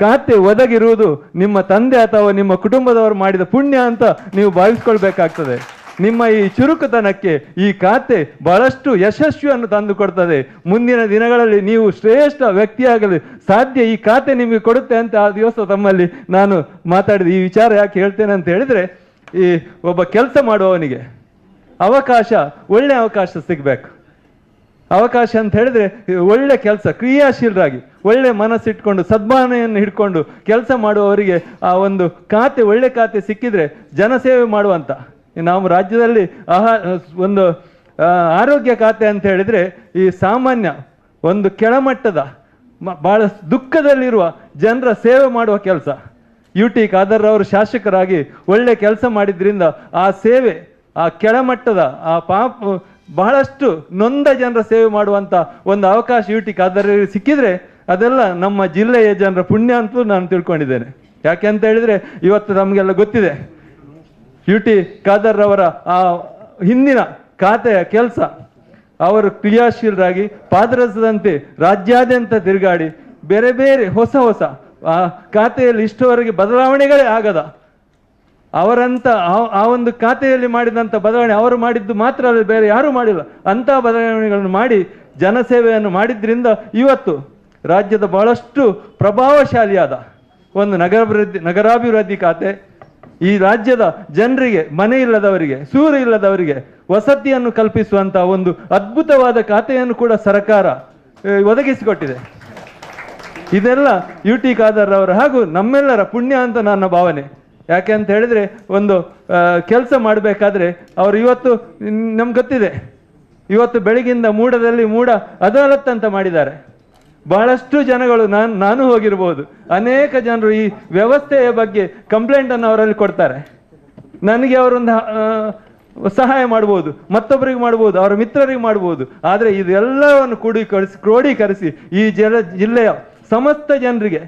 ಖಾತೆ ಒದಗಿರುವುದು ನಿಮ್ಮ ತಂದೆ ಅಥವಾ ನಿಮ್ಮ ಕುಟುಂಬದವರು ಮಾಡಿದ ಪುಣ್ಯ ಅಂತ ನೀವು ಭಾವಿಸ್ಕೊಳ್ಬೇಕಾಗ್ತದೆ. ನಿಮ್ಮ ಈ ಚುರುಕುತನಕ್ಕೆ ಈ ಖಾತೆ ಬಹಳಷ್ಟು ಯಶಸ್ವಿಯನ್ನು ತಂದು ಕೊಡ್ತದೆ. ಮುಂದಿನ ದಿನಗಳಲ್ಲಿ ನೀವು ಶ್ರೇಷ್ಠ ವ್ಯಕ್ತಿಯಾಗಲು ಸಾಧ್ಯ ಈ ಖಾತೆ ನಿಮಗೆ ಕೊಡುತ್ತೆ ಅಂತ ಆ ದಿವಸ ತಮ್ಮಲ್ಲಿ ನಾನು ಮಾತಾಡಿದ ಈ ವಿಚಾರ ಯಾಕೆ ಹೇಳ್ತೇನೆ ಅಂತ ಹೇಳಿದ್ರೆ, ಈ ಒಬ್ಬ ಕೆಲಸ ಮಾಡುವವನಿಗೆ ಒಳ್ಳೆ ಅವಕಾಶ ಸಿಗಬೇಕು. ಅವಕಾಶ ಅಂತ ಹೇಳಿದ್ರೆ ಒಳ್ಳೆ ಕೆಲಸ, ಕ್ರಿಯಾಶೀಲರಾಗಿ ಒಳ್ಳೆ ಮನಸ್ಸಿಟ್ಕೊಂಡು ಸದ್ಭಾವನೆಯನ್ನು ಹಿಡ್ಕೊಂಡು ಕೆಲಸ ಮಾಡುವವರಿಗೆ ಆ ಒಂದು ಖಾತೆ, ಒಳ್ಳೆ ಖಾತೆ ಸಿಕ್ಕಿದ್ರೆ ಜನಸೇವೆ ಮಾಡುವಂತ. ನಾವು ರಾಜ್ಯದಲ್ಲಿ ಒಂದು ಆರೋಗ್ಯ ಖಾತೆ ಅಂತ ಹೇಳಿದ್ರೆ ಈ ಸಾಮಾನ್ಯ ಒಂದು ಕೆಳಮಟ್ಟದ ಬಹಳ ದುಃಖದಲ್ಲಿರುವ ಜನರ ಸೇವೆ ಮಾಡುವ ಕೆಲಸ. UT ಖಾದರ್ ಅವರು ಶಾಸಕರಾಗಿ ಒಳ್ಳೆ ಕೆಲಸ ಮಾಡಿದ್ರಿಂದ ಆ ಸೇವೆ, ಆ ಕೆಳಮಟ್ಟದ ಆ ಬಹಳಷ್ಟು ನೊಂದ ಜನರ ಸೇವೆ ಮಾಡುವಂತ ಒಂದು ಅವಕಾಶ UT ಖಾದರ್ ಸಿಕ್ಕಿದ್ರೆ ಅದೆಲ್ಲ ನಮ್ಮ ಜಿಲ್ಲೆಯ ಜನರ ಪುಣ್ಯ ಅಂತಲೂ ನಾನು ತಿಳ್ಕೊಂಡಿದ್ದೇನೆ. ಯಾಕೆ ಅಂತ ಹೇಳಿದ್ರೆ ಇವತ್ತು ನಮಗೆಲ್ಲ ಗೊತ್ತಿದೆ UT ಖಾದರ್ ಅವರ ಆ ಹಿಂದಿನ ಖಾತೆಯ ಕೆಲಸ ಅವರು ಕ್ರಿಯಾಶೀಲರಾಗಿ ಪಾದರಸದಂತೆ ರಾಜ್ಯಾದ್ಯಂತ ತಿರುಗಾಡಿ ಬೇರೆ ಬೇರೆ ಹೊಸ ಹೊಸ ಖಾತೆಯಲ್ಲಿ ಇಷ್ಟವರೆಗೆ ಬದಲಾವಣೆಗಳೇ ಆಗದ ಅವರಂತ ಆ ಒಂದು ಖಾತೆಯಲ್ಲಿ ಮಾಡಿದಂಥ ಬದಲಾವಣೆ ಅವರು ಮಾಡಿದ್ದು ಮಾತ್ರ ಅಲ್ಲ, ಬೇರೆ ಯಾರೂ ಮಾಡಿಲ್ಲ. ಅಂಥ ಬದಲಾವಣೆಗಳನ್ನು ಮಾಡಿ ಜನಸೇವೆಯನ್ನು ಮಾಡಿದ್ರಿಂದ ಇವತ್ತು ರಾಜ್ಯದ ಬಹಳಷ್ಟು ಪ್ರಭಾವಶಾಲಿಯಾದ ಒಂದು ನಗರಾಭಿವೃದ್ಧಿ ಖಾತೆ, ಈ ರಾಜ್ಯದ ಜನರಿಗೆ, ಮನೆ ಇಲ್ಲದವರಿಗೆ, ಸೂರು ಇಲ್ಲದವರಿಗೆ ವಸತಿಯನ್ನು ಕಲ್ಪಿಸುವಂತ ಒಂದು ಅದ್ಭುತವಾದ ಖಾತೆಯನ್ನು ಕೂಡ ಸರ್ಕಾರ ಒದಗಿಸಿಕೊಟ್ಟಿದೆ. ಇದೆಲ್ಲ UT ಖಾದರ್ ಅವರ ಹಾಗೂ ನಮ್ಮೆಲ್ಲರ ಪುಣ್ಯ ಅಂತ ನನ್ನ ಭಾವನೆ. ಯಾಕೆ ಅಂತ ಹೇಳಿದ್ರೆ, ಒಂದು ಕೆಲಸ ಮಾಡಬೇಕಾದ್ರೆ ಅವರು ಇವತ್ತು ನಮ್ಗೆ ಗೊತ್ತಿದೆ, ಇವತ್ತು ಬೆಳಗಿಂದ ಮೂಡದಲ್ಲಿ ಮೂಡ ಅದಾಲತ್ ಅಂತ ಮಾಡಿದ್ದಾರೆ. ಬಹಳಷ್ಟು ಜನಗಳು ನಾನು ಹೋಗಿರ್ಬೋದು, ಅನೇಕ ಜನರು ಈ ವ್ಯವಸ್ಥೆಯ ಬಗ್ಗೆ ಕಂಪ್ಲೇಂಟ್ ಅನ್ನು ಅವರಲ್ಲಿ ಕೊಡ್ತಾರೆ. ನನಗೆ ಅವರೊಂದು ಸಹಾಯ ಮಾಡ್ಬೋದು, ಮತ್ತೊಬ್ಬರಿಗೆ ಮಾಡ್ಬೋದು, ಅವರ ಮಿತ್ರರಿಗೆ ಮಾಡ್ಬೋದು. ಆದರೆ ಇದೆಲ್ಲವನ್ನು ಕ್ರೋಢೀಕರಿಸಿ ಈ ಜಿಲ್ಲೆಯ ಸಮಸ್ತ ಜನರಿಗೆ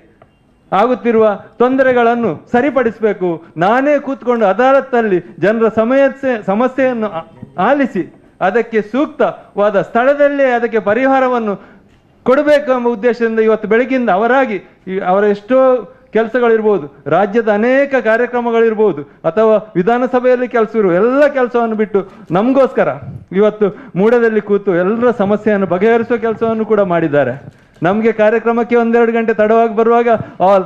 ಆಗುತ್ತಿರುವ ತೊಂದರೆಗಳನ್ನು ಸರಿಪಡಿಸಬೇಕು. ನಾನೇ ಕೂತ್ಕೊಂಡು ಅದಾಲತ್ತಲ್ಲಿ ಜನರ ಸಮಸ್ಯೆಯನ್ನು ಆಲಿಸಿ ಅದಕ್ಕೆ ಸೂಕ್ತವಾದ ಸ್ಥಳದಲ್ಲೇ ಅದಕ್ಕೆ ಪರಿಹಾರವನ್ನು ಕೊಡಬೇಕು ಎಂಬ ಉದ್ದೇಶದಿಂದ ಇವತ್ತು ಬೆಳಗಿಂದ ಅವರ ಎಷ್ಟೋ ಕೆಲಸಗಳಿರ್ಬೋದು, ರಾಜ್ಯದ ಅನೇಕ ಕಾರ್ಯಕ್ರಮಗಳಿರ್ಬೋದು, ಅಥವಾ ವಿಧಾನಸಭೆಯಲ್ಲಿ ಕೆಲಸ ಎಲ್ಲ ಕೆಲಸವನ್ನು ಬಿಟ್ಟು ನಮಗೋಸ್ಕರ ಇವತ್ತು ಮೂಡದಲ್ಲಿ ಕೂತು ಎಲ್ಲರ ಸಮಸ್ಯೆಯನ್ನು ಬಗೆಹರಿಸುವ ಕೆಲಸವನ್ನು ಕೂಡ ಮಾಡಿದ್ದಾರೆ. ನಮಗೆ ಕಾರ್ಯಕ್ರಮಕ್ಕೆ 1-2 ಗಂಟೆ ತಡವಾಗಿ ಬರುವಾಗ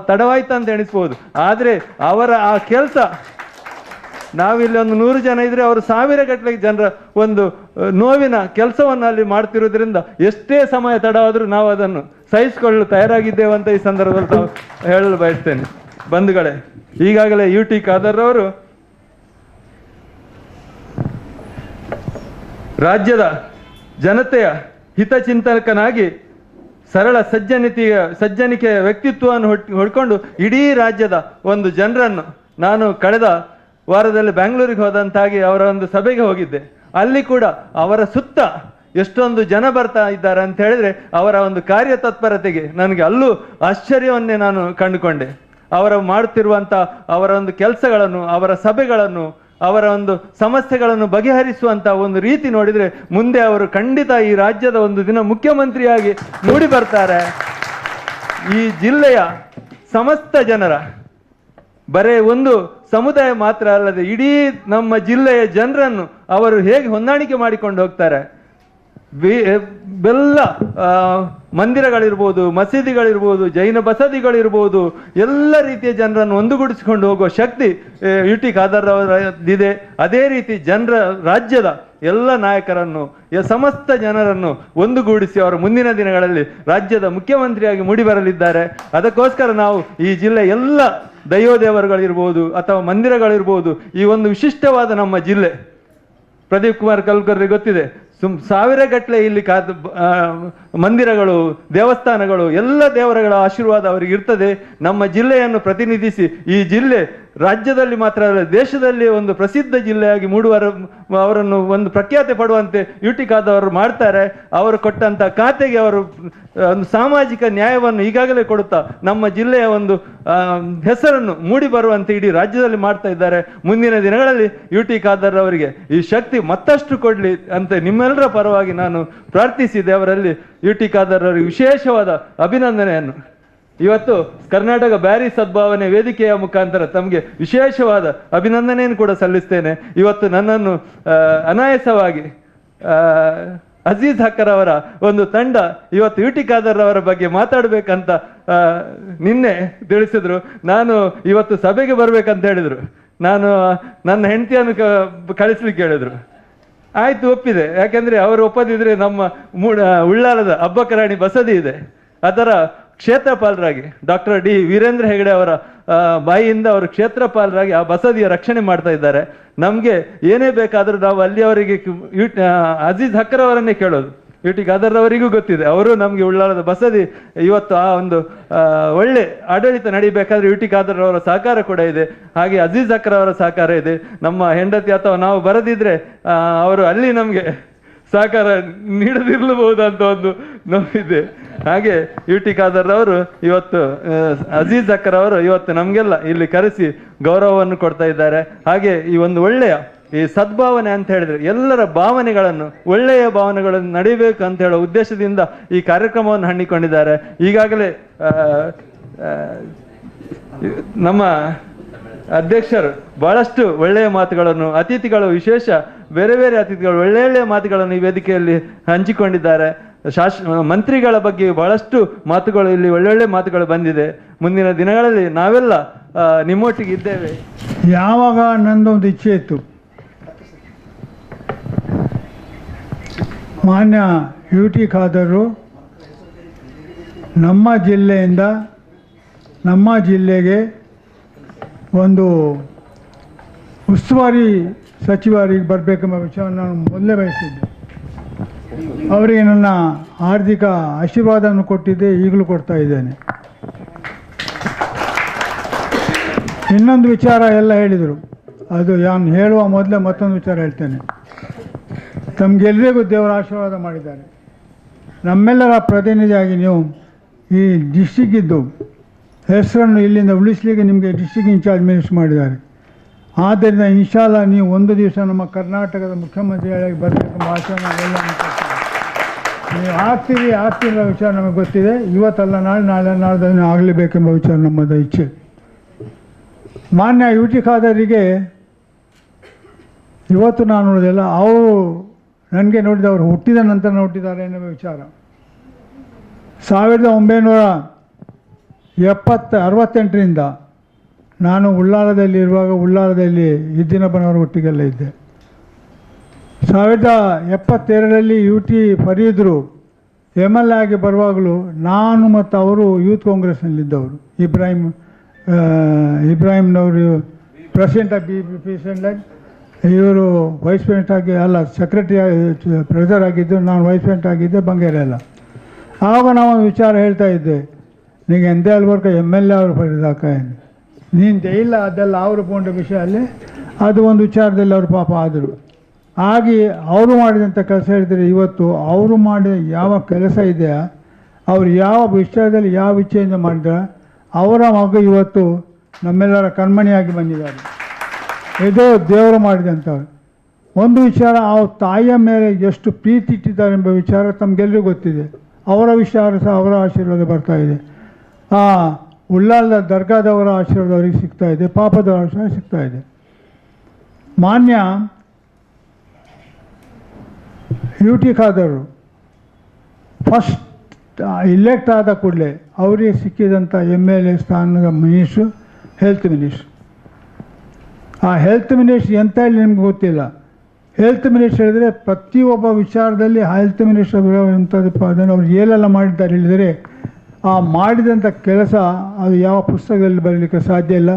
ತಡವಾಯ್ತು ಅಂತ ಎಣಿಸ್ಬೋದು. ಆದರೆ ಅವರ ಆ ಕೆಲಸ, ನಾವಿಲ್ಲಿ ಒಂದು 100 ಜನ ಇದ್ರೆ ಅವರು 1000 ಗಟ್ಟಲೆ ಜನರ ಒಂದು ನೋವಿನ ಕೆಲಸವನ್ನು ಅಲ್ಲಿ ಮಾಡ್ತಿರೋದ್ರಿಂದ ಎಷ್ಟೇ ಸಮಯ ತಡವಾದರೂ ನಾವು ಅದನ್ನು ಸಹಿಸಿಕೊಳ್ಳಲು ತಯಾರಾಗಿದ್ದೇವೆ ಅಂತ ಈ ಸಂದರ್ಭದಲ್ಲಿ ನಾವು ಹೇಳಲು ಬಯಸ್ತೇನೆ. ಬಂಧುಗಳೇ, ಈಗಾಗಲೇ UT ಖಾದರ್ ಅವರು ರಾಜ್ಯದ ಜನತೆಯ ಹಿತಚಿಂತಕನಾಗಿ ಸರಳ ಸಜ್ಜನಿಕೆಯ ವ್ಯಕ್ತಿತ್ವವನ್ನು ಹೊಡ್ಕೊಂಡು ಇಡೀ ರಾಜ್ಯದ ಒಂದು ಜನರನ್ನು, ನಾನು ಕಳೆದ ವಾರದಲ್ಲಿ ಬೆಂಗಳೂರಿಗೆ ಹೋದಂತಾಗಿ ಅವರ ಒಂದು ಸಭೆಗೆ ಹೋಗಿದ್ದೆ. ಅಲ್ಲಿ ಕೂಡ ಅವರ ಸುತ್ತ ಎಷ್ಟೊಂದು ಜನ ಬರ್ತಾ ಇದ್ದಾರೆ ಅಂತ ಹೇಳಿದ್ರೆ ಅವರ ಒಂದು ಕಾರ್ಯತತ್ಪರತೆಗೆ ನನಗೆ ಅಲ್ಲೂ ಆಶ್ಚರ್ಯವನ್ನೇ ನಾನು ಕಂಡುಕೊಂಡೆ. ಅವರ ಮಾಡುತ್ತಿರುವಂಥ ಅವರ ಒಂದು ಕೆಲಸಗಳನ್ನು, ಅವರ ಸಭೆಗಳನ್ನು, ಅವರ ಒಂದು ಸಮಸ್ಯೆಗಳನ್ನು ಬಗೆಹರಿಸುವಂತ ಒಂದು ರೀತಿ ನೋಡಿದ್ರೆ ಮುಂದೆ ಅವರು ಖಂಡಿತ ಈ ರಾಜ್ಯದ ಒಂದು ದಿನ ಮುಖ್ಯಮಂತ್ರಿಯಾಗಿ ಮೂಡಿ ಬರ್ತಾರೆ. ಈ ಜಿಲ್ಲೆಯ ಸಮಸ್ತ ಜನರ, ಬರೇ ಒಂದು ಸಮುದಾಯ ಮಾತ್ರ ಅಲ್ಲದೆ ಇಡೀ ನಮ್ಮ ಜಿಲ್ಲೆಯ ಜನರನ್ನು ಅವರು ಹೇಗೆ ಹೊಂದಾಣಿಕೆ ಮಾಡಿಕೊಂಡು ಹೋಗ್ತಾರೆ. ಬೆಲ್ಲ ಮಂದಿರಗಳಿರ್ಬೋದು, ಮಸೀದಿಗಳಿರ್ಬೋದು, ಜೈನ ಬಸದಿಗಳಿರ್ಬೋದು, ಎಲ್ಲ ರೀತಿಯ ಜನರನ್ನು ಒಂದುಗೂಡಿಸಿಕೊಂಡು ಹೋಗುವ ಶಕ್ತಿ UT ಖಾದರ್ ಅವರದಿದೆ. ಅದೇ ರೀತಿ ರಾಜ್ಯದ ಎಲ್ಲ ನಾಯಕರನ್ನು, ಸಮಸ್ತ ಜನರನ್ನು ಒಂದುಗೂಡಿಸಿ ಅವರು ಮುಂದಿನ ದಿನಗಳಲ್ಲಿ ರಾಜ್ಯದ ಮುಖ್ಯಮಂತ್ರಿಯಾಗಿ ಮೂಡಿ ಬರಲಿದ್ದಾರೆ. ಅದಕ್ಕೋಸ್ಕರ ನಾವು ಈ ಜಿಲ್ಲೆ ಎಲ್ಲ ದೈವದೇವರುಗಳಿರ್ಬೋದು ಅಥವಾ ಮಂದಿರಗಳಿರ್ಬೋದು, ಈ ಒಂದು ವಿಶಿಷ್ಟವಾದ ನಮ್ಮ ಜಿಲ್ಲೆ, ಪ್ರದೀಪ್ ಕುಮಾರ್ ಕಲ್ಕರ್ರಿಗೆ ಗೊತ್ತಿದೆ, 1000 ಗಟ್ಟಲೆ ಇಲ್ಲಿ ಮಂದಿರಗಳು, ದೇವಸ್ಥಾನಗಳು, ಎಲ್ಲ ದೇವರುಗಳ ಆಶೀರ್ವಾದ ಅವರಿಗೆ ಇರ್ತದೆ. ನಮ್ಮ ಜಿಲ್ಲೆಯನ್ನು ಪ್ರತಿನಿಧಿಸಿ ಈ ಜಿಲ್ಲೆ ರಾಜ್ಯದಲ್ಲಿ ಮಾತ್ರ ಅಲ್ಲ, ದೇಶದಲ್ಲಿ ಒಂದು ಪ್ರಸಿದ್ಧ ಜಿಲ್ಲೆಯಾಗಿ ಅವರನ್ನು ಒಂದು ಪ್ರಖ್ಯಾತಿ ಪಡುವಂತೆ UT ಖಾದರ್ ಅವರು ಮಾಡ್ತಾರೆ. ಅವರು ಕೊಟ್ಟಂತ ಖಾತೆಗೆ ಅವರು ಒಂದು ಸಾಮಾಜಿಕ ನ್ಯಾಯವನ್ನು ಈಗಾಗಲೇ ಕೊಡುತ್ತಾ ನಮ್ಮ ಜಿಲ್ಲೆಯ ಒಂದು ಹೆಸರನ್ನು ಮೂಡಿ ಬರುವಂತೆ ಇಡೀ ರಾಜ್ಯದಲ್ಲಿ ಮಾಡ್ತಾ ಇದ್ದಾರೆ. ಮುಂದಿನ ದಿನಗಳಲ್ಲಿ UT ಖಾದರ್ ಅವರಿಗೆ ಈ ಶಕ್ತಿ ಮತ್ತಷ್ಟು ಕೊಡ್ಲಿ ಅಂತ ನಿಮ್ಮೆಲ್ಲರ ಪರವಾಗಿ ನಾನು ಪ್ರಾರ್ಥಿಸಿದೆ. ಅವರಲ್ಲಿ UT ಖಾದರ್ ಅವರಿಗೆ ವಿಶೇಷವಾದ ಅಭಿನಂದನೆಯನ್ನು ಇವತ್ತು ಕರ್ನಾಟಕ ಬ್ಯಾರಿ ಸದ್ಭಾವನೆ ವೇದಿಕೆಯ ಮುಖಾಂತರ ತಮಗೆ ವಿಶೇಷವಾದ ಅಭಿನಂದನೆಯನ್ನು ಕೂಡ ಸಲ್ಲಿಸ್ತೇನೆ. ಇವತ್ತು ನನ್ನನ್ನು ಅನಾಯಾಸವಾಗಿ ಅಜೀಜ್ ಹಕ್ಕರ್ ಅವರ ಒಂದು ತಂಡ ಇವತ್ತು UT ಖಾದರ್ ಅವರ ಬಗ್ಗೆ ಮಾತಾಡ್ಬೇಕಂತ ನಿನ್ನೆ ತಿಳಿಸಿದ್ರು. ನಾನು ಇವತ್ತು ಸಭೆಗೆ ಬರ್ಬೇಕಂತ ಹೇಳಿದ್ರು. ನಾನು ನನ್ನ ಹೆಂಡತಿಯನ್ನು ಕಳಿಸ್ಲಿಕ್ಕೆ ಹೇಳಿದ್ರು. ಆಯ್ತು, ಒಪ್ಪಿದೆ. ಯಾಕೆಂದ್ರೆ ಅವರು ಒಪ್ಪದಿದ್ರೆ ನಮ್ಮ ಉಳ್ಳಾಲದ ಅಬ್ಬಕರಾಣಿ ಬಸದಿ ಇದೆ, ಅದರ ಕ್ಷೇತ್ರಪಾಲರಾಗಿ ಡಾಕ್ಟರ್ D ವೀರೇಂದ್ರ ಹೆಗಡೆ ಅವರ ಬಾಯಿಯಿಂದ ಅವರು ಕ್ಷೇತ್ರಪಾಲರಾಗಿ ಆ ಬಸದಿಯ ರಕ್ಷಣೆ ಮಾಡ್ತಾ ಇದ್ದಾರೆ. ನಮ್ಗೆ ಏನೇ ಬೇಕಾದ್ರೂ ನಾವು ಅಲ್ಲಿ ಅವರಿಗೆ ಅಜೀಜ್ ಹಕ್ಕರ್ ಅವರನ್ನೇ ಕೇಳೋದು. UT ಖಾದರ್ ಅವರಿಗೂ ಗೊತ್ತಿದೆ, ಅವರು ನಮ್ಗೆ ಉಳ್ಳಾಲದ ಬಸದಿ ಇವತ್ತು ಆ ಒಂದು ಒಳ್ಳೆ ಆಡಳಿತ ನಡಿಬೇಕಾದ್ರೆ UT ಖಾದರ್ ಅವರ ಸಹಕಾರ ಕೂಡ ಇದೆ. ಹಾಗೆ ಅಜೀಜ್ ಹಕ್ಕರ್ ಅವರ ಸಹಕಾರ ಇದೆ. ನಮ್ಮ ಹೆಂಡತಿ ಅಥವಾ ನಾವು ಬರದಿದ್ರೆ ಅವರು ಅಲ್ಲಿ ನಮ್ಗೆ ಸಹಕಾರ ನೀಡದಿರಲಬಹುದು ಅಂತ ಒಂದು ನೋವಿದೆ. ಹಾಗೆ UT ಖಾದರ್ ಅವರು ಇವತ್ತು ಅಜೀಜ್ ಹಕ್ಕರ್ ಅವರು ಇವತ್ತು ನಮ್ಗೆಲ್ಲ ಇಲ್ಲಿ ಕರೆಸಿ ಗೌರವವನ್ನು ಕೊಡ್ತಾ ಇದ್ದಾರೆ. ಹಾಗೆ ಈ ಒಂದು ಒಳ್ಳೆಯ ಈ ಸದ್ಭಾವನೆ ಅಂತ ಹೇಳಿದ್ರೆ ಎಲ್ಲರ ಭಾವನೆಗಳನ್ನು, ಒಳ್ಳೆಯ ಭಾವನೆಗಳನ್ನು ನಡೀಬೇಕು ಅಂತ ಹೇಳೋ ಉದ್ದೇಶದಿಂದ ಈ ಕಾರ್ಯಕ್ರಮವನ್ನು ಹಮ್ಮಿಕೊಂಡಿದ್ದಾರೆ. ಈಗಾಗಲೇ ನಮ್ಮ ಅಧ್ಯಕ್ಷರು ಬಹಳಷ್ಟು ಒಳ್ಳೆಯ ಮಾತುಗಳನ್ನು, ಅತಿಥಿಗಳು ವಿಶೇಷ ಬೇರೆ ಬೇರೆ ಅತಿಥಿಗಳು ಒಳ್ಳೆಯ ಮಾತುಗಳನ್ನು ಈ ವೇದಿಕೆಯಲ್ಲಿ ಹಂಚಿಕೊಂಡಿದ್ದಾರೆ. ಮಂತ್ರಿಗಳ ಬಗ್ಗೆ ಬಹಳಷ್ಟು ಮಾತುಗಳು, ಇಲ್ಲಿ ಒಳ್ಳೊಳ್ಳೆ ಮಾತುಗಳು ಬಂದಿದೆ. ಮುಂದಿನ ದಿನಗಳಲ್ಲಿ ನಾವೆಲ್ಲ ನಿಮ್ಮೊಟ್ಟಿಗೆ ಇದ್ದೇವೆ. ಯಾವಾಗ ನಂದೊಂದು ಇಚ್ಛೆ ಇತ್ತು, ಮಾನ್ಯ UT ಖಾದರ್ ನಮ್ಮ ಜಿಲ್ಲೆಯಿಂದ ನಮ್ಮ ಜಿಲ್ಲೆಗೆ ಒಂದು ಉಸ್ತುವಾರಿ ಸಚಿವರಿಗೆ ಬರಬೇಕೆಂಬ ವಿಷಯವನ್ನು ನಾನು ಮೊದಲೇ ಬಯಸಿದ್ದೆ. ಅವರಿಗೆ ನನ್ನ ಆರ್ಥಿಕ ಆಶೀರ್ವಾದವನ್ನು ಕೊಟ್ಟಿದ್ದೆ, ಈಗಲೂ ಕೊಡ್ತಾ ಇದ್ದೇನೆ. ಇನ್ನೊಂದು ವಿಚಾರ ಎಲ್ಲ ಹೇಳಿದರು, ಅದು ನಾನು ಹೇಳುವ ಮೊದಲೇ ಮತ್ತೊಂದು ವಿಚಾರ ಹೇಳ್ತೇನೆ. ತಮಗೆಲ್ಲರಿಗೂ ದೇವರ ಆಶೀರ್ವಾದ ಮಾಡಿದ್ದಾರೆ. ನಮ್ಮೆಲ್ಲರ ಪ್ರತಿನಿಧಿಯಾಗಿ ನೀವು ಈ ಡಿಸ್ಟಿಕ್ಕಿದ್ದು ಹೆಸರನ್ನು ಇಲ್ಲಿಂದ ಉಳಿಸಲಿಕ್ಕೆ ನಿಮಗೆ ಡಿಸ್ಟಿಕ್ ಇನ್ಚಾರ್ಜ್ ಮಿನಿಸ್ಟರ್ ಮಾಡಿದ್ದಾರೆ. ಆದ್ದರಿಂದ ಇನ್ಶಾಲ್ಲ ನೀವು ಒಂದು ದಿವಸ ನಮ್ಮ ಕರ್ನಾಟಕದ ಮುಖ್ಯಮಂತ್ರಿಯಾಗಿ ಬರಬೇಕೆಂಬ ಆಶಯ ನಾವೆಲ್ಲ ನೀವು ಆಗ್ತಿರೋ ವಿಚಾರ ನಮಗೆ ಗೊತ್ತಿದೆ. ಇವತ್ತಲ್ಲ ನಾಳೆ ನಾಡ್ದು ಆಗಲೇಬೇಕೆಂಬ ವಿಚಾರ ನಮ್ಮದು ಇಚ್ಛೆ. ಮಾನ್ಯ UT ಖಾದರಿಗೆ ಇವತ್ತು ನಾನು ನೋಡೋದಿಲ್ಲ, ಅವರು ನನಗೆ ನೋಡಿದ ಅವರು ಹುಟ್ಟಿದ ನಂತರ ಹುಟ್ಟಿದ್ದಾರೆ ಎನ್ನುವ ವಿಚಾರ. 1968ರಿಂದ ನಾನು ಉಳ್ಳಾಲದಲ್ಲಿರುವಾಗ ಉಳ್ಳಾಲದಲ್ಲಿ ಇದ್ದಿನಪ್ಪನವರ ಒಟ್ಟಿಗೆಲ್ಲ ಇದ್ದೆ. 1972ರಲ್ಲಿ UT ಫರೀದ್ರು MLA ಆಗಿ ಬರುವಾಗಲೂ ನಾನು ಮತ್ತು ಅವರು ಯೂತ್ ಕಾಂಗ್ರೆಸ್ನಲ್ಲಿದ್ದವರು. ಇಬ್ರಾಹಿಂನವರು ಪ್ರೆಸಿಡೆಂಟ್ ಆಗಿ ಇವರು ವೈಸ್ ಪ್ರೆಸಿಡೆಂಟ್ ಆಗಿ ಅಲ್ಲ ಸೆಕ್ರೆಟರಿ ಟ್ರೆಜರ್ ಆಗಿದ್ದು, ನಾನು ವೈಸ್ ಪ್ರೆಸಿಡೆಂಟ್ ಆಗಿದ್ದೆ ಬಂಗೇರೆಲ್ಲ. ಆವಾಗ ನಾವೊಂದು ವಿಚಾರ ಹೇಳ್ತಾ ಇದ್ದೆ, ನಿಮಗೆ ಎಂದೇ ಅಲ್ವರ್ಕ MLA ಅವರು ಬರೆದಾಕ ನೀನು ಇಲ್ಲ, ಅದೆಲ್ಲ ಅವರು ಕೊಂಡ ವಿಷಯ ಅಲ್ಲಿ ಅದು ಒಂದು ವಿಚಾರದಲ್ಲಿ ಅವರು ಪಾಪ ಆದರು. ಹಾಗೆ ಅವರು ಮಾಡಿದಂಥ ಕೆಲಸ ಹೇಳಿದರೆ ಇವತ್ತು ಅವರು ಮಾಡಿದ ಯಾವ ಕೆಲಸ ಇದೆಯಾ, ಅವರು ಯಾವ ವಿಷಯದಲ್ಲಿ ಯಾವ ಇಚ್ಛೆಯಿಂದ ಮಾಡಿದ್ರೆ ಅವರ ಮಗ ಇವತ್ತು ನಮ್ಮೆಲ್ಲರ ಕಣ್ಮಣಿಯಾಗಿ ಬಂದಿದ್ದಾರೆ. ಇದು ದೇವರು ಮಾಡಿದಂಥವ್ರು. ಒಂದು ವಿಚಾರ, ಆ ತಾಯಿಯ ಮೇಲೆ ಎಷ್ಟು ಪ್ರೀತಿ ಇಟ್ಟಿದ್ದಾರೆ ಎಂಬ ವಿಚಾರ ತಮಗೆಲ್ಲರಿಗೂ ಗೊತ್ತಿದೆ. ಅವರ ವಿಚಾರ ಸಹ ಅವರ ಆಶೀರ್ವಾದ ಬರ್ತಾ ಇದೆ. ಉಳ್ಳಾಲದ ದರ್ಗಾದವರ ಆಶೀರ್ವಾದ ಅವರಿಗೆ ಸಿಗ್ತಾ ಇದೆ, ಪಾಪದವರ ಆಶೀರ್ವಾದ ಸಿಗ್ತಾ ಇದೆ. ಮಾನ್ಯ UT ಖಾದರ್ ಫಸ್ಟ್ ಇಲೆಕ್ಟ್ ಆದ ಕೂಡಲೇ ಅವರಿಗೆ ಸಿಕ್ಕಿದಂಥ MLA ಸ್ಥಾನದ ಮಿನಿಸ್ಟ್ರು ಹೆಲ್ತ್ ಮಿನಿಸ್ಟ್ರು. ಆ ಹೆಲ್ತ್ ಮಿನಿಸ್ಟ್ರ್ ಎಂತ ಹೇಳಿ ನಿಮ್ಗೆ ಗೊತ್ತಿಲ್ಲ. ಹೆಲ್ತ್ ಮಿನಿಸ್ಟ್ರ್ ಹೇಳಿದರೆ ಪ್ರತಿಯೊಬ್ಬ ವಿಚಾರದಲ್ಲಿ ಹೆಲ್ತ್ ಮಿನಿಸ್ಟರ್ ಎಂಥದಪ್ಪ ಅದನ್ನು ಅವ್ರು ಏನೆಲ್ಲ ಮಾಡಿದ್ದಾರೆ ಹೇಳಿದರೆ ಆ ಮಾಡಿದಂಥ ಕೆಲಸ ಅದು ಯಾವ ಪುಸ್ತಕದಲ್ಲಿ ಬರಲಿಕ್ಕೆ ಸಾಧ್ಯ ಇಲ್ಲ.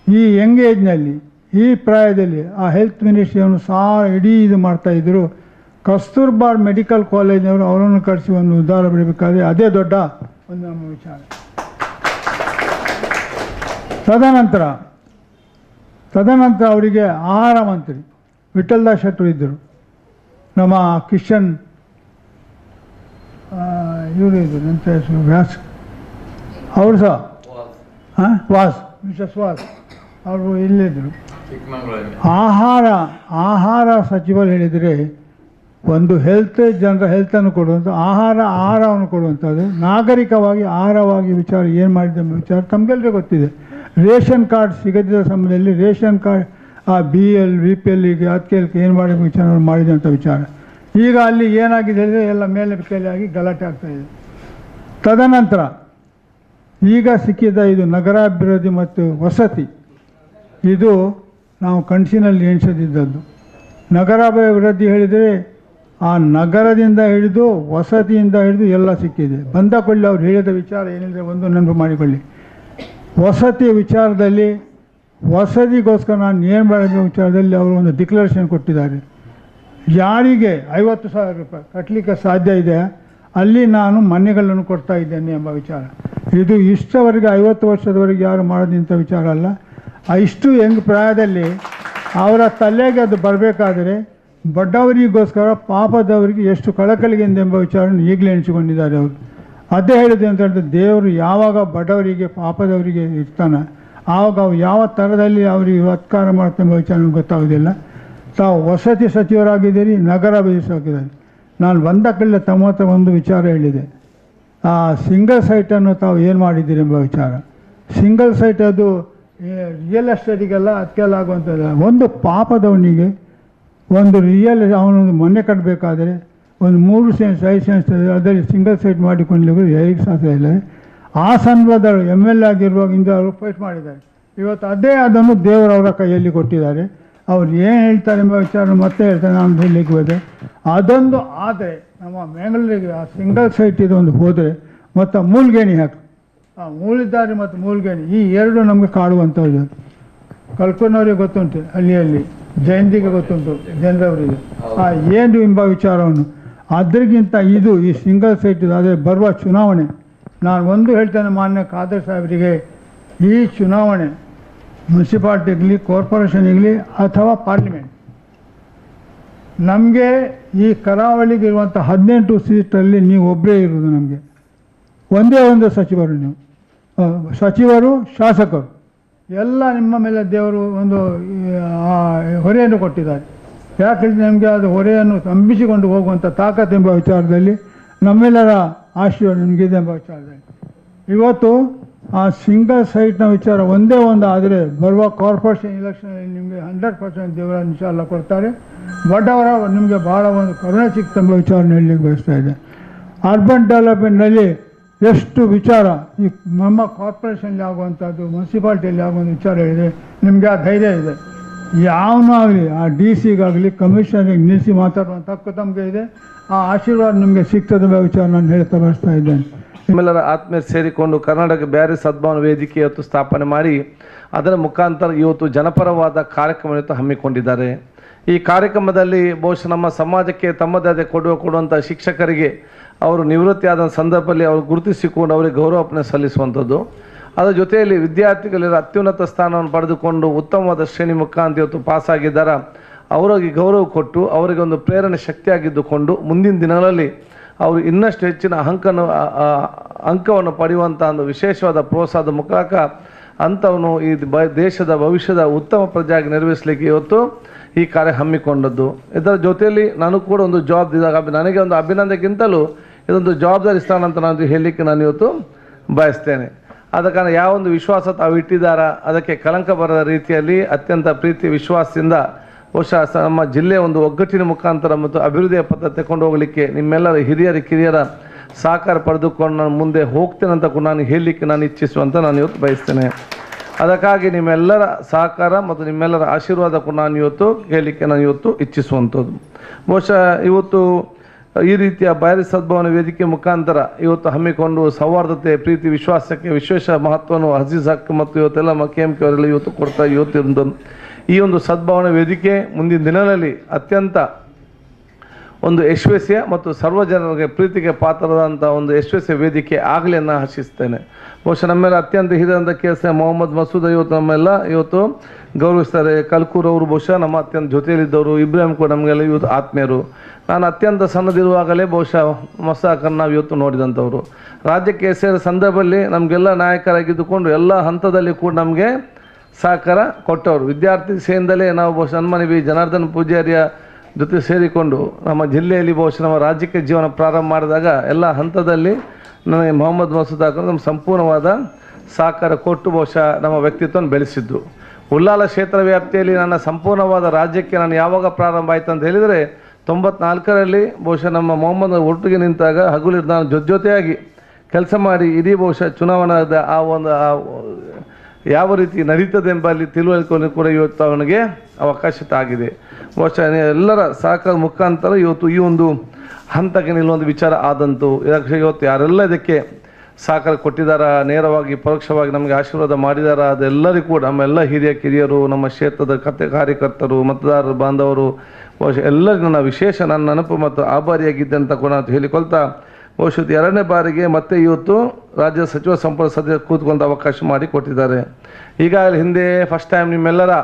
ಈ ಯಂಗ್ ಏಜ್ನಲ್ಲಿ ಈ ಪ್ರಾಯದಲ್ಲಿ ಆ ಹೆಲ್ತ್ ಮಿನಿಸ್ಟ್ರಿಯನ್ನು ಇಡೀ ಇದು ಮಾಡ್ತಾಯಿದ್ರು. ಕಸ್ತೂರ್ಬಾ ಮೆಡಿಕಲ್ ಕಾಲೇಜಿನವರು ಅವರನ್ನು ಕರೆಸಿ ಒಂದು ಉದ್ಧಾರ ಬಿಡಬೇಕಾದ್ರೆ ಅದೇ ದೊಡ್ಡ ಒಂದು ನಮ್ಮ ವಿಚಾರ. ತದನಂತರ ಅವರಿಗೆ ಆಹಾರ ಮಂತ್ರಿ ವಿಠಲ್ದಾಸ್ ಶೆಟ್ಟರು ಇದ್ದರು. ನಮ್ಮ ಕಿಶನ್ ಇವರು ಇದ್ದರು, ಎಂತ ಹೆಸರು, ವ್ಯಾಸ್ ಅವರು ಸಹ ಮಿಸ್ಟರ್ ವಾಸ್ ಅವರು ಇಲ್ಲಿದ್ದರು. ಆಹಾರ ಸಚಿವರು ಹೇಳಿದರೆ ಒಂದು ಜನರ ಹೆಲ್ತನ್ನು ಕೊಡುವಂಥ ಆಹಾರವನ್ನು ಕೊಡುವಂಥದ್ದು, ನಾಗರಿಕವಾಗಿ ಆಹಾರವಾಗಿ ವಿಚಾರ ಏನು ಮಾಡಿದೆ ಎಂಬ ವಿಚಾರ ತಮಗೆಲ್ಲರಿಗೂ ಗೊತ್ತಿದೆ. ರೇಷನ್ ಕಾರ್ಡ್ ಸಿಗದಿದ್ದ ಸಮಯದಲ್ಲಿ ರೇಷನ್ ಕಾರ್ಡ್ BL BPL ಅದಕ್ಕೆ ಏನು ಮಾಡಿ ವಿಚಾರ ಮಾಡಿದಂಥ ವಿಚಾರ. ಈಗ ಅಲ್ಲಿ ಏನಾಗಿದೆ ಹೇಳಿದರೆ ಎಲ್ಲ ಮೇಲೆ ಕೆಲೆ ಆಗಿ ಗಲಾಟೆ ಆಗ್ತಾಯಿದೆ. ತದನಂತರ ಈಗ ಸಿಕ್ಕಿದ ಇದು ನಗರಾಭಿವೃದ್ಧಿ ಮತ್ತು ವಸತಿ, ಇದು ನಾವು ಕನಸಿನಲ್ಲಿ ಎಣಿಸದಿದ್ದದ್ದು. ನಗರಾಭಿವೃದ್ಧಿ ಹೇಳಿದರೆ ಆ ನಗರದಿಂದ ಹಿಡಿದು ವಸತಿಯಿಂದ ಹಿಡಿದು ಎಲ್ಲ ಸಿಕ್ಕಿದೆ. ಬಂದ ಕೊಳ್ಳಿ ಅವ್ರು ಹೇಳಿದ ವಿಚಾರ ಏನಿದೆ ಒಂದು ನೆನಪು ಮಾಡಿಕೊಳ್ಳಿ. ವಸತಿ ವಿಚಾರದಲ್ಲಿ ವಸತಿಗೋಸ್ಕರ ನಾನು ಏನು ಮಾಡಿದ ವಿಚಾರದಲ್ಲಿ ಅವರು ಒಂದು ಡಿಕ್ಲರೇಷನ್ ಕೊಟ್ಟಿದ್ದಾರೆ. ಯಾರಿಗೆ 50,000 ರೂಪಾಯಿ ಕಟ್ಟಲಿಕ್ಕೆ ಸಾಧ್ಯ ಇದೆ ಅಲ್ಲಿ ನಾನು ಮನೆಗಳನ್ನು ಕೊಡ್ತಾ ಇದ್ದೇನೆ ಎಂಬ ವಿಚಾರ. ಇದು ಇಷ್ಟವರೆಗೆ 50 ವರ್ಷದವರೆಗೆ ಯಾರು ಮಾಡೋದಂಥ ವಿಚಾರ ಅಲ್ಲ. ಇಷ್ಟು ಯಂಗ್ ಪ್ರಾಯದಲ್ಲಿ ಅವರ ತಲೆಗೆ ಅದು ಬರಬೇಕಾದರೆ ಬಡವರಿಗೋಸ್ಕರ ಪಾಪದವರಿಗೆ ಎಷ್ಟು ಕಳಕಳಿಗೆಂದು ಎಂಬ ವಿಚಾರವನ್ನು ಈಗಲೇ ಎಣಿಸಿಕೊಂಡಿದ್ದಾರೆ ಅವರು. ಅದೇ ಹೇಳಿದೆ ಅಂತ ಹೇಳಿದ್ರೆ ದೇವರು ಯಾವಾಗ ಬಡವರಿಗೆ ಪಾಪದವರಿಗೆ ಇರ್ತಾನೆ ಆವಾಗ ಅವು ಯಾವ ಥರದಲ್ಲಿ ಅವರಿಗೆ ಉಪಕಾರ ಮಾಡ್ತೆಂಬ ವಿಚಾರ ನಮ್ಗೆ ಗೊತ್ತಾಗೋದಿಲ್ಲ. ತಾವು ವಸತಿ ಸಚಿವರಾಗಿದ್ದೀರಿ, ನಗರಾಭಿವೃದ್ಧಿ ಸಚಿವರಾಗಿದ್ದೀರಿ. ನಾನು ಬಂದ ಕಡೆ ತಮ್ಮ ಹತ್ರ ಒಂದು ವಿಚಾರ ಹೇಳಿದೆ. ಆ ಸಿಂಗಲ್ ಸೈಟನ್ನು ತಾವು ಏನು ಮಾಡಿದ್ದೀರಿ ಎಂಬ ವಿಚಾರ. ಸಿಂಗಲ್ ಸೈಟ್ ಅದು ರಿಯಲ್ ಎಸ್ಟೇಟಿಗೆಲ್ಲ ಅದಕ್ಕೆಲ್ಲ ಆಗುವಂಥದ್ದು. ಒಂದು ಪಾಪದವನಿಗೆ ಒಂದು ಅವನೊಂದು ಮನೆ ಕಟ್ಟಬೇಕಾದ್ರೆ ಒಂದು 3 ಸೆನ್ಸ್ 5 ಸೆನ್ಸ್ ಅದರಲ್ಲಿ ಸಿಂಗಲ್ ಸೈಟ್ ಮಾಡಿಕೊಂಡು ಹೇಗೆ ಸಾಧ್ಯ ಇಲ್ಲ. ಆ ಸಂದರ್ಭದಲ್ಲಿ MLA ಆಗಿರುವಾಗಿಂದ ಅವರು ಫೈಟ್ ಮಾಡಿದ್ದಾರೆ. ಇವತ್ತು ಅದನ್ನು ದೇವರವರ ಕೈಯಲ್ಲಿ ಕೊಟ್ಟಿದ್ದಾರೆ. ಅವ್ರು ಏನು ಹೇಳ್ತಾರೆ ಎಂಬ ವಿಚಾರ ಮತ್ತೆ ಹೇಳ್ತಾರೆ, ನಾನು ಹೇಳಲಿಕ್ಕೆ ಹೋದೆ. ಅದೊಂದು ಆದರೆ ನಮ್ಮ ಮ್ಯಾಂಗ್ಳೂರಿಗೆ ಆ ಸಿಂಗಲ್ ಸೈಟ್ ಇದೊಂದು ಹೋದರೆ ಮತ್ತು ಮೂಲ್ಗೇಣಿ ಹಾಕಿ ಆ ಮೂಲಿದಾರಿ ಮತ್ತು ಮೂಲ್ಗೇಣಿ ಈ ಎರಡು ನಮಗೆ ಕಾಡುವಂಥದ್ದು. ಕಲ್ಪನವರಿಗೆ ಗೊತ್ತುಂಟು, ಹಳ್ಳಿಯಲ್ಲಿ ಜಯಂತಿಗೆ ಗೊತ್ತುಂಟು, ಜನರವರಿಗೆ ಏನು ಎಂಬ ವಿಚಾರವನ್ನು. ಅದರಿಗಿಂತ ಈ ಸಿಂಗಲ್ ಸೈಟ್ ಅದೇ ಬರುವ ಚುನಾವಣೆ, ನಾನು ಒಂದು ಹೇಳ್ತೇನೆ ಮಾನ್ಯ ಖಾದರ್ ಸಾಹೇಬರಿಗೆ, ಈ ಚುನಾವಣೆ ಮುನ್ಸಿಪಾಲ್ಟಿ ಆಗಲಿ ಕಾರ್ಪೊರೇಷನ್ ಆಗಲಿ ಅಥವಾ ಪಾರ್ಲಿಮೆಂಟ್, ನಮಗೆ ಈ ಕರಾವಳಿಗೆ ಇರುವಂಥ 18 ಸೀಟಲ್ಲಿ ನೀವು ಒಬ್ಬರೇ ಇರೋದು. ನಮಗೆ ಒಂದೇ ಒಂದು ಸಚಿವರು, ನೀವು ಸಚಿವರು ಶಾಸಕರು ಎಲ್ಲ ನಿಮ್ಮ ಮೇಲೆ ದೇವರು ಒಂದು ಹೊರೆಯನ್ನು ಕೊಟ್ಟಿದ್ದಾರೆ. ಯಾಕಂದರೆ ನಮಗೆ ಅದು ಹೊರೆಯನ್ನು ನಂಬಿಸಿಕೊಂಡು ಹೋಗುವಂಥ ತಾಕತ್ತೆಂಬ ವಿಚಾರದಲ್ಲಿ ನಮ್ಮೆಲ್ಲರ ಆಶೀರ್ವಾದ ನಿಮಗಿದೆ ಎಂಬ ವಿಚಾರದಲ್ಲಿ ಇವತ್ತು ಆ ಸಿಂಗಲ್ ಸೈಟ್ನ ವಿಚಾರ ಒಂದೇ ಒಂದು ಆದರೆ ಬರುವ ಕಾರ್ಪೊರೇಷನ್ ಇಲೆಕ್ಷನಲ್ಲಿ ನಿಮಗೆ 100% ದೇವರ ಇನ್ಶಾಲ್ಲ ಕೊಡ್ತಾರೆ. ಬಡವರ ನಿಮಗೆ ಭಾಳ ಒಂದು ಕರುಣೆ ಸಿಕ್ತೆಂಬ ವಿಚಾರನ ಹೇಳಲಿಕ್ಕೆ ಬಯಸ್ತಾ ಇದೆ. ಅರ್ಬನ್ ಡೆವಲಪ್ಮೆಂಟ್ನಲ್ಲಿ ಎಷ್ಟು ವಿಚಾರ ಈ ನಮ್ಮ ಕಾರ್ಪೊರೇಷನ್ಲಿ ಆಗುವಂಥದ್ದು, ಮುನ್ಸಿಪಾಲ್ಟಿಯಲ್ಲಿ ಆಗುವಂಥ ವಿಚಾರ ಇದೆ, ನಿಮಗೆ ಆ ಧೈರ್ಯ ಇದೆ. ಯಾವನೂ ಆಗಲಿ ಆ DC-ಗಾಗಲಿ ಕಮಿಷನರಿಗೆ ನಿಲ್ಲಿಸಿ ಮಾತಾಡುವಂಥ ಹಕ್ಕು ತಮಗೆ ಇದೆ. ಆ ಆಶೀರ್ವಾದ ನಿಮಗೆ ಸಿಗ್ತದೆ ಎಂಬ ವಿಚಾರ ನಾನು ಹೇಳ್ತಾ ಬಯಸ್ತಾ ಇದ್ದೇನೆ. ನಿಮ್ಮೆಲ್ಲರ ಆತ್ಮೀಯರು ಸೇರಿಕೊಂಡು ಕರ್ನಾಟಕ ಬ್ಯಾರಿ ಸದ್ಭಾವನಾ ವೇದಿಕೆ ಇವತ್ತು ಸ್ಥಾಪನೆ ಮಾಡಿ ಅದರ ಮುಖಾಂತರ ಇವತ್ತು ಜನಪರವಾದ ಕಾರ್ಯಕ್ರಮ ಇವತ್ತು ಹಮ್ಮಿಕೊಂಡಿದ್ದಾರೆ. ಈ ಕಾರ್ಯಕ್ರಮದಲ್ಲಿ ಬಹುಶಃ ನಮ್ಮ ಸಮಾಜಕ್ಕೆ ತಮ್ಮದೇ ಕೊಡುವಂಥ ಶಿಕ್ಷಕರಿಗೆ ಅವರು ನಿವೃತ್ತಿಯಾದ ಸಂದರ್ಭದಲ್ಲಿ ಅವರು ಗುರುತಿಸಿಕೊಂಡು ಅವರಿಗೆ ಗೌರವಪಣೆ ಸಲ್ಲಿಸುವಂಥದ್ದು, ಅದರ ಜೊತೆಯಲ್ಲಿ ವಿದ್ಯಾರ್ಥಿಗಳಿರೋ ಅತ್ಯುನ್ನತ ಸ್ಥಾನವನ್ನು ಪಡೆದುಕೊಂಡು ಉತ್ತಮವಾದ ಶ್ರೇಣಿ ಮುಖಾಂತರ ಇವತ್ತು ಪಾಸಾಗಿದ್ದಾರೆ. ಅವರಿಗೆ ಗೌರವ ಕೊಟ್ಟು ಅವರಿಗೆ ಒಂದು ಪ್ರೇರಣೆ ಶಕ್ತಿಯಾಗಿದ್ದುಕೊಂಡು ಮುಂದಿನ ದಿನಗಳಲ್ಲಿ ಅವರು ಇನ್ನಷ್ಟು ಹೆಚ್ಚಿನ ಅಂಕವನ್ನು ಪಡೆಯುವಂಥ ಒಂದು ವಿಶೇಷವಾದ ಪ್ರೋತ್ಸಾಹದ ಮೂಲಕ ಅಂಥವನು ಈ ದೇಶದ ಭವಿಷ್ಯದ ಉತ್ತಮ ಪ್ರಜೆಯಾಗಿ ನಿರ್ವಹಿಸಲಿಕ್ಕೆ ಇವತ್ತು ಈ ಕಾರ್ಯ ಹಮ್ಮಿಕೊಂಡದ್ದು. ಇದರ ಜೊತೆಯಲ್ಲಿ ನಾನು ಕೂಡ ಒಂದು ಜವಾಬ್ದಾರಿ, ನನಗೆ ಒಂದು ಅಭಿನಂದನೆಗಿಂತಲೂ ಇದೊಂದು ಜವಾಬ್ದಾರಿ ಸ್ಥಾನ ಅಂತ ನಾನು ಹೇಳಲಿಕ್ಕೆ ನಾನು ಇವತ್ತು ಬಯಸ್ತೇನೆ. ಆದ ಕಾರಣ ಯಾವ ಒಂದು ವಿಶ್ವಾಸ ತಾವು ಇಟ್ಟಿದ್ದಾರ ಅದಕ್ಕೆ ಕಳಂಕ ಬರದ ರೀತಿಯಲ್ಲಿ ಅತ್ಯಂತ ಪ್ರೀತಿ ವಿಶ್ವಾಸದಿಂದ ಬಹುಶಃ ನಮ್ಮ ಜಿಲ್ಲೆಯ ಒಂದು ಒಗ್ಗಟ್ಟಿನ ಮುಖಾಂತರ ಮತ್ತು ಅಭಿವೃದ್ಧಿಯ ಪಥ ತಗೊಂಡು ಹೋಗಲಿಕ್ಕೆ ನಿಮ್ಮೆಲ್ಲರ ಕಿರಿಯರ ಸಹಕಾರ ಪಡೆದುಕೊಂಡು ನಾನು ಮುಂದೆ ಹೋಗ್ತೇನೆ ಅಂತ ಕೂಡ ನಾನು ಹೇಳಲಿಕ್ಕೆ ನಾನು ಇಚ್ಛಿಸುವಂತ ನಾನು ಇವತ್ತು ಬಯಸ್ತೇನೆ. ಅದಕ್ಕಾಗಿ ನಿಮ್ಮೆಲ್ಲರ ಸಹಕಾರ ಮತ್ತು ನಿಮ್ಮೆಲ್ಲರ ಆಶೀರ್ವಾದ ಕೂಡ ನಾನು ಇವತ್ತು ಹೇಳಲಿಕ್ಕೆ ನಾನು ಇವತ್ತು ಇಚ್ಛಿಸುವಂಥದ್ದು. ಬಹುಶಃ ಇವತ್ತು ಈ ರೀತಿಯ ಬ್ಯಾರಿ ಸದ್ಭಾವನಾ ವೇದಿಕೆ ಮುಖಾಂತರ ಇವತ್ತು ಹಮ್ಮಿಕೊಂಡು ಸೌಹಾರ್ದತೆ ಪ್ರೀತಿ ವಿಶ್ವಾಸಕ್ಕೆ ವಿಶೇಷ ಮಹತ್ವವನ್ನು ಅಜೀಜ್ ಹಕ್ ಮತ್ತು ಇವತ್ತೆಲ್ಲ KMK ಅವರೆಲ್ಲ ಇವತ್ತು ಕೊಡ್ತಾ ಇವತ್ತು ಈ ಒಂದು ಸದ್ಭಾವನಾ ವೇದಿಕೆ ಮುಂದಿನ ದಿನಗಳಲ್ಲಿ ಅತ್ಯಂತ ಒಂದು ಯಶಸ್ವಿಯ ಮತ್ತು ಸರ್ವಜನರಿಗೆ ಪ್ರೀತಿಗೆ ಪಾತ್ರವಾದಂಥ ಒಂದು ಯಶಸ್ವಿ ವೇದಿಕೆ ಆಗಲಿ ಅನ್ನೋ ಆಶಿಸ್ತೇನೆ. ಬಹುಶಃ ನಮ್ಮೆಲ್ಲ ಅತ್ಯಂತ ಹಿರಿದಂಥ KS ಮೊಹಮ್ಮದ್ ಮಸೂದ್ ಇವತ್ತು ನಮ್ಮೆಲ್ಲ ಇವತ್ತು ಗೌರವಿಸ್ತಾರೆ. ಕಲ್ಕೂರ್ ಅವರು ಬಹುಶಃ ನಮ್ಮ ಅತ್ಯಂತ ಜೊತೆಯಲ್ಲಿದ್ದವರು, ಇಬ್ರಾಹಿಂ ಕೂಡ ನಮಗೆಲ್ಲ ಇವತ್ತು ಆತ್ಮೀಯರು. ನಾನು ಅತ್ಯಂತ ಸಣ್ಣದಿರುವಾಗಲೇ ಬಹುಶಃ ಮಸಾಕನ್ನು ನಾವು ಇವತ್ತು ನೋಡಿದಂಥವ್ರು. ರಾಜ್ಯಕ್ಕೆ ಸೇರಿದ ಸಂದರ್ಭದಲ್ಲಿ ನಮಗೆಲ್ಲ ನಾಯಕರಾಗಿದ್ದುಕೊಂಡು ಎಲ್ಲ ಹಂತದಲ್ಲಿ ಕೂಡ ನಮಗೆ ಸಹಕಾರ ಕೊಟ್ಟವರು. ವಿದ್ಯಾರ್ಥಿ ಸೇನೆಯಿಂದಲೇ ನಾವು ಬಹುಶಃ ಸನ್ಮಾನಿ ಜನಾರ್ದನ್ ಪೂಜಾರಿಯ ಜೊತೆ ಸೇರಿಕೊಂಡು ನಮ್ಮ ಜಿಲ್ಲೆಯಲ್ಲಿ ಬಹುಶಃ ನಮ್ಮ ರಾಜಕೀಯ ಜೀವನ ಪ್ರಾರಂಭ ಮಾಡಿದಾಗ ಎಲ್ಲ ಹಂತದಲ್ಲಿ ನನಗೆ ಮೊಹಮ್ಮದ್ ಮಸೂದ್ ಹಾಕೊಂಡು ನಮ್ಮ ಸಂಪೂರ್ಣವಾದ ಸಹಕಾರ ಕೊಟ್ಟು ಬಹುಶಃ ನಮ್ಮ ವ್ಯಕ್ತಿತ್ವವನ್ನು ಬೆಳೆಸಿದ್ದು. ಉಳ್ಳಾಲ ಕ್ಷೇತ್ರ ವ್ಯಾಪ್ತಿಯಲ್ಲಿ ನನ್ನ ಸಂಪೂರ್ಣವಾದ ರಾಜ್ಯಕ್ಕೆ ನಾನು ಯಾವಾಗ ಪ್ರಾರಂಭ ಆಯಿತು ಅಂತ ಹೇಳಿದರೆ 94ರಲ್ಲಿ ಬಹುಶಃ ನಮ್ಮ ಮೊಹಮ್ಮದ್ ಒಟ್ಟಿಗೆ ನಿಂತಾಗ ಹಗುಲಿರ್ ನಾನು ಜೊತೆಯಾಗಿ ಕೆಲಸ ಮಾಡಿ ಇಡೀ ಬಹುಶಃ ಚುನಾವಣಾದ ಆ ಒಂದು ಯಾವ ರೀತಿ ನಡೀತದೆ ಎಂಬಲ್ಲಿ ತಿಳುವಳಿಕೆ ಕೂಡ ಇವತ್ತು ಅವನಿಗೆ ಅವಕಾಶ ಆಗಿದೆ. ಬಹುಶಃ ಎಲ್ಲರ ಸಹಕಾರ ಮುಖಾಂತರ ಇವತ್ತು ಈ ಒಂದು ಹಂತಕ್ಕೆ ನಿಲ್ಲುವಂಥ ವಿಚಾರ ಆದಂತು. ಇವತ್ತು ಯಾರೆಲ್ಲ ಇದಕ್ಕೆ ಸಹಕಾರ ಕೊಟ್ಟಿದ್ದಾರ, ನೇರವಾಗಿ ಪರೋಕ್ಷವಾಗಿ ನಮಗೆ ಆಶೀರ್ವಾದ ಮಾಡಿದಾರ, ಅದೆಲ್ಲರಿಗೂ ಕೂಡ ನಮ್ಮೆಲ್ಲ ಕಿರಿಯರು, ನಮ್ಮ ಕ್ಷೇತ್ರದ ಕಾರ್ಯಕರ್ತರು, ಮತದಾರರು ಬಾಂಧವರು ಬಹುಶಃ ಎಲ್ಲರಿಗೂ ನಾನು ವಿಶೇಷ ನನ್ನ ನೆನಪು ಮತ್ತು ಆಭಾರಿಯಾಗಿದ್ದೆ ಅಂತ ಕೂಡ ಹೇಳಿಕೊಳ್ತಾ ಬಹುಶಃ 2ನೇ ಬಾರಿಗೆ ಮತ್ತೆ ಇವತ್ತು ರಾಜ್ಯ ಸಚಿವ ಸಂಪುಟ ಸದಸ್ಯ ಕೂತ್ಕೊಂಡ ಅವಕಾಶ ಮಾಡಿ ಕೊಟ್ಟಿದ್ದಾರೆ. ಈಗಾಗಲೇ ಹಿಂದೆ ಫಸ್ಟ್ ಟೈಮ್ ನಿಮ್ಮೆಲ್ಲರ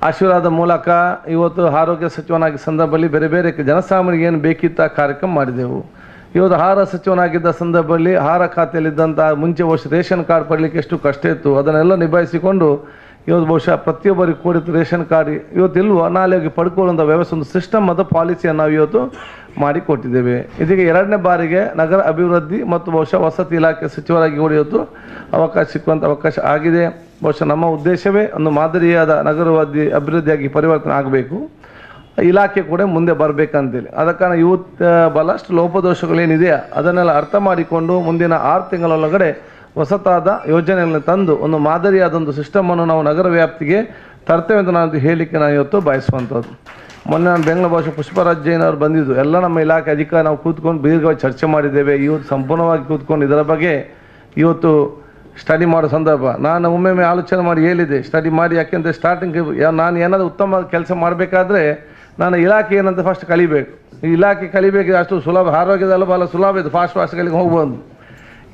ಆಶೀರ್ವಾದ ಮೂಲಕ ಇವತ್ತು ಆರೋಗ್ಯ ಸಚಿವನಾಗಿ ಸಂದರ್ಭದಲ್ಲಿ ಬೇರೆ ಬೇರೆ ಜನಸಾಮಾನ್ಯರಿಗೆ ಏನು ಬೇಕಿತ್ತ ಕಾರ್ಯಕ್ರಮ ಮಾಡಿದೆವು. ಇವತ್ತು ಆಹಾರ ಸಚಿವನಾಗಿದ್ದ ಸಂದರ್ಭದಲ್ಲಿ ಆಹಾರ ಖಾತೆಯಲ್ಲಿದ್ದಂಥ ಮುಂಚೆ ಬಹುಶಃ ರೇಷನ್ ಕಾರ್ಡ್ ಪಡಲಿಕ್ಕೆ ಎಷ್ಟು ಕಷ್ಟ ಇತ್ತು, ಅದನ್ನೆಲ್ಲ ನಿಭಾಯಿಸಿಕೊಂಡು ಇವತ್ತು ಬಹುಶಃ ಪ್ರತಿಯೊಬ್ಬರಿಗೆ ಕೂಡಿತು ರೇಷನ್ ಕಾರ್ಡ್ ಇವತ್ತು ಇಲ್ವೋ ನಾಳೆ ಹೋಗಿ ಪಡ್ಕೊಳ್ಳುವಂಥ ವ್ಯವಸ್ಥೆ, ಒಂದು ಸಿಸ್ಟಮ್ ಮತ್ತು ಪಾಲಿಸಿಯನ್ನು ನಾವು ಇವತ್ತು ಮಾಡಿಕೊಟ್ಟಿದ್ದೇವೆ. ಇದೀಗ 2ನೇ ಬಾರಿಗೆ ನಗರ ಅಭಿವೃದ್ಧಿ ಮತ್ತು ಬಹುಶಃ ವಸತಿ ಇಲಾಖೆ ಸಚಿವರಾಗಿ ಕೂಡ ಇವತ್ತು ಅವಕಾಶ ಸಿಕ್ಕುವಂಥ ಅವಕಾಶ ಆಗಿದೆ. ಬಹುಶಃ ನಮ್ಮ ಉದ್ದೇಶವೇ ಒಂದು ಮಾದರಿಯಾದ ನಗರವಾದಿ ಅಭಿವೃದ್ಧಿಯಾಗಿ ಪರಿವರ್ತನೆ ಆಗಬೇಕು, ಇಲಾಖೆ ಕೂಡ ಮುಂದೆ ಬರಬೇಕಂತೇಳಿ. ಅದಕ್ಕಾಗಿ ಇವತ್ತು ಬಹಳಷ್ಟು ಲೋಪದೋಷಗಳೇನಿದೆಯಾ ಅದನ್ನೆಲ್ಲ ಅರ್ಥ ಮಾಡಿಕೊಂಡು ಮುಂದಿನ 6 ತಿಂಗಳೊಳಗಡೆ ಹೊಸತಾದ ಯೋಜನೆಗಳನ್ನು ತಂದು ಒಂದು ಮಾದರಿಯಾದೊಂದು ಸಿಸ್ಟಮನ್ನು ನಾವು ನಗರ ವ್ಯಾಪ್ತಿಗೆ ತರ್ತೇವೆ ಅಂತ ನಾನು ಹೇಳಲಿಕ್ಕೆ ನಾನು ಇವತ್ತು ಬಯಸುವಂಥದ್ದು. ಮೊನ್ನೆ ನಾನು ಬೆಂಗಳೂರು ಬಹುಶಃ ಪುಷ್ಪರಾಜ್ ಜೈನ್ ಅವರು ಬಂದಿದ್ದು, ಎಲ್ಲ ನಮ್ಮ ಇಲಾಖೆ ಅಧಿಕಾರಿ ನಾವು ಕೂತ್ಕೊಂಡು ದೀರ್ಘವಾಗಿ ಚರ್ಚೆ ಮಾಡಿದ್ದೇವೆ. ಇವತ್ತು ಸಂಪೂರ್ಣವಾಗಿ ಕೂತ್ಕೊಂಡು ಇದರ ಬಗ್ಗೆ ಇವತ್ತು ಸ್ಟಡಿ ಮಾಡೋ ಸಂದರ್ಭ ನಾನು ಒಮ್ಮೊಮ್ಮೆ ಆಲೋಚನೆ ಮಾಡಿ ಹೇಳಿದೆ, ಸ್ಟಡಿ ಮಾಡಿ. ಯಾಕೆಂದರೆ ಸ್ಟಾರ್ಟಿಂಗ್ ನಾನು ಏನಾದರೂ ಉತ್ತಮ ಕೆಲಸ ಮಾಡಬೇಕಾದ್ರೆ ನಾನು ಇಲಾಖೆ ಏನಂತ ಫಸ್ಟ್ ಕಲಿಬೇಕು. ಈ ಇಲಾಖೆ ಕಲಿಬೇಕು ಅಷ್ಟು ಸುಲಭ, ಆರೋಗ್ಯದಲ್ಲ ಭಾಳ ಸುಲಭ ಇದು, ಫಾಸ್ಟ್ಗಳಿಗೆ ಹೋಗ್ಬೋದು.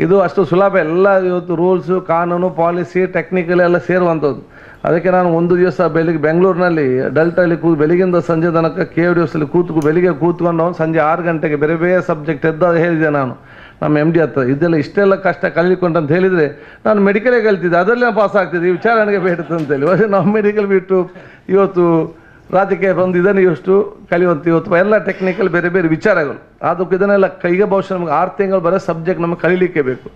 ಇದು ಅಷ್ಟು ಸುಲಭ ಎಲ್ಲ ಇವತ್ತು ರೂಲ್ಸು ಕಾನೂನು ಪಾಲಿಸಿ ಟೆಕ್ನಿಕಲ್ ಎಲ್ಲ ಸೇರುವಂಥದ್ದು. ಅದಕ್ಕೆ ನಾನು ಒಂದು ದಿವಸ ಬೆಂಗಳೂರಿನಲ್ಲಿ ಡೆಲ್ಟಲ್ಲಿ ಬೆಳಿಗ್ಗಿಂದ ಸಂಜೆ ತನಕ KVDSಲ್ಲಿ ಬೆಳಿಗ್ಗೆ ಕೂತ್ಕೊಂಡು ಸಂಜೆ 6 ಗಂಟೆಗೆ ಬೇರೆ ಬೇರೆ ಸಬ್ಜೆಕ್ಟ್ ಎದ್ದು ಹೇಳಿದೆ ನಾನು ನಮ್ಮ MD ಹತ್ರ. ಇದೆಲ್ಲ ಇಷ್ಟೆಲ್ಲ ಕಷ್ಟ ಕಲಿಕೊಂಡು ಅಂತ ಹೇಳಿದರೆ ನಾನು ಮೆಡಿಕಲೇ ಕಲ್ತಿದ್ದೆ, ಅದರಲ್ಲೇ ಪಾಸ್ ಆಗ್ತಿದ್ದೆ, ಈ ವಿಚಾರ ನನಗೆ ಬೇಡುತ್ತೆ ಅಂತೇಳಿ. ನಾವು ಮೆಡಿಕಲ್ ಬಿಟ್ಟು ಇವತ್ತು ರಾಜಕೀಯ ಬಂದು ಇದನ್ನು ಎಷ್ಟು ಕಲಿಯುವಂಥ ಇವತ್ತು ಎಲ್ಲ ಟೆಕ್ನಿಕಲ್ ಬೇರೆ ಬೇರೆ ವಿಚಾರಗಳು. ಅದಕ್ಕೆ ಇದನ್ನೆಲ್ಲ ಈಗ ಬಹುಶಃ ನಮಗೆ 6 ತಿಂಗಳು ಬರೋ ಸಬ್ಜೆಕ್ಟ್ ನಮಗೆ ಕಲೀಲಿಕ್ಕೆ ಬೇಕು.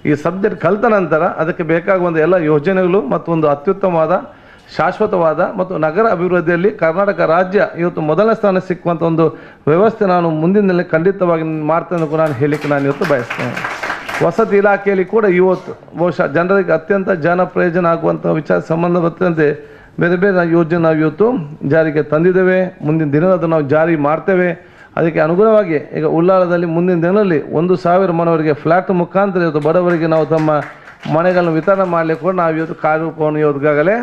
ಈ ಸಬ್ಜೆಕ್ಟ್ ಕಲಿತ ನಂತರ ಅದಕ್ಕೆ ಬೇಕಾಗುವಂಥ ಎಲ್ಲ ಯೋಜನೆಗಳು ಮತ್ತು ಒಂದು ಅತ್ಯುತ್ತಮವಾದ ಶಾಶ್ವತವಾದ ಮತ್ತು ನಗರ ಅಭಿವೃದ್ಧಿಯಲ್ಲಿ ಕರ್ನಾಟಕ ರಾಜ್ಯ ಇವತ್ತು ಮೊದಲನೇ ಸ್ಥಾನ ಸಿಕ್ಕುವಂಥ ಒಂದು ವ್ಯವಸ್ಥೆ ನಾನು ಮುಂದಿನಲ್ಲಿ ಖಂಡಿತವಾಗಿ ಮಾಡ್ತೇನೆ ನಾನು ಹೇಳಲಿಕ್ಕೆ ನಾನು ಇವತ್ತು ಬಯಸ್ತೇನೆ. ವಸತಿ ಇಲಾಖೆಯಲ್ಲಿ ಕೂಡ ಇವತ್ತು ಬಹುಶಃ ಜನರಿಗೆ ಅತ್ಯಂತ ಜನಪ್ರಯೋಜನ ಆಗುವಂಥ ವಿಚಾರ ಸಂಬಂಧಪಟ್ಟಂತೆ ಬೇರೆ ಬೇರೆ ಯೋಜನೆ ನಾವು ಇವತ್ತು ಜಾರಿಗೆ ತಂದಿದ್ದೇವೆ. ಮುಂದಿನ ದಿನದ ನಾವು ಜಾರಿ ಮಾಡ್ತೇವೆ. ಅದಕ್ಕೆ ಅನುಗುಣವಾಗಿ ಈಗ ಉಳ್ಳಾಳದಲ್ಲಿ ಮುಂದಿನ ದಿನದಲ್ಲಿ 1,000 ಮನೆಯವರಿಗೆ ಫ್ಲ್ಯಾಟ್ ಮುಖಾಂತರ ಇವತ್ತು ಬಡವರಿಗೆ ನಾವು ತಮ್ಮ ಮನೆಗಳನ್ನು ವಿತರಣೆ ಮಾಡಲಿಕ್ಕೆ ಕೂಡ ನಾವು ಇವತ್ತು ಕಾರ್ಯರೂಪವನ್ನು ಇವತ್ತಾಗಲೇ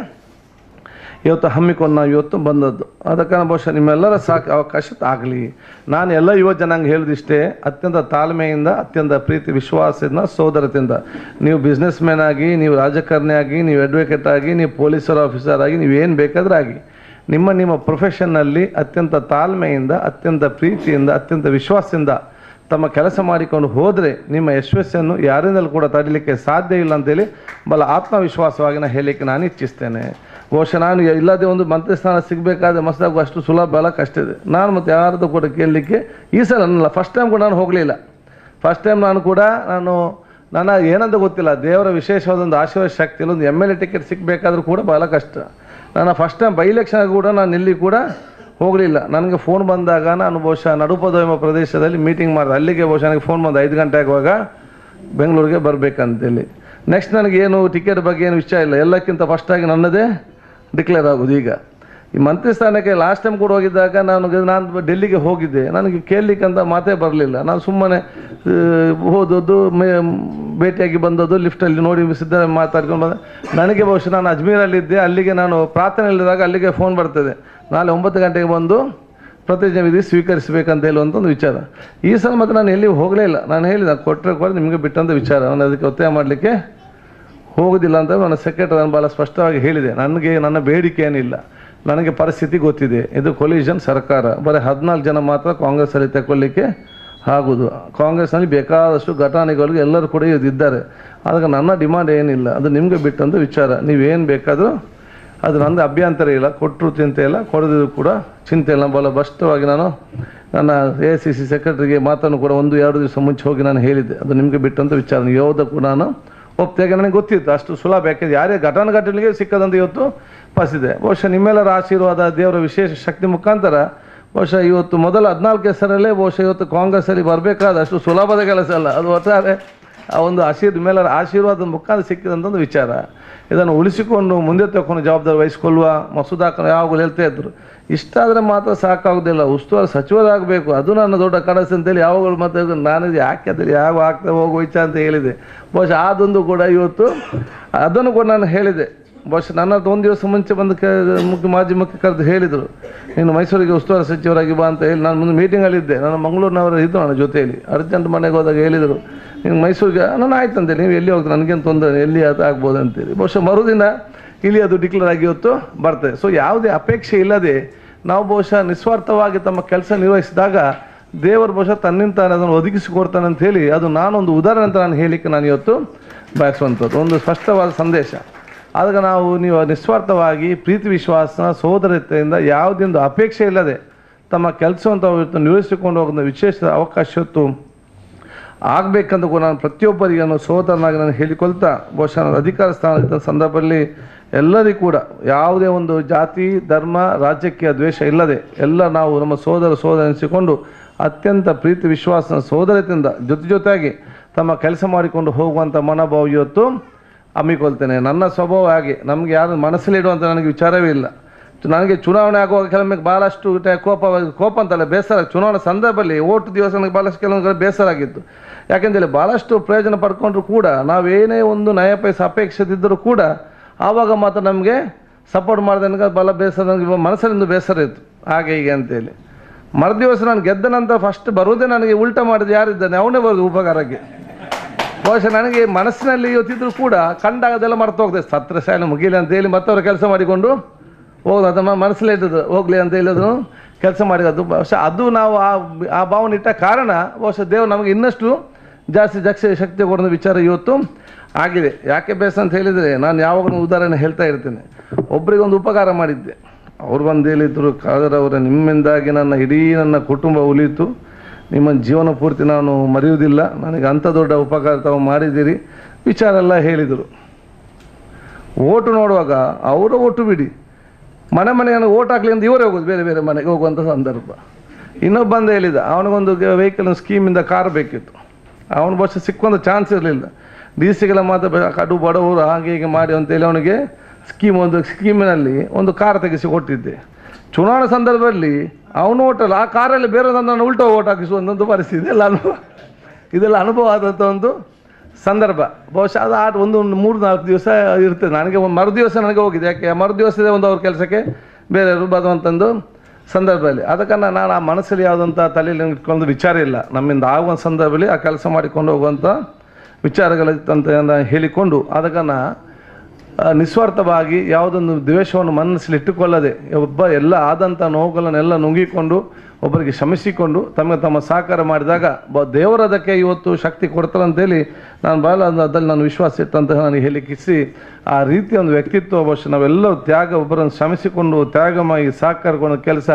ಇವತ್ತು ಹಮ್ಮಿಕೊಂಡು ನಾವು ಇವತ್ತು ಬಂದದ್ದು. ಅದಕ್ಕೆ ಬಹುಶಃ ನಿಮ್ಮೆಲ್ಲರ ಅವಕಾಶ ಆಗಲಿ. ನಾನು ಎಲ್ಲ ಯುವ ಜನಾಂಗ ಹೇಳಿದಿಷ್ಟೇ, ಅತ್ಯಂತ ತಾಳ್ಮೆಯಿಂದ ಅತ್ಯಂತ ಪ್ರೀತಿ ವಿಶ್ವಾಸದಿಂದ ಸೋದರತೆಯಿಂದ ನೀವು ಬಿಸ್ನೆಸ್ ಮ್ಯಾನ್ ಆಗಿ, ನೀವು ರಾಜಕಾರಣಿ ಆಗಿ, ನೀವು ಅಡ್ವೊಕೇಟ್ ಆಗಿ, ನೀವು ಪೊಲೀಸರ್ ಆಫೀಸರ್ ಆಗಿ, ನೀವೇನು ಬೇಕಾದ್ರೆ ಆಗಿ ನಿಮ್ಮ ಪ್ರೊಫೆಷನ್ನಲ್ಲಿ ಅತ್ಯಂತ ತಾಳ್ಮೆಯಿಂದ ಅತ್ಯಂತ ಪ್ರೀತಿಯಿಂದ ಅತ್ಯಂತ ವಿಶ್ವಾಸದಿಂದ ತಮ್ಮ ಕೆಲಸ ಮಾಡಿಕೊಂಡು ಹೋದರೆ ನಿಮ್ಮ ಯಶಸ್ಸನ್ನು ಯಾರಿಂದಲೂ ಕೂಡ ತಡೀಲಿಕ್ಕೆ ಸಾಧ್ಯ ಇಲ್ಲ ಅಂತೇಳಿ ಬಲ ಆತ್ಮವಿಶ್ವಾಸವಾಗಿ ನಾನು ಹೇಳಲಿಕ್ಕೆ ನಾನು ಇಚ್ಛಿಸ್ತೇನೆ. ಬಹುಶಃ ನಾನು ಇಲ್ಲದೆ ಒಂದು ಮಂತ್ರಿ ಸ್ಥಾನ ಸಿಗಬೇಕಾದ್ರೆ ಮಸ್ತಾಗ ಅಷ್ಟು ಸುಲಭ ಬಹಳ ಕಷ್ಟ ಇದೆ. ನಾನು ಮತ್ತು ಯಾರ್ದು ಕೂಡ ಕೇಳಲಿಕ್ಕೆ ಈ ಸಲ ನನ್ನಲ್ಲ ಫಸ್ಟ್ ಟೈಮ್ ಕೂಡ ನಾನು ಹೋಗಲಿಲ್ಲ. ಫಸ್ಟ್ ಟೈಮ್ ನನ್ನ ಏನಂತ ಗೊತ್ತಿಲ್ಲ, ದೇವರ ವಿಶೇಷವಾದೊಂದು ಆಶೀರ್ವಾದ ಶಕ್ತಿ ಇಲ್ಲ. ಒಂದು MLA ಟಿಕೆಟ್ ಸಿಗಬೇಕಾದ್ರೂ ಕೂಡ ಭಾಳ ಕಷ್ಟ. ನಾನು ಫಸ್ಟ್ ಟೈಮ್ ಬೈ ಎಲೆಕ್ಷನ್ ಕೂಡ ನಾನು ಇಲ್ಲಿ ಕೂಡ ಹೋಗಲಿಲ್ಲ. ನನಗೆ ಫೋನ್ ಬಂದಾಗ ನಾನು ಬಹುಶಃ ನಡುಪದೋಮ ಪ್ರದೇಶದಲ್ಲಿ ಮೀಟಿಂಗ್ ಮಾಡಿದೆ. ಅಲ್ಲಿಗೆ ಬಹುಶಃ ನನಗೆ ಫೋನ್ ಬಂದು 5 ಗಂಟೆ ಆಗುವಾಗ ಬೆಂಗಳೂರಿಗೆ ಬರಬೇಕಂತೇಳಿ. ನೆಕ್ಸ್ಟ್ ನನಗೇನು ಟಿಕೆಟ್ ಬಗ್ಗೆ ಏನು ವಿಷಯ ಇಲ್ಲ, ಎಲ್ಲಕ್ಕಿಂತ ಫಸ್ಟಾಗಿ ನನ್ನದೇ ಡಿಕ್ಲೇರ್ ಆಗೋದು. ಈಗ ಈ ಮಂತ್ರಿ ಸ್ಥಾನಕ್ಕೆ ಲಾಸ್ಟ್ ಟೈಮ್ ಕೂಡ ಹೋಗಿದ್ದಾಗ ನಾನು ಡೆಲ್ಲಿಗೆ ಹೋಗಿದ್ದೆ, ನನಗೆ ಕೇಳಲಿಕ್ಕಂತ ಮಾತೇ ಬರಲಿಲ್ಲ. ನಾನು ಸುಮ್ಮನೆ ಹೋದದ್ದು, ಭೇಟಿಯಾಗಿ ಬಂದದ್ದು, ಲಿಫ್ಟಲ್ಲಿ ನೋಡಿ ಸಿದ್ಧ ಮಾತಾಡ್ಕೊಂಡು ಬಂದೆ. ನನಗೆ ಬಹುಶಃ ನಾನು ಅಜ್ಮೀರಲ್ಲಿದ್ದೆ, ಅಲ್ಲಿಗೆ ನಾನು ಪ್ರಾರ್ಥನೆಯಲ್ಲಿದ್ದಾಗ ಅಲ್ಲಿಗೆ ಫೋನ್ ಬರ್ತದೆ, ನಾಳೆ 9 ಗಂಟೆಗೆ ಬಂದು ಪ್ರತಿಜ್ಞೆ ವಿಧಿ ಸ್ವೀಕರಿಸಬೇಕಂತ ಹೇಳುವಂಥ ಒಂದು ವಿಚಾರ. ಈ ಸಲ ಮತ್ತು ನಾನು ಎಲ್ಲಿ ಹೋಗಲೇ ಇಲ್ಲ. ನಾನು ಹೇಳಿದೆ ಕೊಟ್ಟರೆ ನಿಮಗೆ ಬಿಟ್ಟಂಥ ವಿಚಾರ, ನಾನು ಅದಕ್ಕೆ ಒತ್ತಾಯ ಮಾಡಲಿಕ್ಕೆ ಹೋಗೋದಿಲ್ಲ ಅಂತ ನನ್ನ ಸೆಕ್ರೆಟರಿ ನಾನು ಭಾಳ ಸ್ಪಷ್ಟವಾಗಿ ಹೇಳಿದೆ. ನನ್ನ ಬೇಡಿಕೆ ಏನಿಲ್ಲ, ನನಗೆ ಪರಿಸ್ಥಿತಿ ಗೊತ್ತಿದೆ. ಇದು ಕೊಲಿಷನ್ ಸರ್ಕಾರ, ಬರೀ 14 ಜನ ಮಾತ್ರ ಕಾಂಗ್ರೆಸ್ಸಲ್ಲಿ ತಗೊಳ್ಳಿಕ್ಕೆ ಆಗೋದು. ಕಾಂಗ್ರೆಸ್ನಲ್ಲಿ ಬೇಕಾದಷ್ಟು ಘಟನೆಗಳಿಗೆ ಎಲ್ಲರೂ ಕೂಡ ಇದ್ದಾರೆ. ಅದಕ್ಕೆ ನನ್ನ ಡಿಮಾಂಡ್ ಏನಿಲ್ಲ, ಅದು ನಿಮಗೆ ಬಿಟ್ಟಂಥ ವಿಚಾರ. ನೀವೇನು ಬೇಕಾದರೂ ಅದು ನಂದು ಅಭ್ಯಂತರ ಇಲ್ಲ, ಕೊಟ್ಟರು ಚಿಂತೆ ಇಲ್ಲ, ಕೊಡೋದು ಕೂಡ ಚಿಂತೆ ಇಲ್ಲ. ಭಾಳ ಸ್ಪಷ್ಟವಾಗಿ ನಾನು ನನ್ನ AICC ಸೆಕ್ರೆಟರಿಗೆ ಮಾತನ್ನು ಕೂಡ 1-2 ದಿವಸ ಮುಂಚೆ ಹೋಗಿ ನಾನು ಹೇಳಿದ್ದೆ, ಅದು ನಿಮಗೆ ಬಿಟ್ಟಂಥ ವಿಚಾರ. ಯಾವುದೂ ಕೂಡ ನಾನು ಒಪ್ಪಿಗೆ ನನಗೆ ಗೊತ್ತಿತ್ತು ಅಷ್ಟು ಸುಲಭ. ಯಾಕೆಂದರೆ ಯಾರೇ ಘಟನೆಗೆ ಸಿಕ್ಕದಂತ ಇವತ್ತು ಪಾಸಿದೆ. ಬಹುಶಃ ನಿಮ್ಮೆಲ್ಲರ ಆಶೀರ್ವಾದ, ದೇವರ ವಿಶೇಷ ಶಕ್ತಿ ಮುಖಾಂತರ ಬಹುಶಃ ಇವತ್ತು ಮೊದಲ 14 ಹೆಸರಲ್ಲೇ ಬಹುಶಃ ಇವತ್ತು ಕಾಂಗ್ರೆಸ್ಸಲ್ಲಿ ಬರಬೇಕಾದ ಅಷ್ಟು ಸುಲಭದ ಕೆಲಸ ಅಲ್ಲ. ಅದು ಒಟ್ಟಾರೆ ಆ ಒಂದು ನಿಮ್ಮೆಲ್ಲರ ಆಶೀರ್ವಾದದ ಮುಖಾಂತರ ಸಿಕ್ಕಿದಂಥ ವಿಚಾರ. ಇದನ್ನು ಉಳಿಸಿಕೊಂಡು ಮುಂದೆ ತಗೊಂಡು ಜವಾಬ್ದಾರಿ ವಹಿಸಿಕೊಳ್ಳುವ ಮಸೂದಾಕನ್ನು ಯಾವಾಗಲೂ ಹೇಳ್ತಾ ಇದ್ರು. ಇಷ್ಟಾದರೆ ಮಾತ್ರ ಸಾಕಾಗೋದಿಲ್ಲ, ಉಸ್ತುವಾರಿ ಸಚಿವರಾಗಬೇಕು, ಅದು ನನ್ನ ದೊಡ್ಡ ಕನಸು ಅಂತೇಳಿ ಯಾವಾಗಲೂ ಮತ್ತೆ ನಾನು ಯಾಕೆ ಅಂತೇಳಿ ಯಾವ ಆಗ್ತಾ ಹೋಗೋಯ್ತ ಅಂತ ಹೇಳಿದೆ. ಬಹುಶಃ ಅದೊಂದು ಕೂಡ ಇವತ್ತು ಅದನ್ನು ಕೂಡ ನಾನು ಹೇಳಿದೆ. ಬಹುಶಃ ನನ್ನದು 1 ದಿವಸ ಮುಂಚೆ ಬಂದು ಮಾಜಿ ಮುಖ್ಯ ಕರೆದು ಹೇಳಿದರು, ನೀನು ಮೈಸೂರಿಗೆ ಉಸ್ತುವಾರಿ ಸಚಿವರಾಗಿ ಬಾ ಅಂತ ಹೇಳಿ. ನಾನು ಮುಂದೆ ಮೀಟಿಂಗಲ್ಲಿದ್ದೆ, ನನ್ನ ಮಂಗಳೂರಿನವರು ಇದ್ದರು ನನ್ನ ಜೊತೆಯಲ್ಲಿ. ಅರ್ಜೆಂಟ್ ಮನೆಗೆ ಹೋದಾಗ ಹೇಳಿದರು, ನೀವು ಮೈಸೂರಿಗೆ ನಾನು ಆಯ್ತು ಅಂತೇಳಿ, ನೀವು ಎಲ್ಲಿ ಹೋಗ್ತಾರೆ ನನಗೇನು ತೊಂದರೆ, ಎಲ್ಲಿ ಅದು ಆಗ್ಬೋದು ಅಂತೇಳಿ. ಬಹುಶಃ ಮರುದಿನ ಇಲ್ಲಿ ಅದು ಡಿಕ್ಲೇರ್ ಆಗಿ ಇವತ್ತು ಬರ್ತದೆ. ಸೊ ಯಾವುದೇ ಅಪೇಕ್ಷೆ ಇಲ್ಲದೆ ನಾವು ಬಹುಶಃ ನಿಸ್ವಾರ್ಥವಾಗಿ ತಮ್ಮ ಕೆಲಸ ನಿರ್ವಹಿಸಿದಾಗ ದೇವರು ಬಹುಶಃ ತನ್ನಿಂದ ಅದನ್ನು ಒದಗಿಸಿಕೊಡ್ತಾನೆ ಅಂತ ಹೇಳಿ ಅದು ನಾನೊಂದು ಉದಾಹರಣೆ ಅಂತ ನಾನು ಹೇಳಲಿಕ್ಕೆ ನಾನು ಇವತ್ತು ಬಯಸುವಂಥದ್ದು ಒಂದು ಸ್ಪಷ್ಟವಾದ ಸಂದೇಶ. ಆದಾಗ ನೀವು ನಿಸ್ವಾರ್ಥವಾಗಿ ಪ್ರೀತಿ ವಿಶ್ವಾಸ ಸೋದರತೆಯಿಂದ ಯಾವುದೊಂದು ಅಪೇಕ್ಷೆ ಇಲ್ಲದೆ ತಮ್ಮ ಕೆಲಸವಂತ ನಿರ್ವಹಿಸಿಕೊಂಡು ಹೋಗೋದು ವಿಶೇಷ ಅವಕಾಶ ಇವತ್ತು ಆಗಬೇಕಂತ ಕೂಡ ನಾನು ಪ್ರತಿಯೊಬ್ಬರಿಗೆ ಸೋದರನಾಗಿ ನಾನು ಹೇಳಿಕೊಳ್ತಾ ಬಹುಶಃ ನಾನು ಅಧಿಕಾರ ಸ್ಥಾನದ ಸಂದರ್ಭದಲ್ಲಿ ಎಲ್ಲರಿಗೂ ಕೂಡ ಯಾವುದೇ ಒಂದು ಜಾತಿ ಧರ್ಮ ರಾಜಕೀಯ ದ್ವೇಷ ಇಲ್ಲದೆ ಎಲ್ಲ ನಾವು ನಮ್ಮ ಸೋದರ ಎನಿಸಿಕೊಂಡು ಅತ್ಯಂತ ಪ್ರೀತಿ ವಿಶ್ವಾಸ ಸೋದರತೆಯಿಂದ ಜೊತೆಯಾಗಿ ತಮ್ಮ ಕೆಲಸ ಮಾಡಿಕೊಂಡು ಹೋಗುವಂಥ ಮನೋಭಾವ ಇವತ್ತು ಹಮ್ಮಿಕೊಳ್ತೇನೆ. ನನ್ನ ಸ್ವಭಾವ ಹಾಗೆ, ನಮಗೆ ಯಾರು ಮನಸ್ಸಲ್ಲಿಡುವಂಥ ನನಗೆ ವಿಚಾರವೇ ಇಲ್ಲ. ನನಗೆ ಚುನಾವಣೆ ಆಗುವಾಗ ಕೆಲವೊಮ್ಮೆ ಭಾಳಷ್ಟು ಕೋಪ ಅಂತಲ್ಲ ಬೇಸರ, ಚುನಾವಣೆ ಸಂದರ್ಭದಲ್ಲಿ ಓಟು ದಿವಸ ನನಗೆ ಭಾಳಷ್ಟು ಕೆಲವೊಂದು ಬೇಸರ ಆಗಿತ್ತು. ಯಾಕೆಂದರೆ ಭಾಳಷ್ಟು ಪ್ರಯೋಜನ ಪಡ್ಕೊಂಡ್ರು ಕೂಡ ನಾವೇನೇ ಒಂದು ನಯ ಪೈಸೆ ಅಪೇಕ್ಷಿಸಿದ್ದರೂ ಕೂಡ ಆವಾಗ ಮಾತ್ರ ನಮಗೆ ಸಪೋರ್ಟ್ ಮಾಡಿದೆ ನನಗೆ ಭಾಳ ಬೇಸರ, ನನಗೆ ಮನಸ್ಸಲ್ಲಿಂದ ಬೇಸರ ಇತ್ತು ಹಾಗೆ ಹೀಗೆ ಅಂತೇಳಿ. ಮರುದಿವಸ ನಾನು ಗೆದ್ದ ನಂತರ ಫಸ್ಟ್ ಬರುವುದೇ ನನಗೆ ಉಲ್ಟಾ ಮಾಡಿದ ಯಾರಿದ್ದಾನೆ ಅವನೇ ಬರೋದು ಉಪಕಾರಕ್ಕೆ. ಬಹುಶಃ ನನಗೆ ಮನಸ್ಸಿನಲ್ಲಿ ಇವತ್ತಿದ್ರು ಕೂಡ ಕಂಡಾಗದೆಲ್ಲ ಮರೆತು ಹೋಗ್ತದೆ, ಸತ್ರ ಶಾಲೆ ಮುಗಿಲಿ ಅಂತೇಳಿ ಮತ್ತವ್ರ ಕೆಲಸ ಮಾಡಿಕೊಂಡು ಹೋಗೋದು, ಅದು ಮನಸ್ಸಲ್ಲೇ ಇದ್ದದ್ದು ಹೋಗಲಿ ಅಂತ ಹೇಳಿದ್ರು ಕೆಲಸ ಮಾಡಿದ್ದು. ಬಹುಶಃ ಅದು ನಾವು ಆ ಭಾವನೆ ಇಟ್ಟ ಕಾರಣ ಬಹುಶಃ ದೇವರು ನಮಗೆ ಇನ್ನಷ್ಟು ಜಾಸ್ತಿ ಶಕ್ತಿ ಕೊಡೋ ವಿಚಾರ ಇವತ್ತು ಆಗಿದೆ. ಯಾಕೆ ಬೇಸ ಅಂತ ಹೇಳಿದರೆ ನಾನು ಯಾವಾಗಲೂ ಉದಾಹರಣೆ ಹೇಳ್ತಾ ಇರ್ತೇನೆ. ಒಬ್ಬರಿಗೊಂದು ಉಪಕಾರ ಮಾಡಿದ್ದೆ, ಅವ್ರು ಬಂದು ಹೇಳಿದ್ರು, ಖಾದರ್ ಅವರ ನಿಮ್ಮಿಂದಾಗಿ ನನ್ನ ಕುಟುಂಬ ಉಳಿಯಿತು, ನಿಮ್ಮ ಜೀವನ ಪೂರ್ತಿ ನಾನು ಮರೆಯುವುದಿಲ್ಲ, ನನಗೆ ಅಂಥ ದೊಡ್ಡ ಉಪಕಾರ ತಾವು ಮಾಡಿದ್ದೀರಿ ವಿಚಾರ ಎಲ್ಲ ಹೇಳಿದರು. ಓಟು ನೋಡುವಾಗ ಅವರ ಓಟು ಬಿಡಿ, ಮನೆಗೆ ಓಟ್ ಹಾಕ್ಲಿ ಅಂತ ಇವರೇ ಹೋಗೋದು, ಬೇರೆ ಮನೆಗೆ ಹೋಗುವಂಥ ಸಂದರ್ಭ. ಇನ್ನೊಬ್ಬಂದು ಹೇಳಿದ, ಅವನಿಗೊಂದು ವೆಹಿಕಲ್ ಸ್ಕೀಮಿಂದ ಕಾರ್ ಬೇಕಿತ್ತು, ಅವನು ಬಹುಶಃ ಸಿಕ್ಕುವಂಥ ಚಾನ್ಸ್ ಇರಲಿಲ್ಲ. ಡಿ ಸಿಗೆಲ್ಲ ಮಾತ್ರ ಕಡು ಬಡವರು ಹಾಗೆ ಹೀಗೆ ಮಾಡಿ ಅಂತೇಳಿ ಅವನಿಗೆ ಸ್ಕೀಮಿನಲ್ಲಿ ಒಂದು ಕಾರ್ ತೆಗೆಸಿ ಕೊಟ್ಟಿದ್ದೆ. ಚುನಾವಣಾ ಸಂದರ್ಭದಲ್ಲಿ ಅವನು ಓಟಲ್ಲ, ಆ ಕಾರಲ್ಲಿ ಬೇರೆ ನಾನು ಉಲ್ಟಾ ಓಟ್ ಹಾಕಿಸುವಂಥ ಪರಿಸ್ಥಿತಿ ಇದೆಲ್ಲ ಅನುಭವ ಆದಂಥ ಒಂದು ಸಂದರ್ಭ. ಬಹುಶಃ ಅದು ಒಂದು 3-4 ದಿವಸ ಇರ್ತದೆ. ನನಗೆ ಒಂದು ಮರುದಿವಸ ನನಗೆ ಹೋಗಿದೆ, ಯಾಕೆ ಮರುದಿವಸದೇ ಒಂದು ಅವ್ರ ಕೆಲಸಕ್ಕೆ ಬೇರೆಯವರು ಬರುವಂಥದ್ದು ಸಂದರ್ಭದಲ್ಲಿ. ಅದಕ್ಕೆ ನಾನು ಆ ಮನಸ್ಸಲ್ಲಿ ಯಾವುದಂಥ ತಲೆಯಲ್ಲಿ ಇಟ್ಕೊಂಡು ವಿಚಾರ ಇಲ್ಲ, ನಮ್ಮಿಂದ ಆಗುವ ಸಂದರ್ಭದಲ್ಲಿ ಆ ಕೆಲಸ ಮಾಡಿಕೊಂಡು ಹೋಗುವಂಥ ವಿಚಾರಗಳಿತ್ತಂತ ಹೇಳಿಕೊಂಡು ಅದಕ್ಕೆ ನಿಸ್ವಾರ್ಥವಾಗಿ ಯಾವುದೊಂದು ದ್ವೇಷವನ್ನು ಮನಸ್ಸಲ್ಲಿ ಇಟ್ಟುಕೊಳ್ಳದೆ ಒಬ್ಬ ಎಲ್ಲ ಆದಂಥ ನೋವುಗಳನ್ನೆಲ್ಲ ನುಂಗಿಕೊಂಡು ಒಬ್ಬರಿಗೆ ಶ್ರಮಿಸಿಕೊಂಡು ತಮ್ಮ ಸಹಕಾರ ಮಾಡಿದಾಗ ದೇವರ ಅದಕ್ಕೆ ಇವತ್ತು ಶಕ್ತಿ ಕೊಡ್ತಾರೆ ಅಂತೇಳಿ ನಾನು ಭಾಳ ಅದಲ್ಲಿ ನಾನು ವಿಶ್ವಾಸ ಇಟ್ಟಂತ ನಾನು ಹೇಳಿಕಿಸಿ ಆ ರೀತಿಯ ಒಂದು ವ್ಯಕ್ತಿತ್ವ ಬಹುಶಃ ನಾವೆಲ್ಲರೂ ಒಬ್ಬರನ್ನು ಶ್ರಮಿಸಿಕೊಂಡು ತ್ಯಾಗವಾಗಿ ಸಹಕಾರಗೊಂಡ ಕೆಲಸ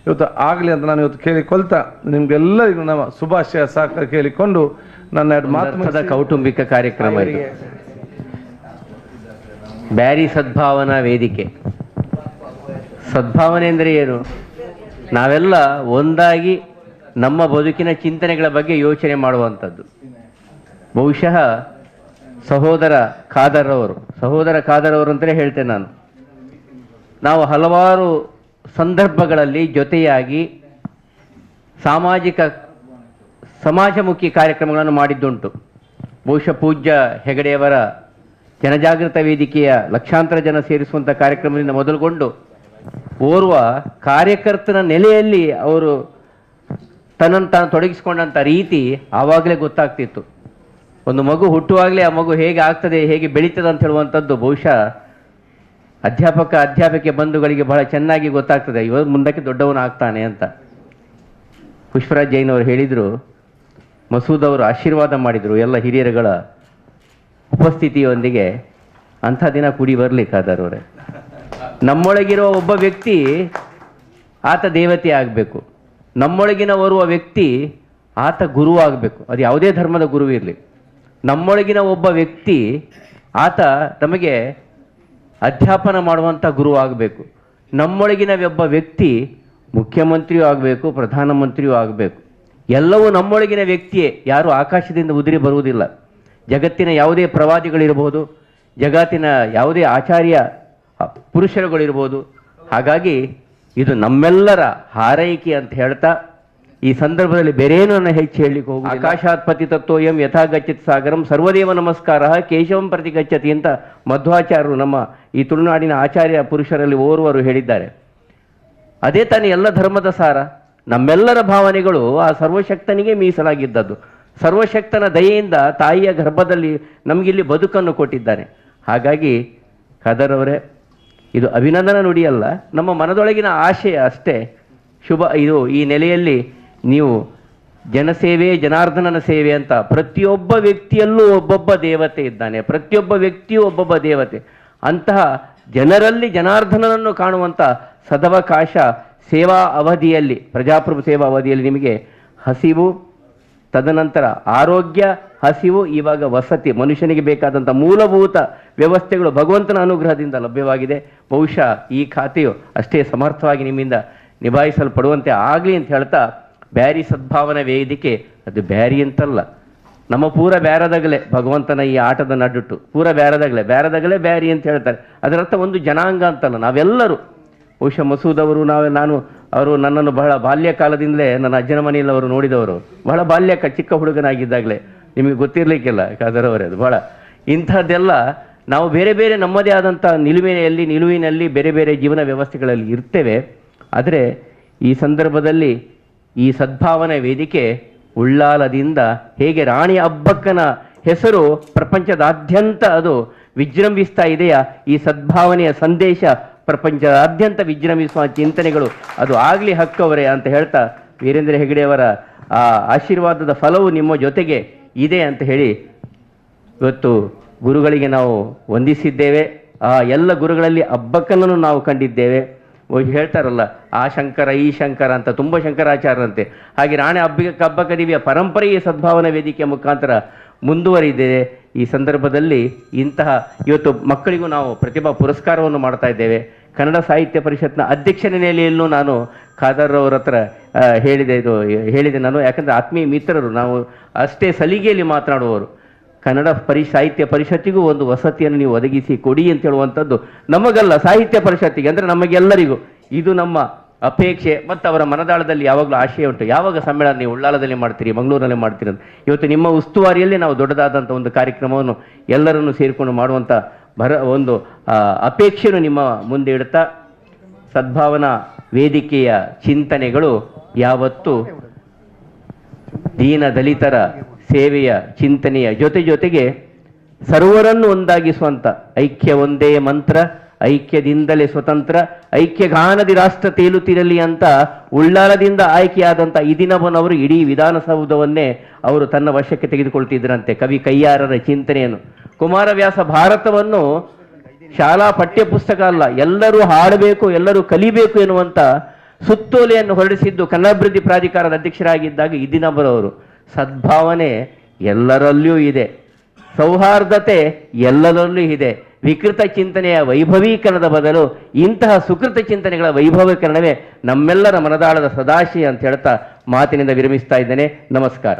ಇವತ್ತು ಆಗಲಿ ಅಂತ ನಾನು ಇವತ್ತು ಕೇಳಿಕೊಳ್ತಾ ನಿಮಗೆಲ್ಲರಿಗೂ ನಮ್ಮ ಶುಭಾಶಯ ಸಹಕಾರ ಕೇಳಿಕೊಂಡು ನನ್ನ ಮಾತುಕತೆ ಕೌಟುಂಬಿಕ ಕಾರ್ಯಕ್ರಮ ಬ್ಯಾರಿ ಸದ್ಭಾವನಾ ವೇದಿಕೆ. ಸದ್ಭಾವನೆ ಅಂದರೆ ಏನು? ನಾವೆಲ್ಲ ಒಂದಾಗಿ ನಮ್ಮ ಬದುಕಿನ ಚಿಂತನೆಗಳ ಬಗ್ಗೆ ಯೋಚನೆ ಮಾಡುವಂಥದ್ದು. ಬಹುಶಃ ಸಹೋದರ ಖಾದರ್ ಅವರು ಅಂತಲೇ ಹೇಳ್ತೇನೆ ನಾವು ಹಲವಾರು ಸಂದರ್ಭಗಳಲ್ಲಿ ಜೊತೆಯಾಗಿ ಸಮಾಜಮುಖಿ ಕಾರ್ಯಕ್ರಮಗಳನ್ನು ಮಾಡಿದ್ದುಂಟು. ಬಹುಶಃ ಪೂಜ್ಯ ಹೆಗಡೆಯವರ ಜನಜಾಗೃತ ವೇದಿಕೆಯ ಲಕ್ಷಾಂತರ ಜನ ಸೇರಿಸುವಂಥ ಕಾರ್ಯಕ್ರಮದಿಂದ ಮೊದಲುಗೊಂಡು ಓರ್ವ ಕಾರ್ಯಕರ್ತನ ನೆಲೆಯಲ್ಲಿ ಅವರು ತನ್ನನ್ನು ತಾನು ತೊಡಗಿಸಿಕೊಂಡಂಥ ರೀತಿ ಆವಾಗಲೇ ಗೊತ್ತಾಗ್ತಿತ್ತು. ಒಂದು ಮಗು ಹುಟ್ಟುವಾಗಲೇ ಆ ಮಗು ಹೇಗೆ ಆಗ್ತದೆ, ಹೇಗೆ ಬೆಳೀತದೆ ಅಂತ ಹೇಳುವಂಥದ್ದು ಬಹುಶಃ ಅಧ್ಯಾಪಕ ಬಂಧುಗಳಿಗೆ ಬಹಳ ಚೆನ್ನಾಗಿ ಗೊತ್ತಾಗ್ತದೆ, ಇವರು ಮುಂದಕ್ಕೆ ದೊಡ್ಡವನು ಆಗ್ತಾನೆ ಅಂತ. ಪುಷ್ಪರಾಜ್ ಜೈನ್ ಅವರು ಹೇಳಿದರು, ಮಸೂದ್ ಅವರು ಆಶೀರ್ವಾದ ಮಾಡಿದರು ಎಲ್ಲ ಹಿರಿಯರುಗಳ ಉಪಸ್ಥಿತಿಯೊಂದಿಗೆ. ಅಂಥ ದಿನ ಕೂಡಿ ಬರಲಿಕ್ಕಾದರವರೇ, ನಮ್ಮೊಳಗಿರುವ ಒಬ್ಬ ವ್ಯಕ್ತಿ ಆತ ದೇವತೆ ಆಗಬೇಕು, ನಮ್ಮೊಳಗಿನ ಓರ್ವ ವ್ಯಕ್ತಿ ಆತ ಗುರು ಆಗಬೇಕು, ಅದು ಯಾವುದೇ ಧರ್ಮದ ಗುರು ಇರಲಿ. ನಮ್ಮೊಳಗಿನ ಒಬ್ಬ ವ್ಯಕ್ತಿ ಆತ ನಮಗೆ ಅಧ್ಯಾಪನ ಮಾಡುವಂಥ ಗುರು ಆಗಬೇಕು. ನಮ್ಮೊಳಗಿನ ಒಬ್ಬ ವ್ಯಕ್ತಿ ಮುಖ್ಯಮಂತ್ರಿಯೂ ಆಗಬೇಕು, ಪ್ರಧಾನಮಂತ್ರಿಯೂ ಆಗಬೇಕು. ಎಲ್ಲವೂ ನಮ್ಮೊಳಗಿನ ವ್ಯಕ್ತಿಯೇ, ಯಾರು ಆಕಾಶದಿಂದ ಉದುರಿ ಬರುವುದಿಲ್ಲ. ಜಗತ್ತಿನ ಯಾವುದೇ ಪ್ರವಾದಿಗಳಿರ್ಬೋದು, ಜಗತ್ತಿನ ಯಾವುದೇ ಆಚಾರ್ಯ ಪುರುಷರುಗಳಿರ್ಬೋದು. ಹಾಗಾಗಿ ಇದು ನಮ್ಮೆಲ್ಲರ ಹಾರೈಕೆ ಅಂತ ಹೇಳ್ತಾ ಈ ಸಂದರ್ಭದಲ್ಲಿ ಬೇರೇನು ನನ್ನ ಹೆಚ್ಚು ಹೇಳಲಿಕ್ಕೆ ಹೋಗಿ, ಆಕಾಶಾತ್ ಪತಿತತ್ವೋಯಂ ಯಥಾ ಗಚ್ಚತಿ ಸಾಗರಂ ಸರ್ವದೇವ ನಮಸ್ಕಾರ ಕೇಶವಂ ಪ್ರತಿ ಗಚ್ಚತಿ ಅಂತ ಮಧ್ವಾಚಾರ್ಯರು ನಮ್ಮ ಈ ತುಳುನಾಡಿನ ಆಚಾರ್ಯ ಪುರುಷರಲ್ಲಿ ಓರ್ವರು ಹೇಳಿದ್ದಾರೆ. ಅದೇ ತಾನೇ ಎಲ್ಲ ಧರ್ಮದ ಸಾರ. ನಮ್ಮೆಲ್ಲರ ಭಾವನೆಗಳು ಆ ಸರ್ವಶಕ್ತನಿಗೆ ಮೀಸಲಾಗಿದ್ದದ್ದು. ಸರ್ವಶಕ್ತನ ದಯೆಯಿಂದ ತಾಯಿಯ ಗರ್ಭದಲ್ಲಿ ನಮಗಿಲ್ಲಿ ಬದುಕನ್ನು ಕೊಟ್ಟಿದ್ದಾನೆ. ಹಾಗಾಗಿ ಖಾದರ್ ಅವರೇ, ಇದು ಅಭಿನಂದನಾ ನುಡಿಯಲ್ಲ, ನಮ್ಮ ಮನದೊಳಗಿನ ಆಶಯ ಅಷ್ಟೇ. ಈ ನೆಲೆಯಲ್ಲಿ ನೀವು ಜನಸೇವೆ ಜನಾರ್ದನನ ಸೇವೆ ಅಂತ ಪ್ರತಿಯೊಬ್ಬ ವ್ಯಕ್ತಿಯಲ್ಲೂ ಒಬ್ಬೊಬ್ಬ ದೇವತೆ ಇದ್ದಾನೆ, ಪ್ರತಿಯೊಬ್ಬ ವ್ಯಕ್ತಿಯೂ ಒಬ್ಬೊಬ್ಬ ದೇವತೆ. ಅಂತಹ ಜನರಲ್ಲಿ ಜನಾರ್ದನನನ್ನು ಕಾಣುವಂಥ ಸದವಕಾಶ ಸೇವಾ ಅವಧಿಯಲ್ಲಿ, ಪ್ರಜಾಪ್ರಭು ಸೇವಾ ಅವಧಿಯಲ್ಲಿ ನಿಮಗೆ ಹಸಿವು, ತದನಂತರ ಆರೋಗ್ಯ, ಹಸಿವು, ಇವಾಗ ವಸತಿ, ಮನುಷ್ಯನಿಗೆ ಬೇಕಾದಂಥ ಮೂಲಭೂತ ವ್ಯವಸ್ಥೆಗಳು ಭಗವಂತನ ಅನುಗ್ರಹದಿಂದ ಲಭ್ಯವಾಗಿದೆ. ಬಹುಶಃ ಈ ಖಾತೆಯು ಅಷ್ಟೇ ಸಮರ್ಥವಾಗಿ ನಿಮ್ಮಿಂದ ನಿಭಾಯಿಸಲ್ಪಡುವಂತೆ ಆಗಲಿ ಅಂತ ಹೇಳ್ತಾ, ಬ್ಯಾರಿ ಸದ್ಭಾವನಾ ವೇದಿಕೆ ಅದು ಬ್ಯಾರಿ ಅಂತಲ್ಲ, ನಮ್ಮ ಪೂರ ಬ್ಯಾರದಾಗಲೇ ಭಗವಂತನ ಈ ಆಟದ ನಡುಟ್ಟು ಪೂರ ಬ್ಯಾರದಾಗಲೇ ಬ್ಯಾರಿ ಅಂತ ಹೇಳ್ತಾರೆ. ಅದರರ್ಥ ಒಂದು ಜನಾಂಗ ಅಂತಲ್ಲ, ನಾವೆಲ್ಲರೂ. ಬಹುಶಃ ಮಸೂದ್ ಅವರು ಅವರು ನನ್ನನ್ನು ಬಹಳ ಬಾಲ್ಯಕಾಲದಿಂದಲೇ ನನ್ನ ಅಜ್ಜನ ಮನೆಯಲ್ಲಿ ಅವರು ನೋಡಿದವರು, ಬಹಳ ಚಿಕ್ಕ ಹುಡುಗನಾಗಿದ್ದಾಗಲೇ. ನಿಮಗೆ ಗೊತ್ತಿರಲಿಕ್ಕಿಲ್ಲ ಖಾದರ್ ಅವರೇ, ಅದು ಬಹಳ ಇಂಥದ್ದೆಲ್ಲ ನಾವು ಬೇರೆ ಬೇರೆ ನಮ್ಮದೇ ಆದಂಥ ನಿಲುವಿನಲ್ಲಿ ಬೇರೆ ಬೇರೆ ಜೀವನ ವ್ಯವಸ್ಥೆಗಳಲ್ಲಿ ಇರ್ತೇವೆ. ಆದರೆ ಈ ಸಂದರ್ಭದಲ್ಲಿ ಈ ಸದ್ಭಾವನಾ ವೇದಿಕೆ ಉಳ್ಳಾಲದಿಂದ ಹೇಗೆ ರಾಣಿ ಅಬ್ಬಕ್ಕನ ಹೆಸರು ಪ್ರಪಂಚದಾದ್ಯಂತ ಅದು ವಿಜೃಂಭಿಸ್ತಾ ಇದೆಯಾ, ಈ ಸದ್ಭಾವನೆಯ ಸಂದೇಶ ಪ್ರಪಂಚದಾದ್ಯಂತ ವಿಜೃಂಭಿಸುವ ಚಿಂತನೆಗಳು ಅದು ಆಗಲಿ ಹಕ್ಕವರೇ ಅಂತ ಹೇಳ್ತಾ, ವೀರೇಂದ್ರ ಹೆಗಡೆಯವರ ಆ ಆಶೀರ್ವಾದದ ಫಲವು ನಿಮ್ಮ ಜೊತೆಗೆ ಇದೆ ಅಂತ ಹೇಳಿ ಇವತ್ತು ಗುರುಗಳಿಗೆ ನಾವು ವಂದಿಸಿದ್ದೇವೆ. ಆ ಎಲ್ಲ ಗುರುಗಳಲ್ಲಿ ಅಬ್ಬಕ್ಕನನ್ನು ನಾವು ಕಂಡಿದ್ದೇವೆ. ಹೇಳ್ತಾರಲ್ಲ, ಆ ಶಂಕರ ಈ ಶಂಕರ ಅಂತ, ತುಂಬ ಶಂಕರಾಚಾರ್ಯರಂತೆ. ಹಾಗೆ ರಾಣಿ ಅಬ್ಬಕ್ಕ ದೇವಿಯ ಪರಂಪರೆಯ ಸದ್ಭಾವನಾ ವೇದಿಕೆಯ ಮುಖಾಂತರ ಮುಂದುವರಿದಿದೆ. ಈ ಸಂದರ್ಭದಲ್ಲಿ ಇಂತಹ ಇವತ್ತು ಮಕ್ಕಳಿಗೂ ನಾವು ಪ್ರತಿಭಾ ಪುರಸ್ಕಾರವನ್ನು ಮಾಡ್ತಾ ಇದ್ದೇವೆ. ಕನ್ನಡ ಸಾಹಿತ್ಯ ಪರಿಷತ್ನ ಅಧ್ಯಕ್ಷನ ನೆಲೆಯಲ್ಲೂ ನಾನು ಖಾದರ್ ಅವರ ಹತ್ರ ಹೇಳಿದೆ ನಾನು, ಯಾಕಂದರೆ ಆತ್ಮೀಯ ಮಿತ್ರರು, ನಾವು ಅಷ್ಟೇ ಸಲಿಗೆಯಲ್ಲಿ ಮಾತನಾಡುವವರು. ಕನ್ನಡ ಸಾಹಿತ್ಯ ಪರಿಷತ್ತಿಗೂ ಒಂದು ವಸತಿಯನ್ನು ನೀವು ಒದಗಿಸಿ ಕೊಡಿ ಅಂತ ಹೇಳುವಂಥದ್ದು ನಮಗಲ್ಲ, ಸಾಹಿತ್ಯ ಪರಿಷತ್ತಿಗೆ, ಅಂದರೆ ನಮಗೆಲ್ಲರಿಗೂ ಇದು ನಮ್ಮ ಅಪೇಕ್ಷೆ. ಮತ್ತು ಅವರ ಮನದಾಳದಲ್ಲಿ ಯಾವಾಗಲೂ ಆಶಯ ಉಂಟು, ಯಾವಾಗ ಸಮ್ಮೇಳನ ನೀವು ಉಳ್ಳಾಲದಲ್ಲಿ ಮಾಡ್ತೀರಿ, ಮಂಗಳೂರಿನಲ್ಲಿ ಮಾಡ್ತೀರಿ ಅಂತ. ಇವತ್ತು ನಿಮ್ಮ ಉಸ್ತುವಾರಿಯಲ್ಲಿ ನಾವು ದೊಡ್ಡದಾದಂಥ ಒಂದು ಕಾರ್ಯಕ್ರಮವನ್ನು ಎಲ್ಲರನ್ನು ಸೇರಿಕೊಂಡು ಮಾಡುವಂಥ ಒಂದು ಅಪೇಕ್ಷೆಯನ್ನು ನಿಮ್ಮ ಮುಂದೆ ಇಡ್ತಾ, ಸದ್ಭಾವನಾ ವೇದಿಕೆಯ ಚಿಂತನೆಗಳು ಯಾವತ್ತೂ ದೀನ ದಲಿತರ ಸೇವೆಯ ಚಿಂತನೆಯ ಜೊತೆಗೆ ಸರ್ವರನ್ನು ಒಂದಾಗಿಸುವಂಥ ಐಕ್ಯ ಒಂದೇ ಮಂತ್ರ, ಐಕ್ಯದಿಂದಲೇ ಸ್ವತಂತ್ರ, ಐಕ್ಯಗಾನದಿ ರಾಷ್ಟ್ರ ತೇಲುತ್ತಿರಲಿ ಅಂತ ಉಳ್ಳಾಲದಿಂದ ಆಯ್ಕೆಯಾದಂಥ ಇದಿನವನವರು ಇಡೀ ವಿಧಾನಸೌಧವನ್ನೇ ಅವರು ತನ್ನ ವಶಕ್ಕೆ ತೆಗೆದುಕೊಳ್ತಿದ್ರಂತೆ. ಕವಿ ಕಯ್ಯಾರರ ಚಿಂತನೆಯನ್ನು, ಕುಮಾರವ್ಯಾಸ ಭಾರತವನ್ನು ಶಾಲಾ ಪಠ್ಯ ಪುಸ್ತಕ ಅಲ್ಲ, ಎಲ್ಲರೂ ಹಾಡಬೇಕು, ಎಲ್ಲರೂ ಕಲಿಬೇಕು ಎನ್ನುವಂಥ ಸುತ್ತೋಲೆಯನ್ನು ಹೊರಡಿಸಿದ್ದು ಕನ್ನಡಾಭಿವೃದ್ಧಿ ಪ್ರಾಧಿಕಾರದ ಅಧ್ಯಕ್ಷರಾಗಿದ್ದಾಗ ಇದಿನವರವರು. ಸದ್ಭಾವನೆ ಎಲ್ಲರಲ್ಲಿಯೂ ಇದೆ, ಸೌಹಾರ್ದತೆ ಎಲ್ಲರಲ್ಲೂ ಇದೆ. ವಿಕೃತ ಚಿಂತನೆಯ ವೈಭವೀಕರಣದ ಬದಲು ಇಂತಹ ಸುಕೃತ ಚಿಂತನೆಗಳ ವೈಭವೀಕರಣವೇ ನಮ್ಮೆಲ್ಲರ ಮನದಾಳದ ಸದಾಶಯ ಅಂತ ಹೇಳ್ತಾ ಮಾತಿನಿಂದ ವಿರಮಿಸ್ತಾ ಇದ್ದೇನೆ. ನಮಸ್ಕಾರ.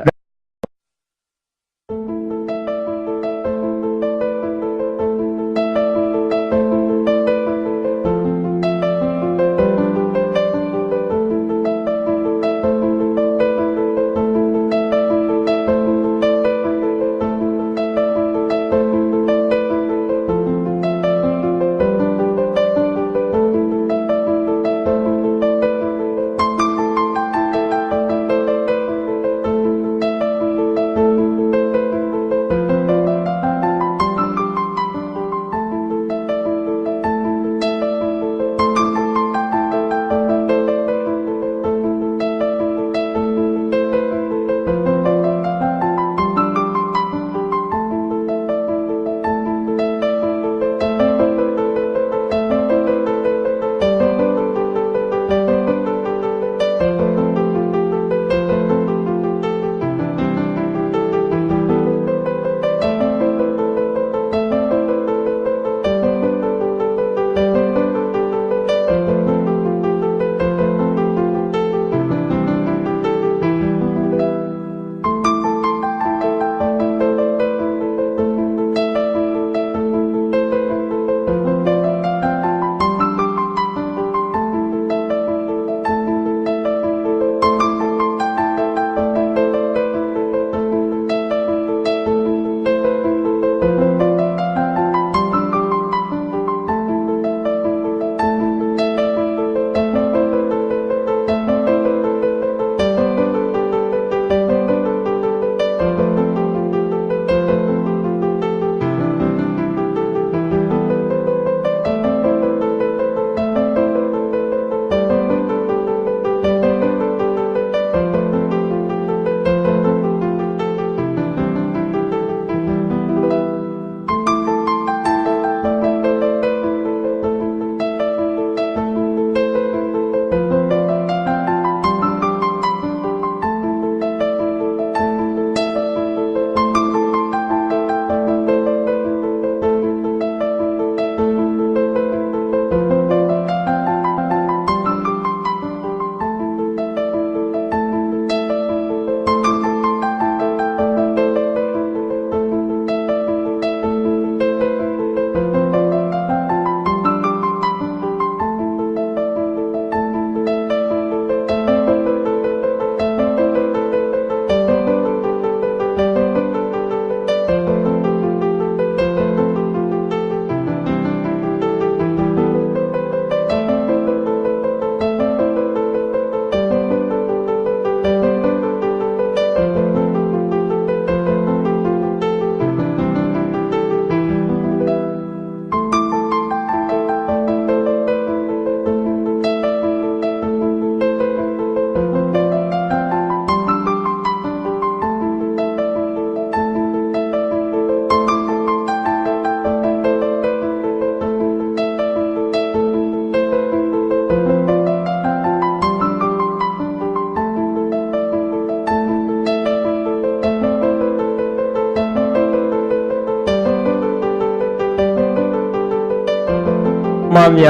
ಸನ್ಮಾನ್ಯ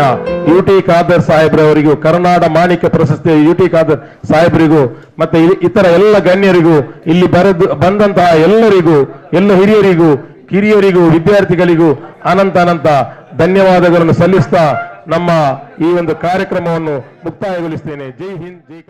UT ಖಾದರ್ ಸಾಹೇಬ್ರವರಿಗೂ, ಕರ್ನಾಡ ಮಾಣಿಕ್ಯ ಪ್ರಶಸ್ತಿ UT ಖಾದರ್ ಸಾಹೇಬರಿಗೂ, ಮತ್ತೆ ಇತರ ಎಲ್ಲ ಗಣ್ಯರಿಗೂ, ಇಲ್ಲಿ ಬಂದಂತಹ ಎಲ್ಲರಿಗೂ, ಎಲ್ಲ ಹಿರಿಯರಿಗೂ, ಕಿರಿಯರಿಗೂ, ವಿದ್ಯಾರ್ಥಿಗಳಿಗೂ ಅನಂತ ಧನ್ಯವಾದಗಳನ್ನು ಸಲ್ಲಿಸ್ತಾ ನಮ್ಮ ಈ ಒಂದು ಕಾರ್ಯಕ್ರಮವನ್ನು ಮುಕ್ತಾಯಗೊಳಿಸ್ತೇನೆ. ಜೈ ಹಿಂದ್, ಜೈ